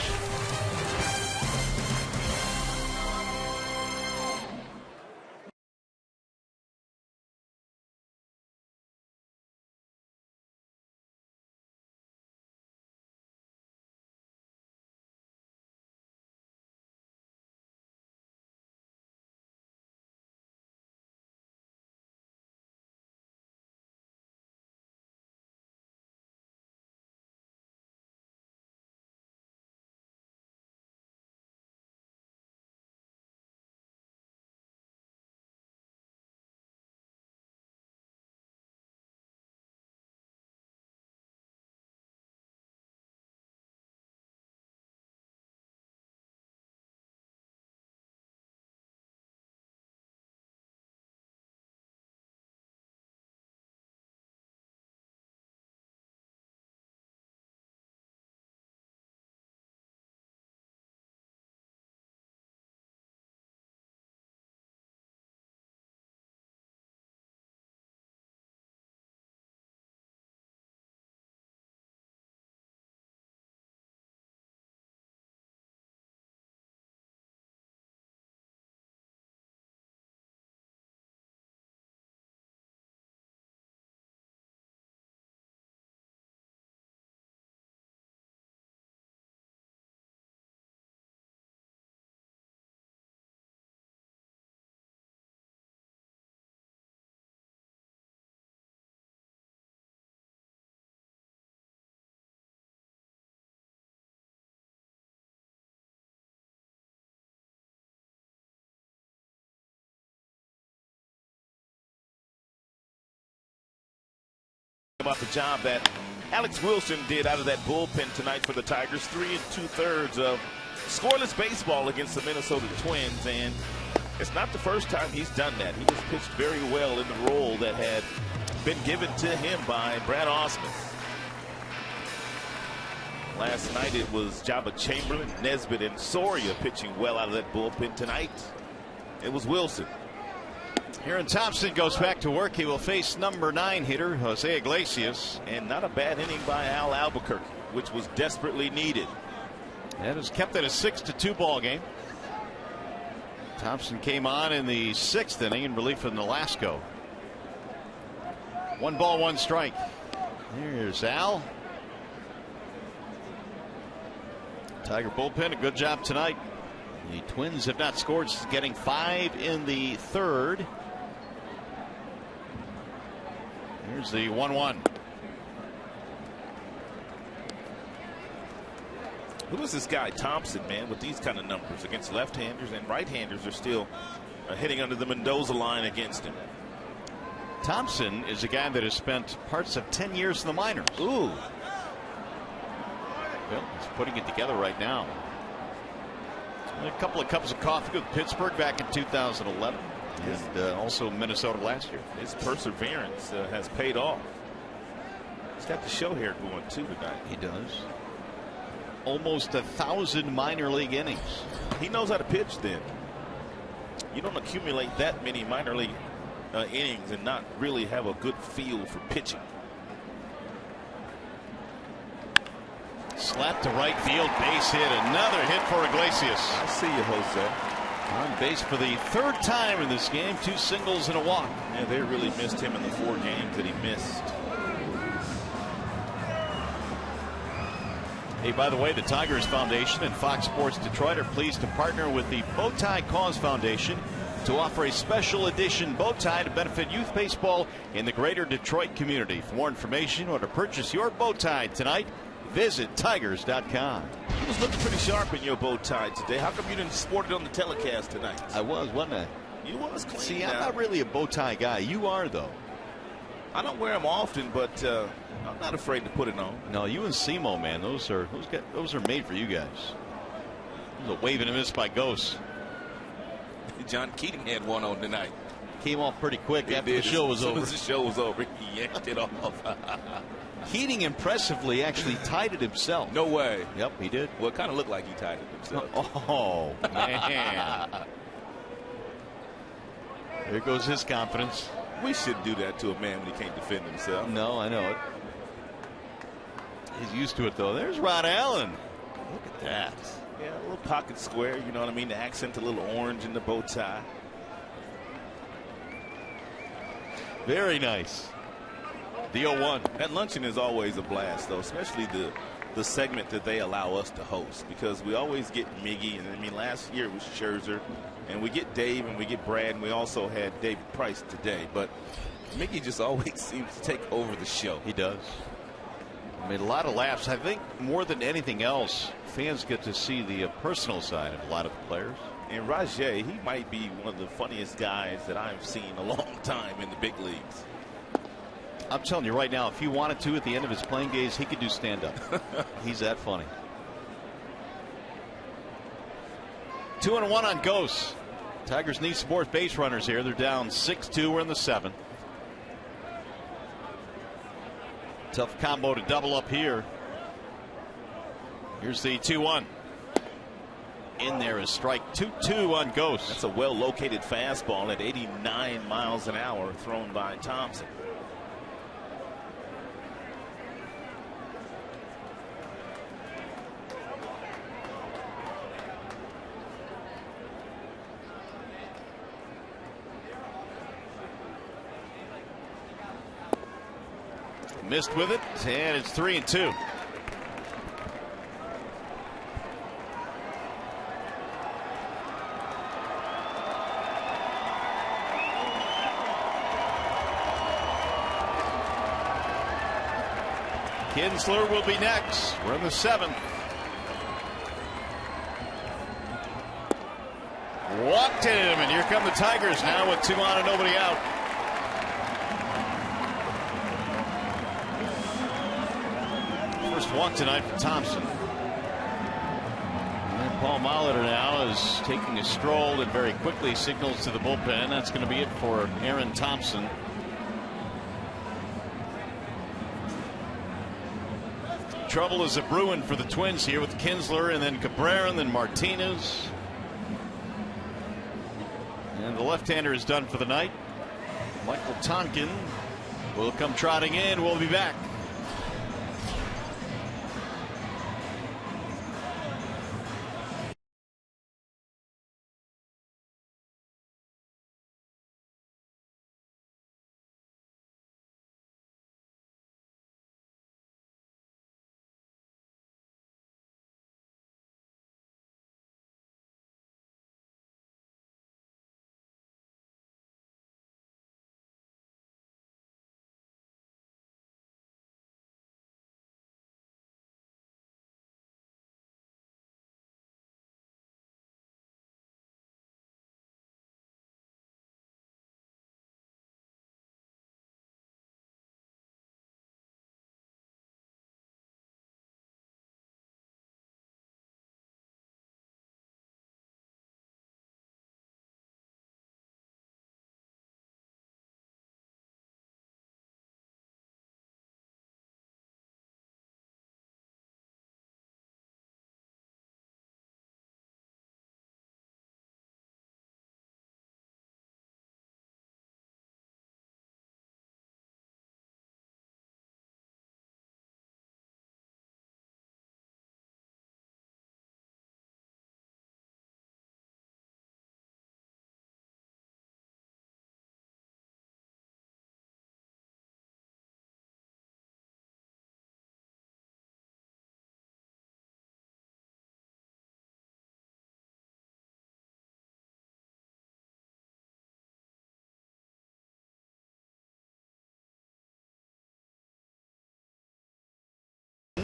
about the job that Alex Wilson did out of that bullpen tonight for the Tigers. 3 2/3 of scoreless baseball against the Minnesota Twins, and it's not the first time he's done that. He just pitched very well in the role that had been given to him by Brad Osmond. Last night it was Jabba Chamberlain, Nesbitt, and Soria pitching well out of that bullpen. Tonight it was Wilson. Aaron Thompson goes back to work. He will face number 9 hitter Jose Iglesias. And not a bad inning by Al Albuquerque, which was desperately needed. That has kept it a 6-2 ball game. Thompson came on in the 6th inning in relief of Nolasco. 1 ball, 1 strike. Here's Al. Tiger bullpen, a good job tonight. The Twins have not scored since getting 5 in the 3rd. Here's the 1-1. Who is this guy Thompson, man, with these kind of numbers against left-handers, and right-handers are still hitting under the Mendoza line against him. Thompson is a guy that has spent parts of 10 years in the minors. Ooh. Well, he's putting it together right now. A couple of cups of coffee with Pittsburgh back in 2011, and also Minnesota last year. His perseverance has paid off. He's got the show hair going too tonight. He does. Almost 1,000 minor league innings. He knows how to pitch then. You don't accumulate that many minor league innings and not really have a good feel for pitching. Slap to right field, base hit. Another hit for Iglesias. I see you, Jose. On base for the 3rd time in this game. 2 singles and a walk. Yeah, they really missed him in the 4 games that he missed. Hey, by the way, the Tigers Foundation and Fox Sports Detroit are pleased to partner with the Bowtie Cause Foundation to offer a special edition bow tie to benefit youth baseball in the greater Detroit community. For more information or to purchase your bow tie tonight, visit Tigers.com. You was looking pretty sharp in your bow tie today. How come you didn't sport it on the telecast tonight? I was, wasn't I? You was clean. See, I'm not really a bow tie guy. You are, though. I don't wear them often, but I'm not afraid to put it on. No, you and Simo, man, those are made for you guys. There's a wave and a miss by Ghost. John Keating had one on tonight. Came off pretty quick after the show was over. As soon as the show was over, he yanked it off. Keating impressively actually tied it himself. No way. Yep, he did. Well, it kind of looked like he tied it himself. Oh, man. There goes his confidence. We shouldn't do that to a man when he can't defend himself. No, I know it. He's used to it, though. There's Rod Allen. Look at that. Yeah, a little pocket square, you know what I mean? The accent, a little orange in the bow tie. Very nice. The 0-1. That luncheon is always a blast, though, especially the segment that they allow us to host, because we always get Miggy, and I mean, last year it was Scherzer, and we get Dave and we get Brad, and we also had David Price today, but Miggy just always seems to take over the show. He does. I mean, a lot of laughs. I think more than anything else, fans get to see the personal side of a lot of the players. And Rajay, he might be one of the funniest guys that I've seen a long time in the big leagues. I'm telling you right now, if he wanted to at the end of his playing days, he could do stand-up. He's that funny. 2-1 on Ghost. Tigers need some more base runners here. They're down 6-2. We're in the 7th. Tough combo to double up here. Here's the 2-1. In there is strike 2-2 on Ghost. That's a well-located fastball at 89 miles an hour thrown by Thompson. Missed with it, and it's 3-2. Kinsler will be next. We're in the 7th. Walked him, and here come the Tigers now with 2 on and nobody out. first walk tonight for Thompson. And then Paul Molitor now is taking a stroll and very quickly signals to the bullpen. That's going to be it for Aaron Thompson. Trouble is a brewing for the Twins here with Kinsler and then Cabrera and then Martinez. And the left-hander is done for the night. Michael Tonkin will come trotting in. We'll be back.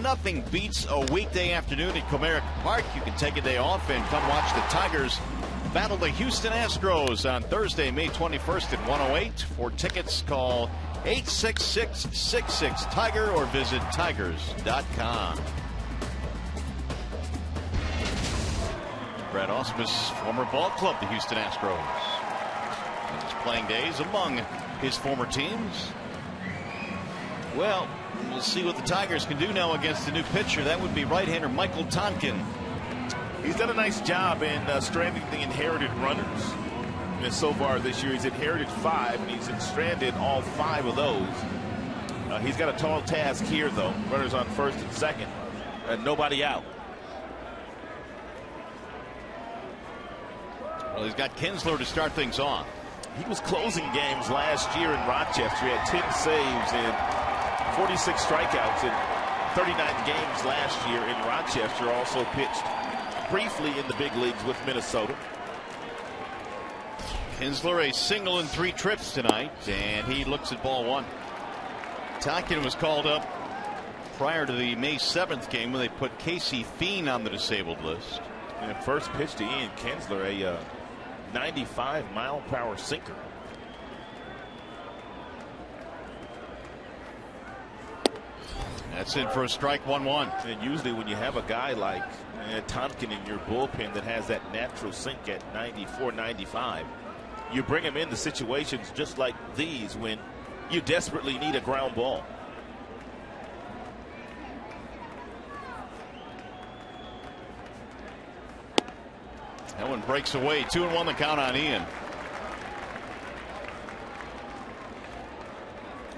Nothing beats a weekday afternoon at Comerica Park. You can take a day off and come watch the Tigers battle the Houston Astros on Thursday, May 21st at 1:08. For tickets, call 866-66-TIGER or visit tigers.com. Brad Ausmus, former ball club, the Houston Astros. And his playing days among his former teams. Well, we'll see what the Tigers can do now against the new pitcher. That would be right-hander Michael Tonkin. He's done a nice job in stranding the inherited runners. And so far this year, he's inherited 5, and he's stranded all 5 of those. He's got a tall task here, though. Runners on first and second, and nobody out. Well, he's got Kinsler to start things off. He was closing games last year in Rochester. He had 10 saves and 46 strikeouts in 39 games last year in Rochester. Also pitched briefly in the big leagues with Minnesota. Kinsler a single in 3 trips tonight, and he looks at ball 1. Tonkin was called up prior to the May 7th game when they put Casey Fien on the disabled list. And first pitch to Ian Kinsler, a 95-mile-per-hour sinker. That's in for a strike, 1-1. And usually when you have a guy like Tonkin in your bullpen that has that natural sink at 94, 95, you bring him into situations just like these when you desperately need a ground ball. That one breaks away. 2-1 the count on Ian.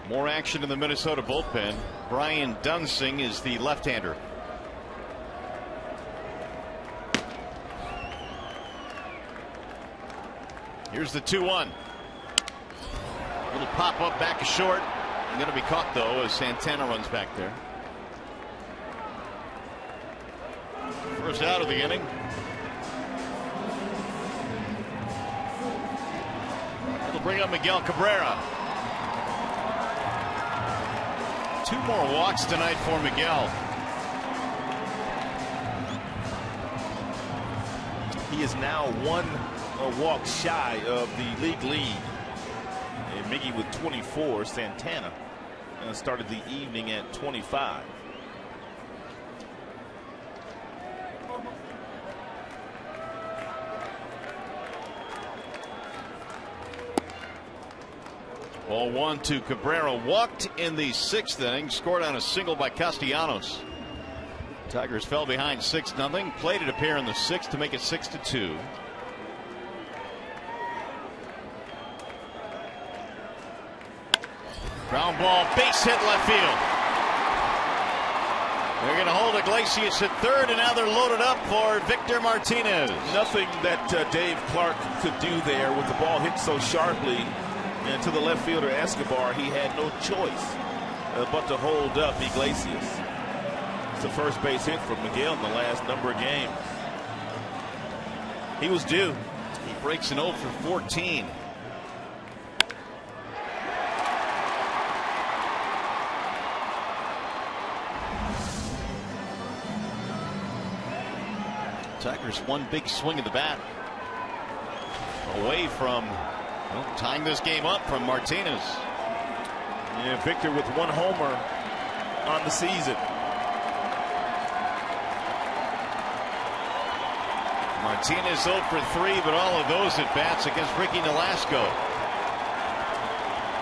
More action in the Minnesota bullpen. Brian Dunsing is the left-hander. Here's the 2-1. Little pop-up back to short. Going to be caught, though, as Santana runs back there. First out of the inning. It'll bring up Miguel Cabrera. 2 more walks tonight for Miguel. He is now 1 walk shy of the league lead. And Miggy with 24. Santana started the evening at 25. Ball 1 to Cabrera. Walked in the 6th inning. Scored on a single by Castellanos. Tigers fell behind 6-0. Played it up here in the 6th to make it 6-2. Ground ball, base hit left field. They're going to hold Iglesias at third, and now they're loaded up for Victor Martinez. Nothing that Dave Clark could do there with the ball hit so sharply. And to the left fielder Escobar, he had no choice but to hold up Iglesias. It's the first base hit from Miguel in the last number of games. He was due. He breaks an 0 for 14. Tigers one big swing of the bat away from tying this game up from Martinez. Yeah, Victor with 1 homer on the season. Martinez 0 for 3, but all of those at bats against Ricky Nolasco.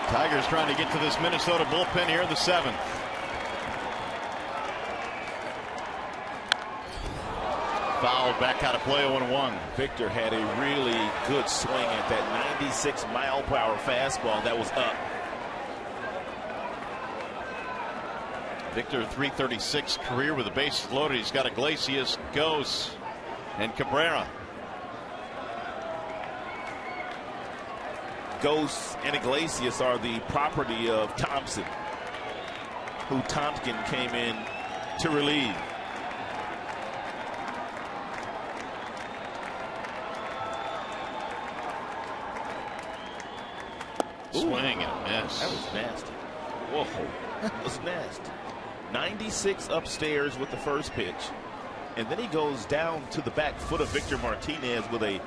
Tigers trying to get to this Minnesota bullpen here in the 7th. Foul back out of play, 0-1. Victor had a really good swing at that 96-mile-per-hour fastball that was up. Victor, 336 career with the bases loaded. He's got Iglesias, Gose, and Cabrera. Gose and Iglesias are the property of Thompson, who Tompkin came in to relieve. Swing and a miss. That was nasty. Whoa, that was nasty. 96 upstairs with the first pitch, and then he goes down to the back foot of Victor Martinez with a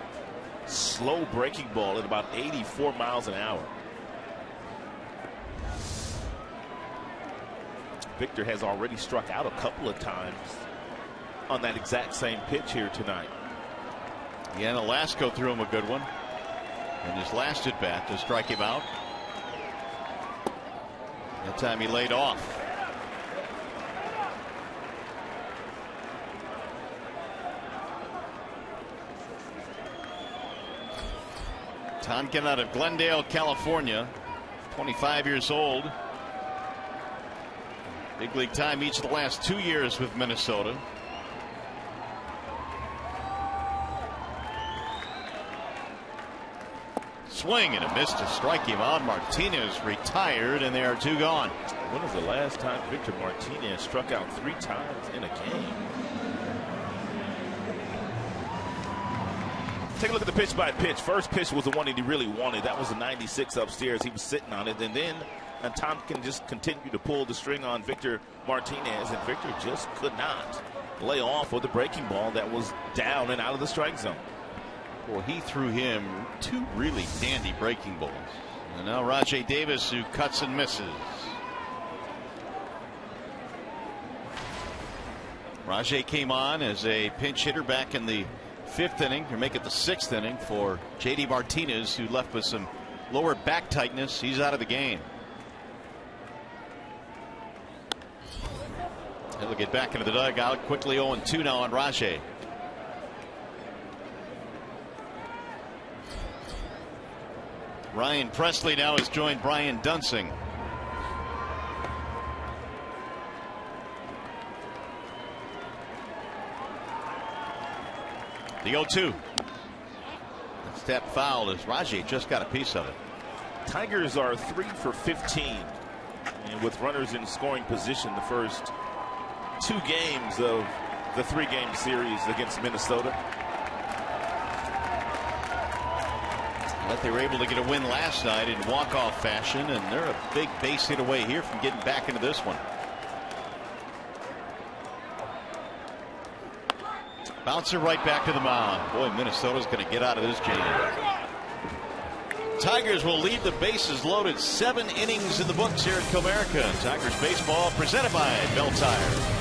slow breaking ball at about 84 miles an hour. Victor has already struck out a couple of times on that exact same pitch here tonight. Yeah, Nolasco threw him a good one in his last at bat to strike him out. That time he laid off. Tonkin out of Glendale, California, 25 years old. Big league time each of the last 2 years with Minnesota. Swing and a miss to strike him out. Martinez retired, and there are 2 gone. When was the last time Victor Martinez struck out 3 times in a game? Take a look at the pitch by pitch. First pitch was the one that he really wanted. That was the 96 upstairs. He was sitting on it, and then Tompkin just continued to pull the string on Victor Martinez, and Victor just could not lay off with the breaking ball that was down and out of the strike zone. Well, he threw him 2 really dandy breaking balls. And now Rajai Davis, who cuts and misses. Rajai came on as a pinch hitter back in the 5th inning, to make it the 6th inning for JD Martinez, who left with some lower back tightness. He's out of the game. He'll get back into the dugout quickly. 0-2 now on Rajai. Ryan Presley now has joined Brian Dunsing. The 0-2. Step foul as Rajai just got a piece of it. Tigers are 3 for 15, and with runners in scoring position the first 2 games of the 3-game series against Minnesota. But they were able to get a win last night in walk-off fashion, and they're a big base hit away here from getting back into this one. Bouncer right back to the mound. Boy, Minnesota's going to get out of this jam. Tigers will leave the bases loaded. 7 innings in the books here at Comerica. Tigers baseball presented by Bell Tire.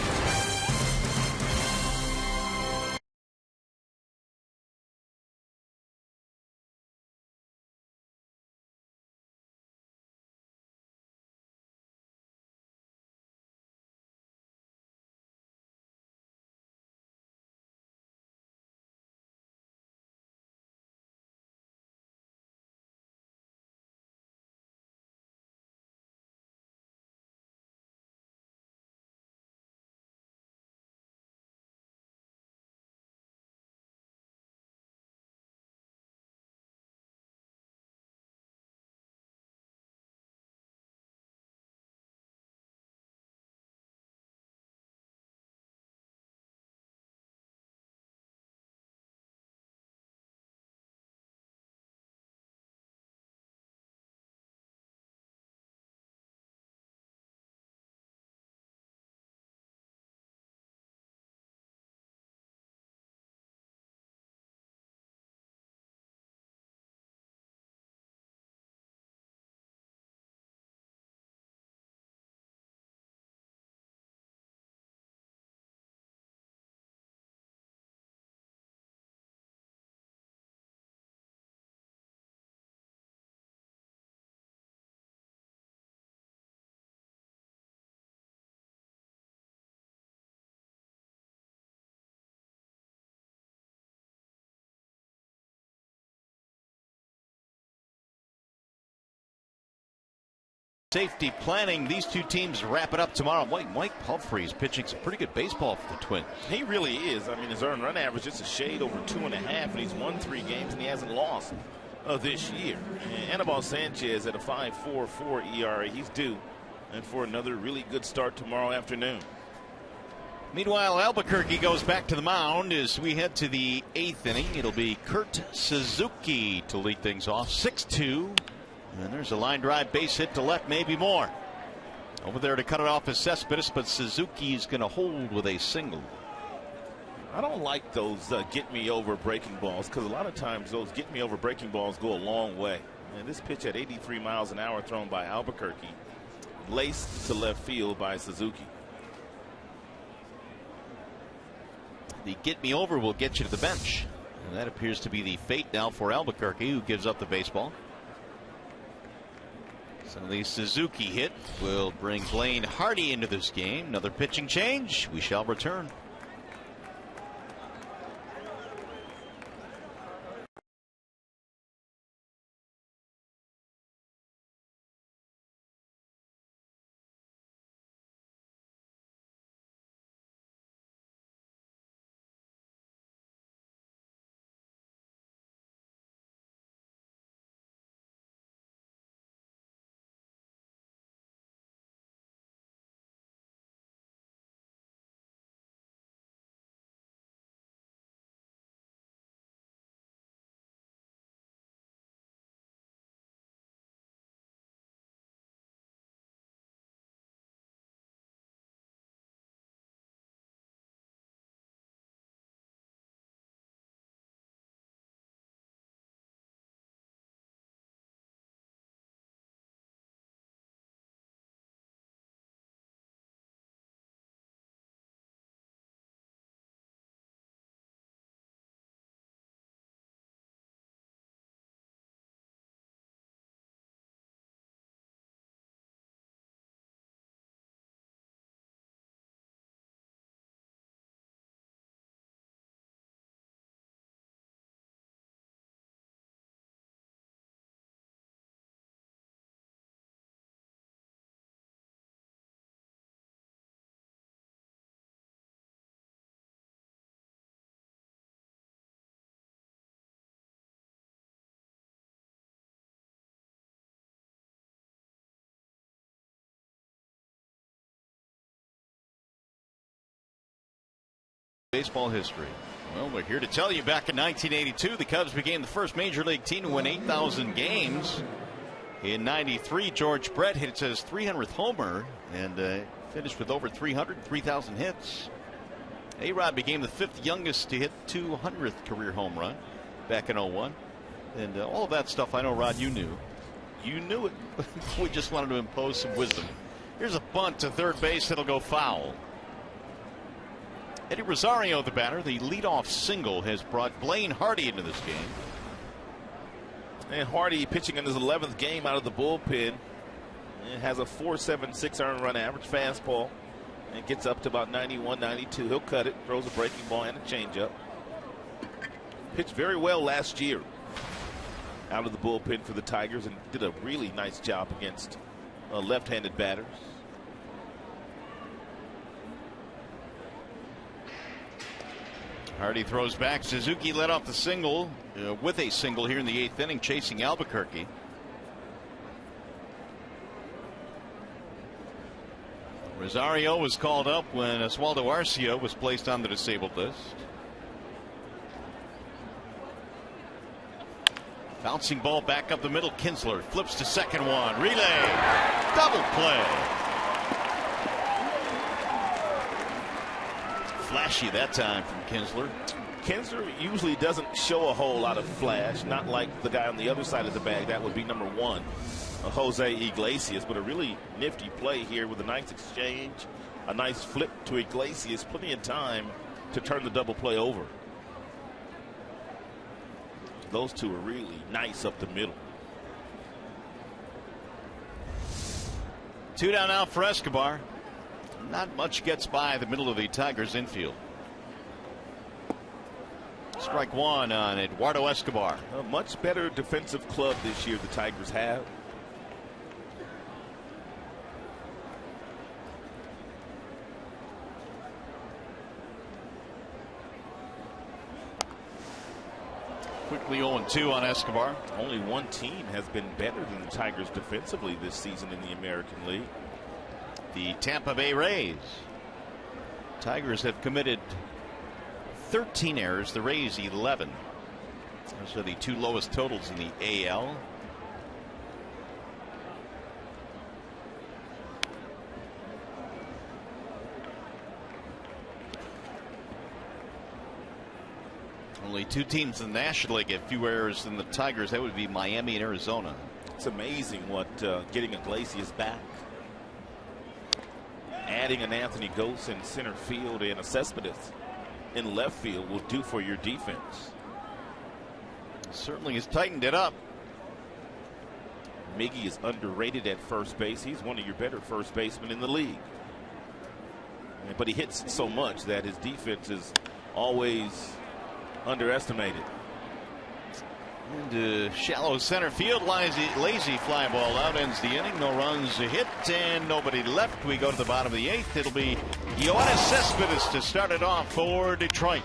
Safety planning. These two teams wrap it up tomorrow. Mike Pumphrey is pitching some pretty good baseball for the Twins. He really is. I mean, his earned run average is a shade over 2.5, and he's won 3 games, and he hasn't lost this year. And Anibal Sanchez at a 5.44 ERA. He's due and for another really good start tomorrow afternoon. Meanwhile, Albuquerque goes back to the mound as we head to the 8th inning. It'll be Kurt Suzuki to lead things off. 6-2. And there's a line drive base hit to left, maybe more. Over there to cut it off is Cespedes, but Suzuki's going to hold with a single. I don't like those get me over breaking balls, because a lot of times those get me over breaking balls go a long way. And this pitch at 83 miles an hour thrown by Albuquerque, laced to left field by Suzuki. The get me over will get you to the bench. And that appears to be the fate now for Albuquerque, who gives up the baseball. So the Suzuki hit will bring Blaine Hardy into this game. Another pitching change. We shall return. Baseball history. Well, we're here to tell you back in 1982, the Cubs became the first major league team to win 8,000 games. In 93, George Brett hit his 300th homer and finished with over 3,000 hits. A-Rod became the 5th youngest to hit 200th career home run back in 01. And all of that stuff, I know, Rod, you knew. You knew it. We just wanted to impose some wisdom. Here's a bunt to third base that'll go foul. Eddie Rosario, the batter, the leadoff single has brought Blaine Hardy into this game. And Hardy pitching in his 11th game out of the bullpen. It has a 4.76 earned run average fastball. And gets up to about 91, 92. He'll cut it, throws a breaking ball and a changeup. Pitched very well last year out of the bullpen for the Tigers and did a really nice job against left-handed batters. Hardy throws back. Suzuki led off the single with a single here in the 8th inning, chasing Albuquerque. Rosario was called up when Oswaldo Arcia was placed on the disabled list. Bouncing ball back up the middle. Kinsler flips to second one. Relay. Double play. Flashy that time from Kinsler. Kinsler usually doesn't show a whole lot of flash, not like the guy on the other side of the bag. That would be number 1, Jose Iglesias, but a really nifty play here with a nice exchange, a nice flip to Iglesias, plenty of time to turn the double play over. Those two are really nice up the middle. 2 down now for Escobar. Not much gets by the middle of the Tigers infield. Strike 1 on Eduardo Escobar. A much better defensive club this year the Tigers have. Quickly 0-2 on Escobar. Only one team has been better than the Tigers defensively this season in the American League. The Tampa Bay Rays. Tigers have committed 13 errors. The Rays 11. Those are the two lowest totals in the AL. Only two teams in the National League have fewer errors than the Tigers. That would be Miami and Arizona. It's amazing what getting Iglesias back, adding an Anthony Gose in center field and a Cespedes in left field will do for your defense. Certainly has tightened it up. Miggy is underrated at first base. He's one of your better first basemen in the league. But he hits so much that his defense is always underestimated. And shallow center field, lazy fly ball out, ends the inning. No runs, a hit, and nobody left. We go to the bottom of the 8th. It'll be Yoenis Cespedes to start it off for Detroit.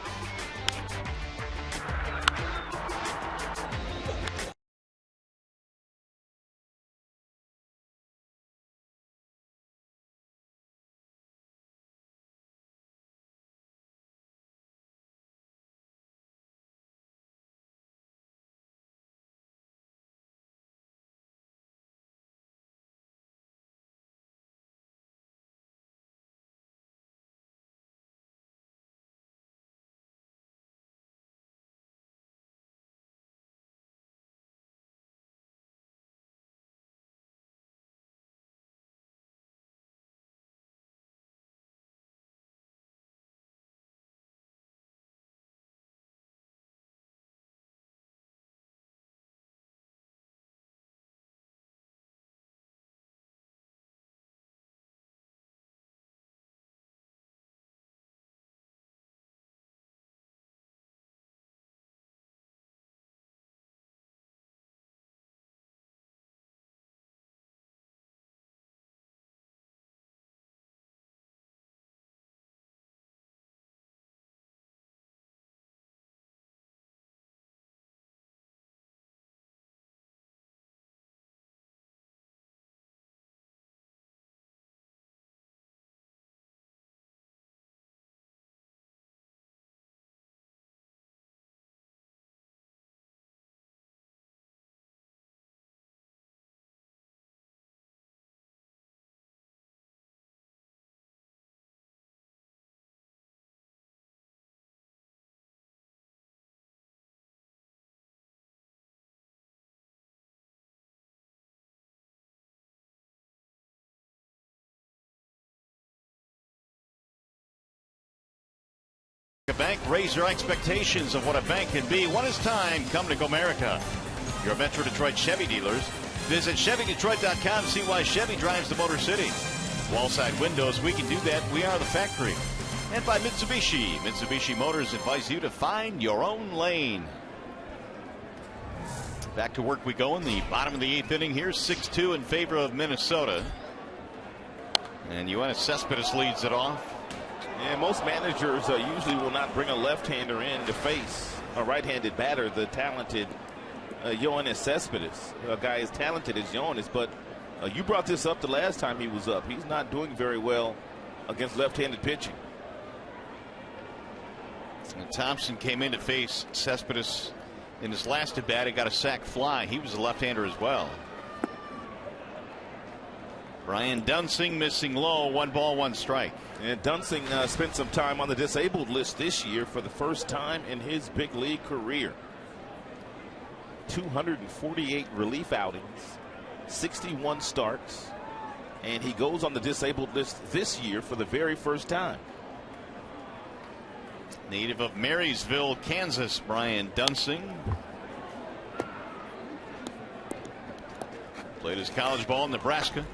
A bank, raise your expectations of what a bank can be. When it's time, come to Comerica, your Metro Detroit Chevy dealers. Visit ChevyDetroit.com to see why Chevy drives the Motor City. Wallside windows, we can do that. We are the factory. And by Mitsubishi. Mitsubishi Motors invites you to find your own lane. Back to work we go in the bottom of the 8th inning here. 6-2 in favor of Minnesota. And Yoenis Cespedes leads it off. And most managers usually will not bring a left-hander in to face a right-handed batter, the talented Yoenis Cespedes. A guy as talented as Yoenis, but you brought this up the last time he was up. He's not doing very well against left-handed pitching. And Thompson came in to face Cespedes in his last at bat. He got a sac fly. He was a left-hander as well. Brian Dunsing missing low. 1 ball, 1 strike. And Dunsing spent some time on the disabled list this year for the first time in his big league career. 248 relief outings, 61 starts, and he goes on the disabled list this year for the very first time. Native of Marysville, Kansas, Brian Dunsing. Played his college ball in Nebraska.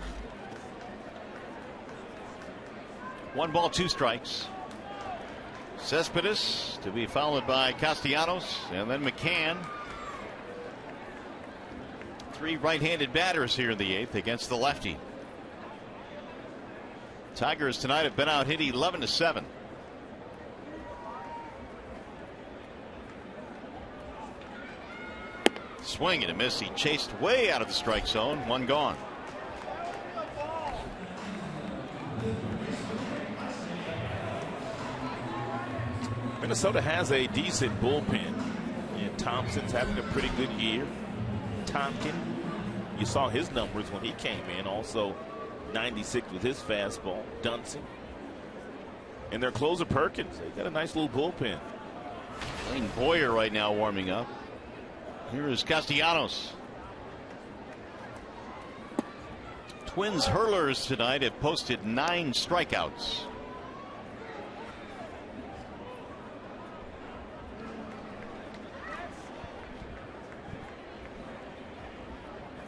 1 ball, 2 strikes. Cespedes to be followed by Castellanos and then McCann. 3 right-handed batters here in the 8th against the lefty. Tigers tonight have been out hit 11-7. Swing and a miss. He chased way out of the strike zone. One gone. Minnesota has a decent bullpen. And Thompson's having a pretty good year. Tonkin, you saw his numbers when he came in. Also 96 with his fastball. Dunsing. And their closer Perkins. They got a nice little bullpen. Lane Boyer right now warming up. Here is Castellanos. Twins hurlers tonight have posted 9 strikeouts.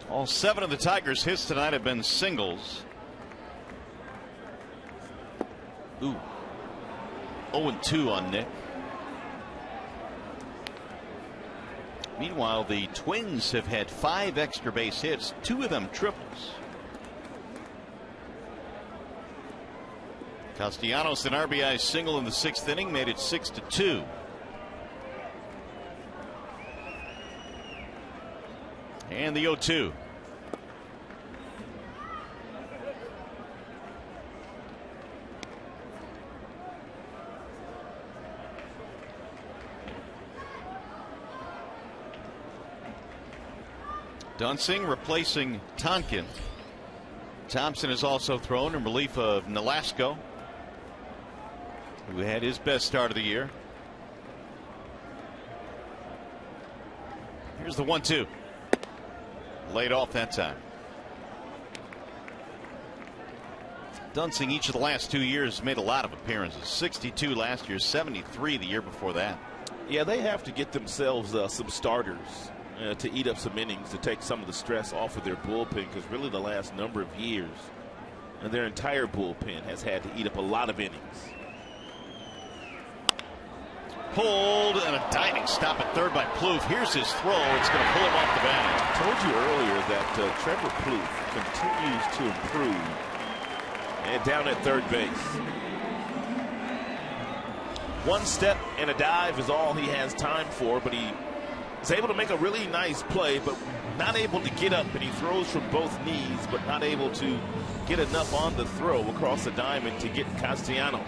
All 7 of the Tigers' hits tonight have been singles. Ooh. 0-2 on Nick. Meanwhile, the Twins have had 5 extra base hits, 2 of them triples. Castellanos, an RBI single in the 6th inning, made it 6-2. And the 0-2. Dunsing replacing Tonkin. Thompson is also thrown in relief of Nolasco, who had his best start of the year. Here's the 1-2. Laid off that time. Dunsing each of the last 2 years made a lot of appearances. 62 last year, 73 the year before that. Yeah, they have to get themselves some starters to eat up some innings, to take some of the stress off of their bullpen, because really the last number of years and their entire bullpen has had to eat up a lot of innings. Pulled and a diving stop at third by Plouffe. Here's his throw. It's going to pull him off the bat. I told you earlier that Trevor Plouffe continues to improve. And down at third base. One step and a dive is all he has time for, but he is able to make a really nice play, but not able to get up, and he throws from both knees, but not able to get enough on the throw across the diamond to get Castellanos.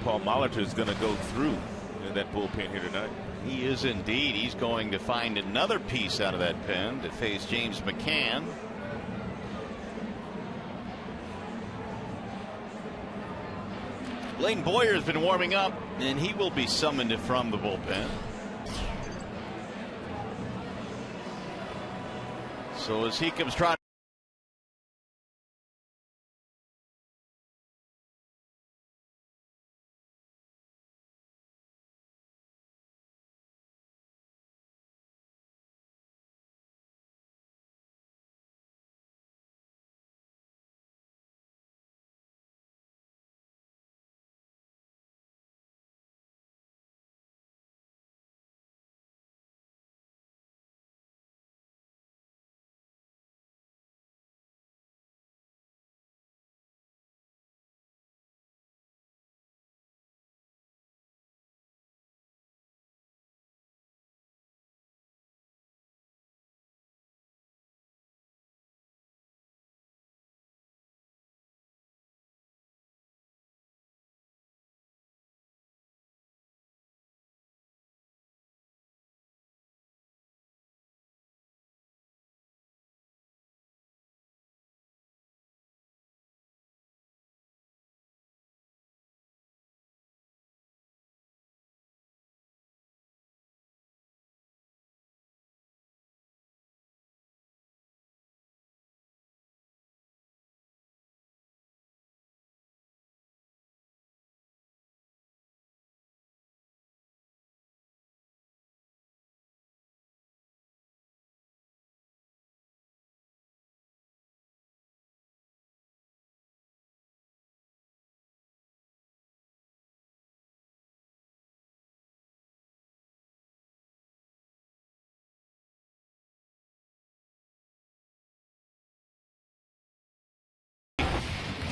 Paul Molitor is going to go through in that bullpen here tonight. He is indeed. He's going to find another piece out of that pen to face James McCann. Lane Boyer has been warming up, and he will be summoned from the bullpen. So as he comes trotting.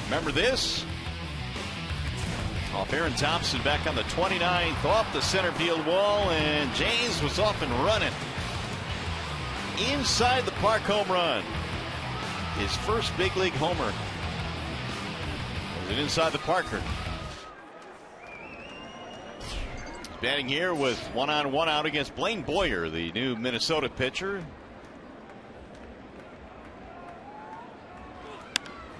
Remember this? Off Aaron Thompson back on the 29th, off the center field wall, and James was off and running. Inside the park home run. His first big league homer. Was it inside the Parker? He's batting here with 1-on-1 out against Blaine Boyer, the new Minnesota pitcher.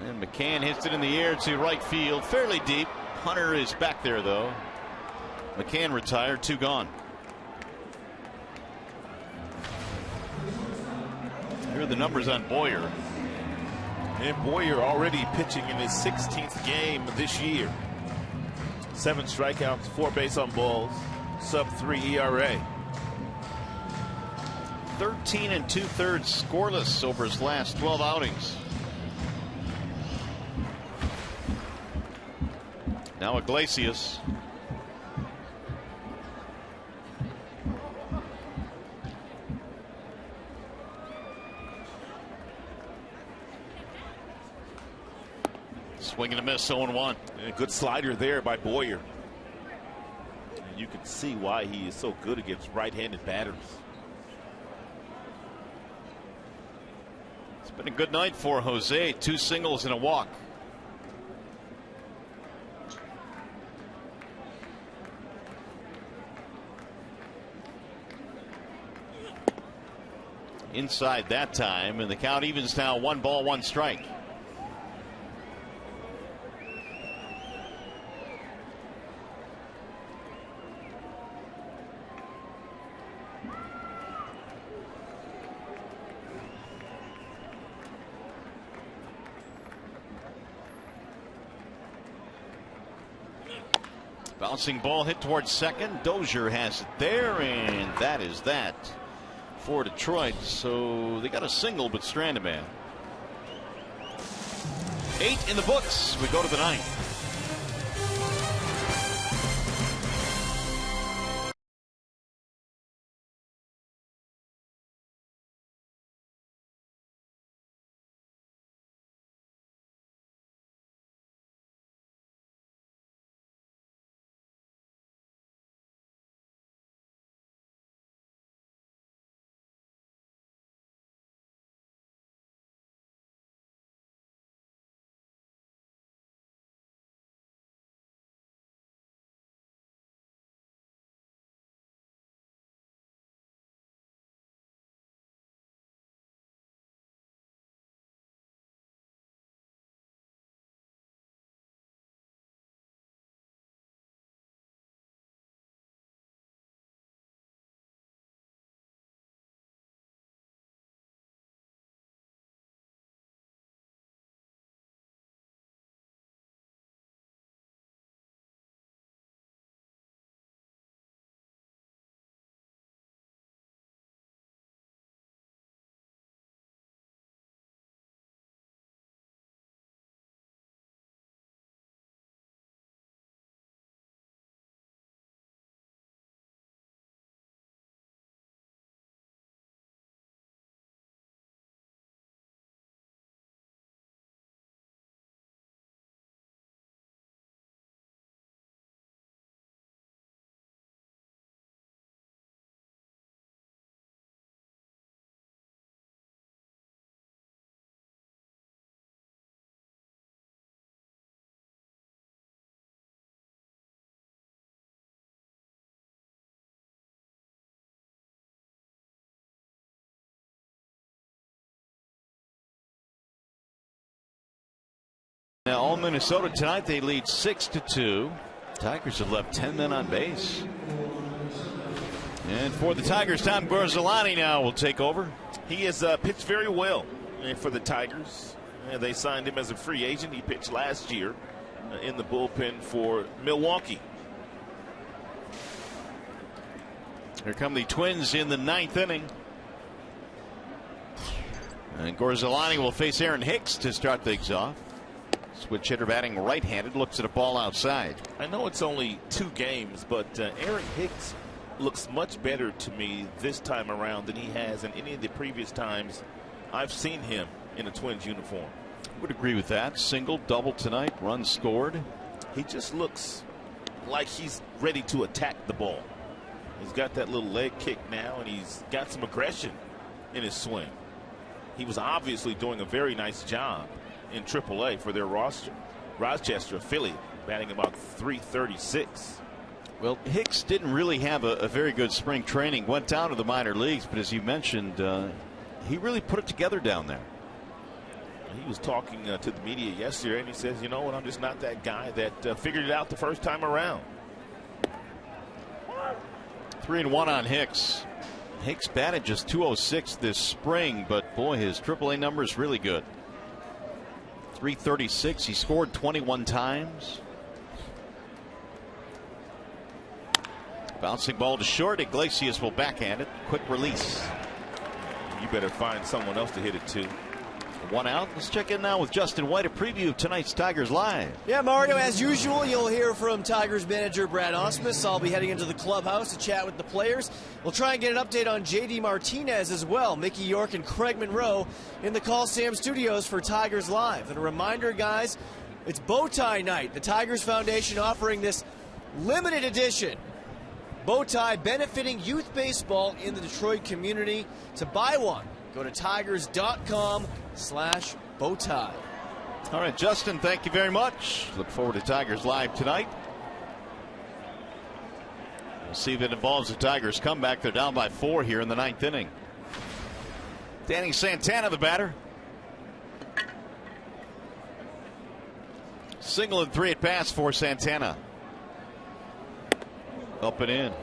And McCann hits it in the air to right field, fairly deep. Hunter is back there, though. McCann retired, 2 gone. Here are the numbers on Boyer. And Boyer already pitching in his 16th game this year. 7 strikeouts, 4 base on balls, sub-3 ERA. 13 2/3 scoreless over his last 12 outings. Now Iglesias. Swing and a miss, 0-1. And a good slider there by Boyer. And you can see why he is so good against right-handed batters. It's been a good night for Jose. 2 singles and a walk. Inside that time, and the count evens now 1 ball, 1 strike. Bouncing ball hit towards second. Dozier has it there, and that is that for Detroit. So they got a single, but strand a man. 8 in the books. We go to the 9th. Now, all Minnesota tonight, they lead 6-2. Tigers have left 10 men on base. And for the Tigers, Tom Gorzolani now will take over. He has pitched very well for the Tigers. They signed him as a free agent. He pitched last year in the bullpen for Milwaukee. Here come the Twins in the 9th inning. And Gorzolani will face Aaron Hicks to start things off. Switch hitter batting right-handed, looks at a ball outside. I know it's only 2 games, but Aaron Hicks looks much better to me this time around than he has in any of the previous times I've seen him in a Twins uniform. Would agree with that. Single, double tonight, runs scored. He just looks like he's ready to attack the ball. He's got that little leg kick now, and he's got some aggression in his swing. He was obviously doing a very nice job in AAA for their roster. Rochester, Philly, batting about .336. Well, Hicks didn't really have a very good spring training. Went down to the minor leagues, but as you mentioned, he really put it together down there. He was talking to the media yesterday, and he says, you know what, I'm just not that guy that figured it out the first time around. 3-1 on Hicks. Hicks batted just .206 this spring, but boy, his AAA number is really good. .336. He scored 21 times. Bouncing ball to short. Iglesias will backhand it. Quick release. You better find someone else to hit it to. 1 out. Let's check in now with Justin White, a preview of tonight's Tigers Live. Yeah, Mario, as usual, you'll hear from Tigers manager Brad Ausmus. I'll be heading into the clubhouse to chat with the players. We'll try and get an update on J.D. Martinez as well. Mickey York and Craig Monroe in the Coliseum studios for Tigers Live. And a reminder, guys, it's bow tie night. The Tigers Foundation offering this limited edition bow tie benefiting youth baseball in the Detroit community. To buy one, go to tigers.com/bowtie. All right, Justin, thank you very much. Look forward to Tigers Live tonight. We'll see if it involves the Tigers comeback. They're down by 4 here in the 9th inning. Danny Santana, the batter. Single and 3 at bats for Santana. Up and in.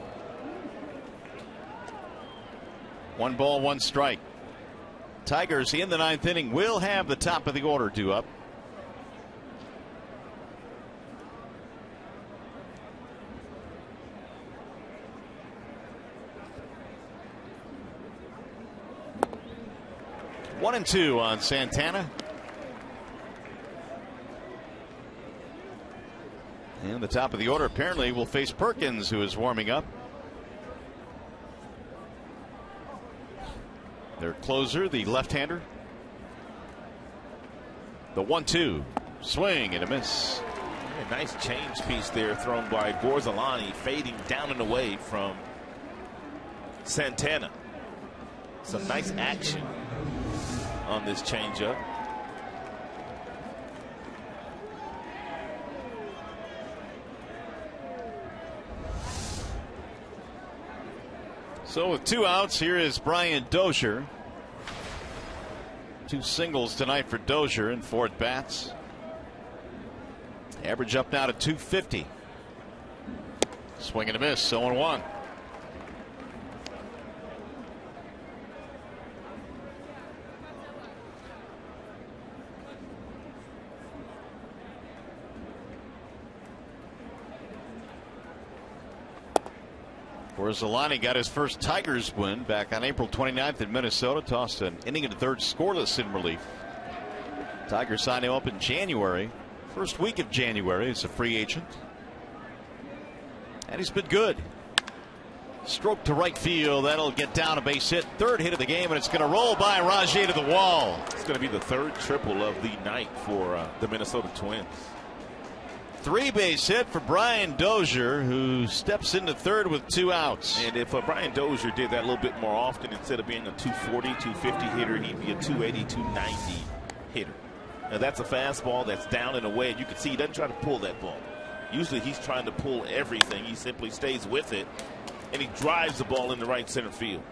1 ball, 1 strike. Tigers in the 9th inning will have the top of the order due up. One and 2 on Santana. And the top of the order apparently will face Perkins, who is warming up. Their closer, the left-hander. The 1-2. Swing and a miss. A nice change piece there thrown by Borzolani, fading down and away from Santana. Some nice action on this changeup. So with 2 outs, here is Brian Dozier. 2 singles tonight for Dozier in 4 at bats. Average up now to 250. Swing and a miss, 0-1. Borzolani got his first Tigers win back on April 29th in Minnesota. Tossed an inning and a third scoreless in relief. Tigers signed him up in January. First week of January as a free agent. And he's been good. Stroke to right field. That'll get down a base hit. 3rd hit of the game, and it's going to roll by Rajay to the wall. It's going to be the 3rd triple of the night for the Minnesota Twins. 3-base hit for Brian Dozier, who steps into 3rd with 2 outs. And if Brian Dozier did that a little bit more often, instead of being a 240, 250 hitter, he'd be a 280, 290 hitter. Now that's a fastball that's down and away, and you can see he doesn't try to pull that ball. Usually he's trying to pull everything. He simply stays with it, and he drives the ball in the right center field.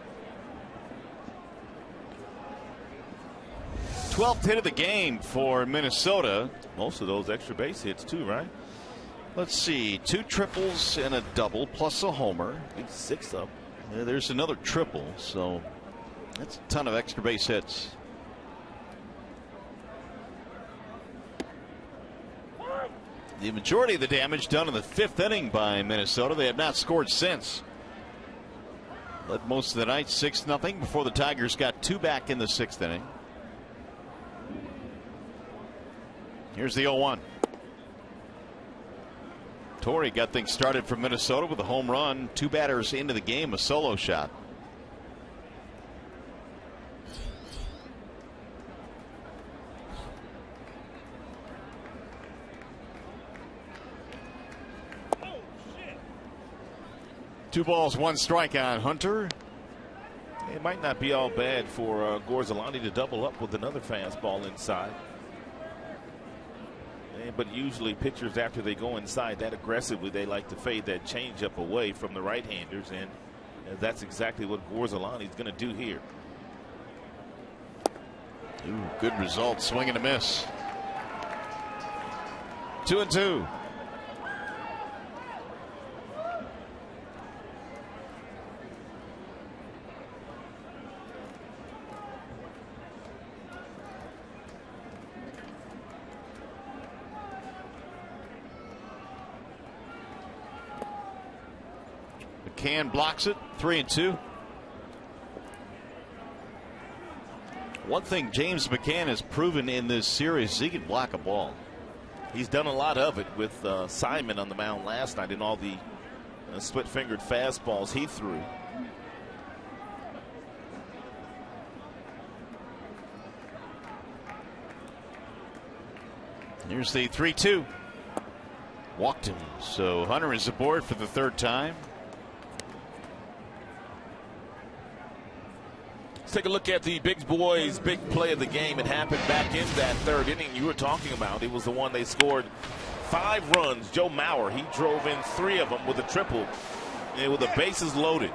12th hit of the game for Minnesota. Most of those extra base hits too, right? Let's see, 2 triples and a double plus a homer. 6 up. There's another triple, so that's a ton of extra base hits. The majority of the damage done in the 5th inning by Minnesota. They have not scored since. Led most of the night 6-0 before the Tigers got 2 back in the 6th inning. Here's the 0-1. Torrey got things started for Minnesota with a home run. 2 batters into the game, a solo shot. 2 balls, 1 strike on Hunter. It might not be all bad for Gorzolani to double up with another fastball inside. But usually pitchers, after they go inside that aggressively, they like to fade that changeup away from the right-handers, and that's exactly what Gorzolani is going to do here. Ooh, good result. Swing and a miss. 2-2. McCann blocks it. 3-2. One thing James McCann has proven in this series, he can block a ball. He's done a lot of it with Simon on the mound last night, and all the split-fingered fastballs he threw. Here's the 3-2. Walked him. So Hunter is aboard for the 3rd time. Take a look at the big boys' big play of the game. It happened back in that 3rd inning you were talking about. It was the one they scored 5 runs. Joe Mauer, he drove in 3 of them with a triple and with the bases loaded.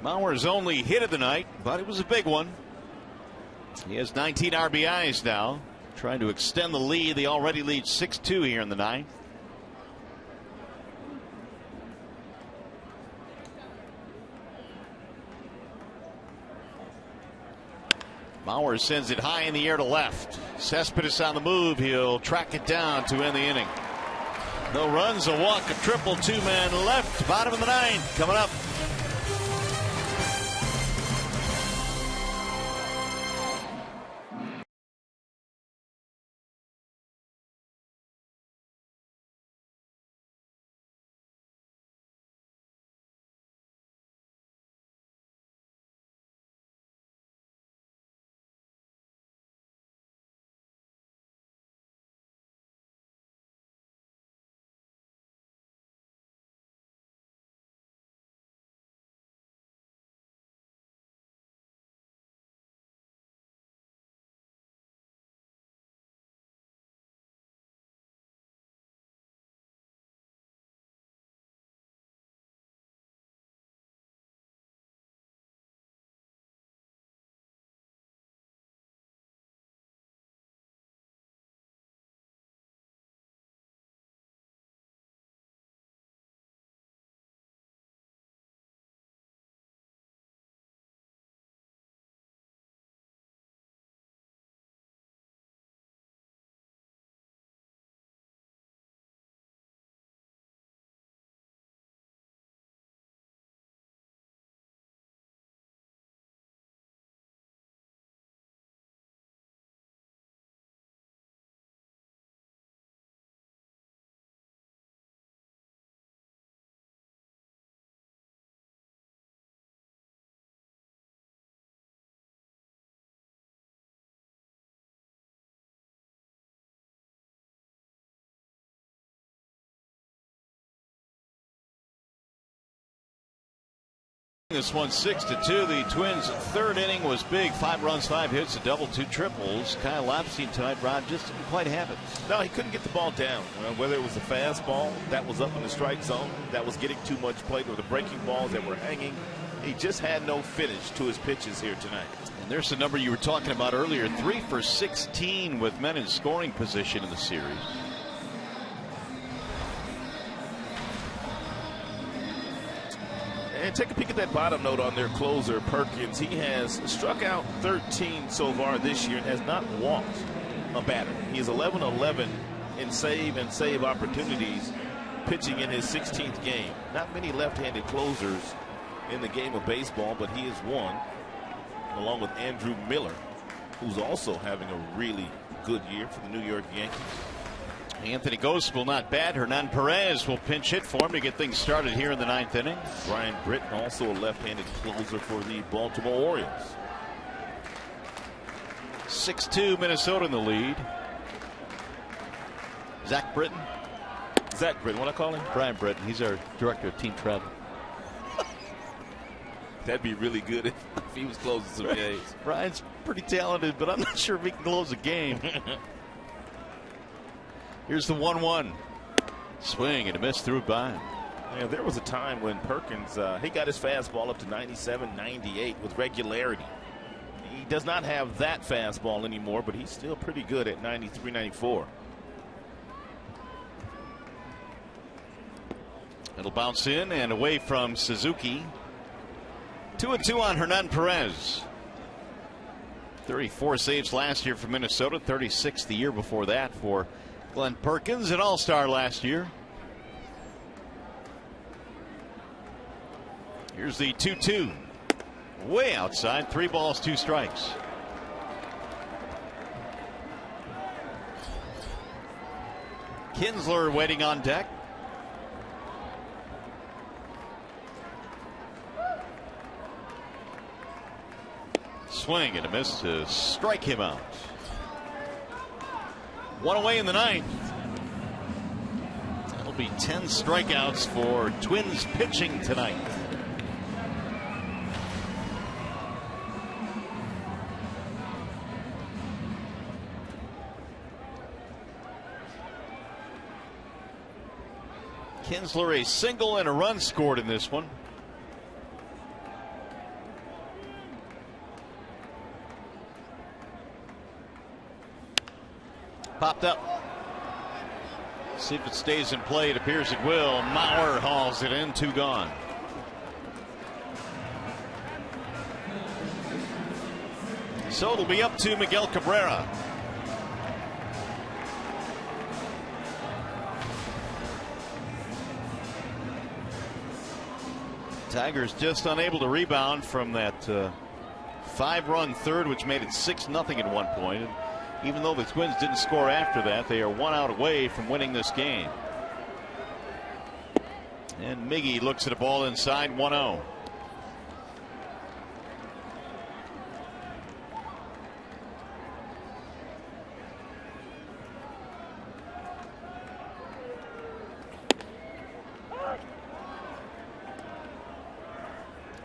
Mauer's only hit of the night, but it was a big one. He has 19 RBIs now, trying to extend the lead. They already lead 6-2 here in the 9th. Mauer sends it high in the air to left. Cespedes on the move. He'll track it down to end the inning. No runs, a walk, a triple, 2-man left. Bottom of the 9th coming up. This one 6-2. The Twins' 3rd inning was big. 5 runs, 5 hits, a double, 2 triples. Kyle Lapstein tonight, Rod, just didn't quite have it. No, he couldn't get the ball down. Whether it was a fastball that was up in the strike zone, that was getting too much plate, or the breaking balls that were hanging, he just had no finish to his pitches here tonight. And there's the number you were talking about earlier, 3 for 16 with men in scoring position in the series. And take a peek at that bottom note on their closer, Perkins. He has struck out 13 so far this year and has not walked a batter. He is 11-11 in save opportunities pitching in his 16th game. Not many left-handed closers in the game of baseball, but he is one, along with Andrew Miller, who's also having a really good year for the New York Yankees. Anthony Gose will not bat. Hernan Perez will pinch hit for him to get things started here in the 9th inning. Brian Britton, also a left-handed closer for the Baltimore Orioles. 6-2 Minnesota in the lead. Zach Britton. Zach Britton, what I call him? Brian Britton. He's our director of team travel. That'd be really good if he was closing some games. Brian's pretty talented, but I'm not sure if he can close a game. Here's the 1-1. Swing and a miss through it by him. Yeah, there was a time when Perkins, he got his fastball up to 97, 98 with regularity. He does not have that fastball anymore, but he's still pretty good at 93, 94. It'll bounce in and away from Suzuki. 2-2 on Hernan Perez. 34 saves last year for Minnesota, 36 the year before that for Glenn Perkins, an all-star last year. Here's the 2-2. Way outside, 3 balls, 2 strikes. Kinsler waiting on deck. Swing and a miss to strike him out. 1 away in the 9th. That'll be 10 strikeouts for Twins pitching tonight. Kinsler a single and a run scored in this one. Popped up. See if it stays in play. It appears it will. Mauer hauls it in. 2 gone. So it'll be up to Miguel Cabrera. Tigers just unable to rebound from that 5-run third, which made it 6-0 at one point. Even though the Twins didn't score after that, they are 1 out away from winning this game. And Miggy looks at a ball inside. 1-0.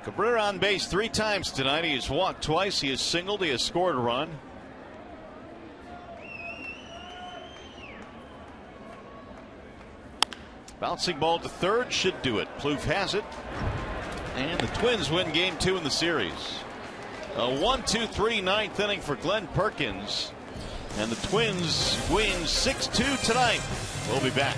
Cabrera on base 3 times tonight. He has walked twice. He has singled. He has scored a run. Bouncing ball to third should do it. Plouffe has it. And the Twins win game 2 in the series. A 1-2-3 9th inning for Glenn Perkins. And the Twins win 6-2 tonight. We'll be back.